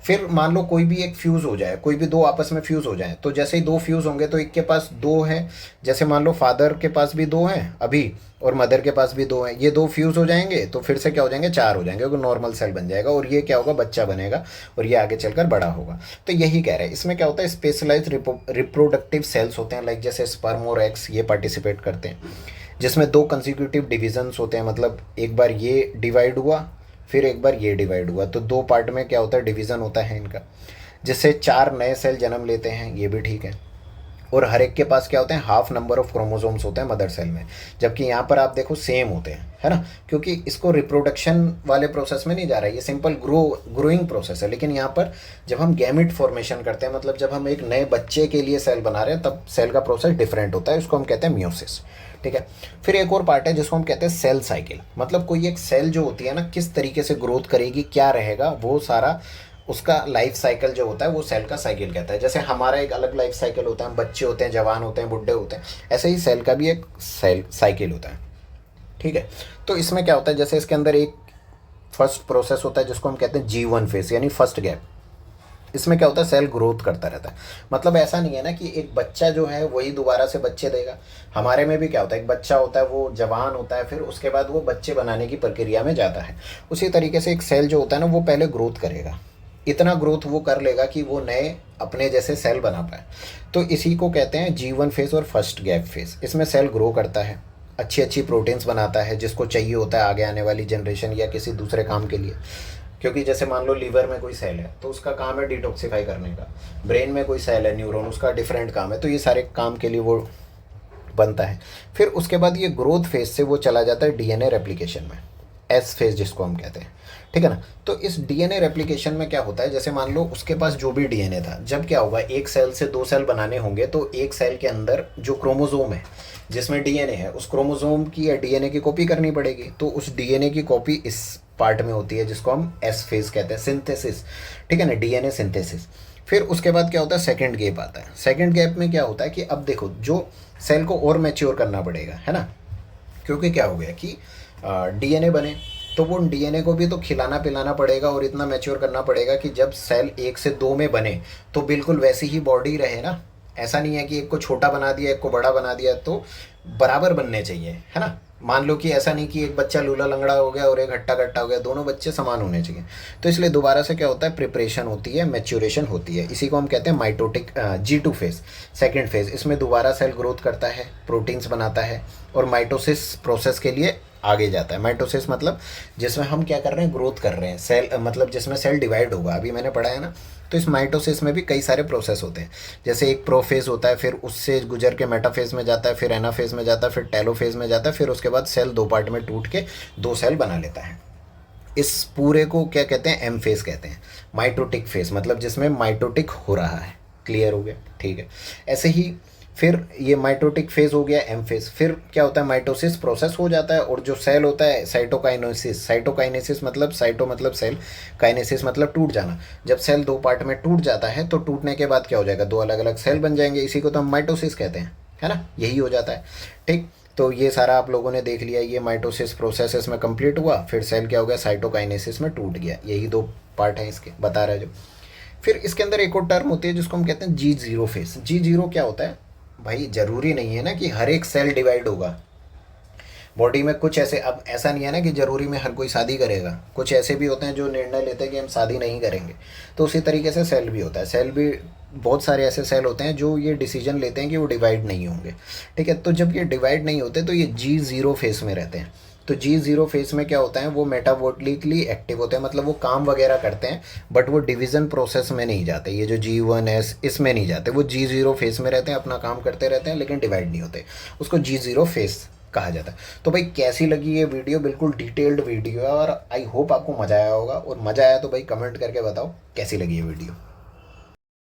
फिर मान लो कोई भी एक फ्यूज़ हो जाए, कोई भी दो आपस में फ्यूज़ हो जाए, तो जैसे ही दो फ्यूज़ होंगे तो एक के पास दो हैं, जैसे मान लो फादर के पास भी दो हैं अभी और मदर के पास भी दो हैं, ये दो फ्यूज़ हो जाएंगे तो फिर से क्या हो जाएंगे, 4 हो जाएंगे, वो नॉर्मल सेल बन जाएगा और ये क्या होगा, बच्चा बनेगा और ये आगे चलकर बड़ा होगा। तो यही कह रहे हैं, इसमें क्या होता है, स्पेशलाइज रिप्रोडक्टिव सेल्स होते हैं, लाइक जैसे स्पर्म और एग्स ये पार्टिसिपेट करते हैं, जिसमें दो कंसिक्यूटिव डिविजन्स होते हैं, मतलब एक बार ये डिवाइड हुआ फिर एक बार ये डिवाइड हुआ, तो दो पार्ट में क्या होता है, डिवीज़न होता है इनका, जिससे 4 नए सेल जन्म लेते हैं, ये भी ठीक है। और हर एक के पास क्या होते हैं, हाफ नंबर ऑफ क्रोमोसोम्स होते हैं मदर सेल में, जबकि यहाँ पर आप देखो सेम होते हैं, है ना, क्योंकि इसको रिप्रोडक्शन वाले प्रोसेस में नहीं जा रहा है, ये सिंपल ग्रोइंग प्रोसेस है। लेकिन यहाँ पर जब हम गैमिट फॉर्मेशन करते हैं, मतलब जब हम एक नए बच्चे के लिए सेल बना रहे हैं, तब सेल का प्रोसेस डिफरेंट होता है, उसको हम कहते हैं मियोसिस। ठीक है। फिर एक और पार्ट है जिसको हम कहते हैं सेल साइकिल, मतलब कोई एक सेल जो होती है ना, किस तरीके से ग्रोथ करेगी, क्या रहेगा, वो सारा उसका लाइफ साइकिल जो होता है वो सेल का साइकिल कहता है। जैसे हमारा एक अलग लाइफ साइकिल होता है, हम बच्चे होते हैं, जवान होते हैं, बुढ़े होते हैं, ऐसे ही सेल का भी एक सेल साइकिल होता है। ठीक है। तो इसमें क्या होता है, जैसे इसके अंदर एक फर्स्ट प्रोसेस होता है जिसको हम कहते हैं G1 फेस यानी फर्स्ट गैप। इसमें क्या होता है, सेल ग्रोथ करता रहता है, मतलब ऐसा नहीं है ना कि एक बच्चा जो है वही दोबारा से बच्चे देगा। हमारे में भी क्या होता है, एक बच्चा होता है, वो जवान होता है, फिर उसके बाद वो बच्चे बनाने की प्रक्रिया में जाता है। उसी तरीके से एक सेल जो होता है ना, वो पहले ग्रोथ करेगा, इतना ग्रोथ वो कर लेगा कि वो नए अपने जैसे सेल बना पाए। तो इसी को कहते हैं G1 फेज और फर्स्ट गैप फेज। इसमें सेल ग्रो करता है, अच्छी अच्छी प्रोटीन्स बनाता है जिसको चाहिए होता है आगे आने वाली जनरेशन या किसी दूसरे काम के लिए। क्योंकि जैसे मान लो लीवर में कोई सेल है तो उसका काम है डिटॉक्सिफाई करने का, ब्रेन में कोई सेल है न्यूरॉन, उसका डिफरेंट काम है, तो ये सारे काम के लिए वो बनता है। फिर उसके बाद ये ग्रोथ फेज से वो चला जाता है डीएनए रेप्लिकेशन में, एस फेज जिसको हम कहते हैं। ठीक है ना। तो इस डीएनए रेप्लिकेशन में क्या होता है, जैसे मान लो उसके पास जो भी डीएनए था, जब क्या होगा, एक सेल से दो सेल बनाने होंगे तो एक सेल के अंदर जो क्रोमोसोम है जिसमें डीएनए है, उस क्रोमोसोम की या डीएनए की कॉपी करनी पड़ेगी। तो उस डीएनए की कॉपी इस पार्ट में होती है जिसको हम एस फेज कहते हैं, सिंथेसिस। ठीक है ना, डीएनए सिंथेसिस। फिर उसके बाद क्या होता है, सेकंड गैप आता है। सेकंड गैप में क्या होता है कि अब देखो, जो सेल को और मैच्योर करना पड़ेगा, है ना, क्योंकि क्या हो गया कि डीएनए बने तो वो डीएनए को भी तो खिलाना पिलाना पड़ेगा और इतना मैच्योर करना पड़ेगा कि जब सेल 1 से 2 में बने तो बिल्कुल वैसी ही बॉडी रहे ना। ऐसा नहीं है कि एक को छोटा बना दिया एक को बड़ा बना दिया, तो बराबर बनने चाहिए, है ना। मान लो कि ऐसा नहीं कि एक बच्चा लूला लंगड़ा हो गया और एक हट्टा कट्टा हो गया, दोनों बच्चे समान होने चाहिए। तो इसलिए दोबारा से क्या होता है, प्रिपरेशन होती है, मैच्योरेशन होती है। इसी को हम कहते हैं mitotic G2 phase, second phase. इसमें दोबारा सेल ग्रोथ करता है, प्रोटीन्स बनाता है और माइटोसिस प्रोसेस के लिए आगे जाता है। माइटोसिस मतलब जिसमें हम क्या कर रहे हैं, ग्रोथ कर रहे हैं, सेल मतलब जिसमें सेल डिवाइड होगा, अभी मैंने पढ़ा है ना। तो इस माइटोसिस में भी कई सारे प्रोसेस होते हैं, जैसे एक प्रोफेज होता है, फिर उससे गुजर के मेटाफेज में जाता है, फिर एनाफेज में जाता है, फिर टेलोफेज में जाता है, फिर उसके बाद सेल दो पार्ट में टूट के दो सेल बना लेता है। इस पूरे को क्या कहते हैं, एम फेज कहते हैं, माइटोटिक फेज, मतलब जिसमें माइटोटिक हो रहा है। क्लियर हो गया, ठीक है। ऐसे ही फिर ये माइटोटिक फेज हो गया, एम फेज। फिर क्या होता है, माइटोसिस प्रोसेस हो जाता है और जो सेल होता है साइटोकाइनेसिस। साइटोकाइनेसिस मतलब साइटो मतलब सेल, काइनेसिस मतलब टूट जाना। जब सेल दो पार्ट में टूट जाता है तो टूटने के बाद क्या हो जाएगा, दो अलग अलग सेल बन जाएंगे, इसी को तो हम माइटोसिस कहते हैं, है ना, यही हो जाता है। ठीक। तो ये सारा आप लोगों ने देख लिया, ये माइटोसिस प्रोसेस इसमें कंप्लीट हुआ, फिर सेल क्या हो गया, साइटोकाइनेसिस में टूट गया। यही दो पार्ट हैं इसके, बता रहा है जो। फिर इसके अंदर एक और टर्म होती है जिसको हम कहते हैं G0 फेज। G0 क्या होता है भाई, जरूरी नहीं है ना कि हर एक सेल डिवाइड होगा बॉडी में। कुछ ऐसे, अब ऐसा नहीं है ना कि जरूरी में हर कोई शादी करेगा, कुछ ऐसे भी होते हैं जो निर्णय लेते हैं कि हम शादी नहीं करेंगे। तो उसी तरीके से सेल भी होता है, सेल भी बहुत सारे ऐसे सेल होते हैं जो ये डिसीजन लेते हैं कि वो डिवाइड नहीं होंगे। ठीक है। तो जब ये डिवाइड नहीं होते तो ये G0 फेज में रहते हैं। तो G0 फेज में क्या होता है, वो मेटाबॉलिकली एक्टिव होते हैं, मतलब वो काम वगैरह करते हैं, बट वो डिवीज़न प्रोसेस में नहीं जाते। ये जो G1S इसमें नहीं जाते, वो G0 फेज में रहते हैं, अपना काम करते रहते हैं, लेकिन डिवाइड नहीं होते। उसको G0 फेज कहा जाता है। तो भाई कैसी लगी ये वीडियो, बिल्कुल डिटेल्ड वीडियो है और आई होप आपको मज़ा आया होगा, और मज़ा आया तो भाई कमेंट करके बताओ कैसी लगी ये वीडियो।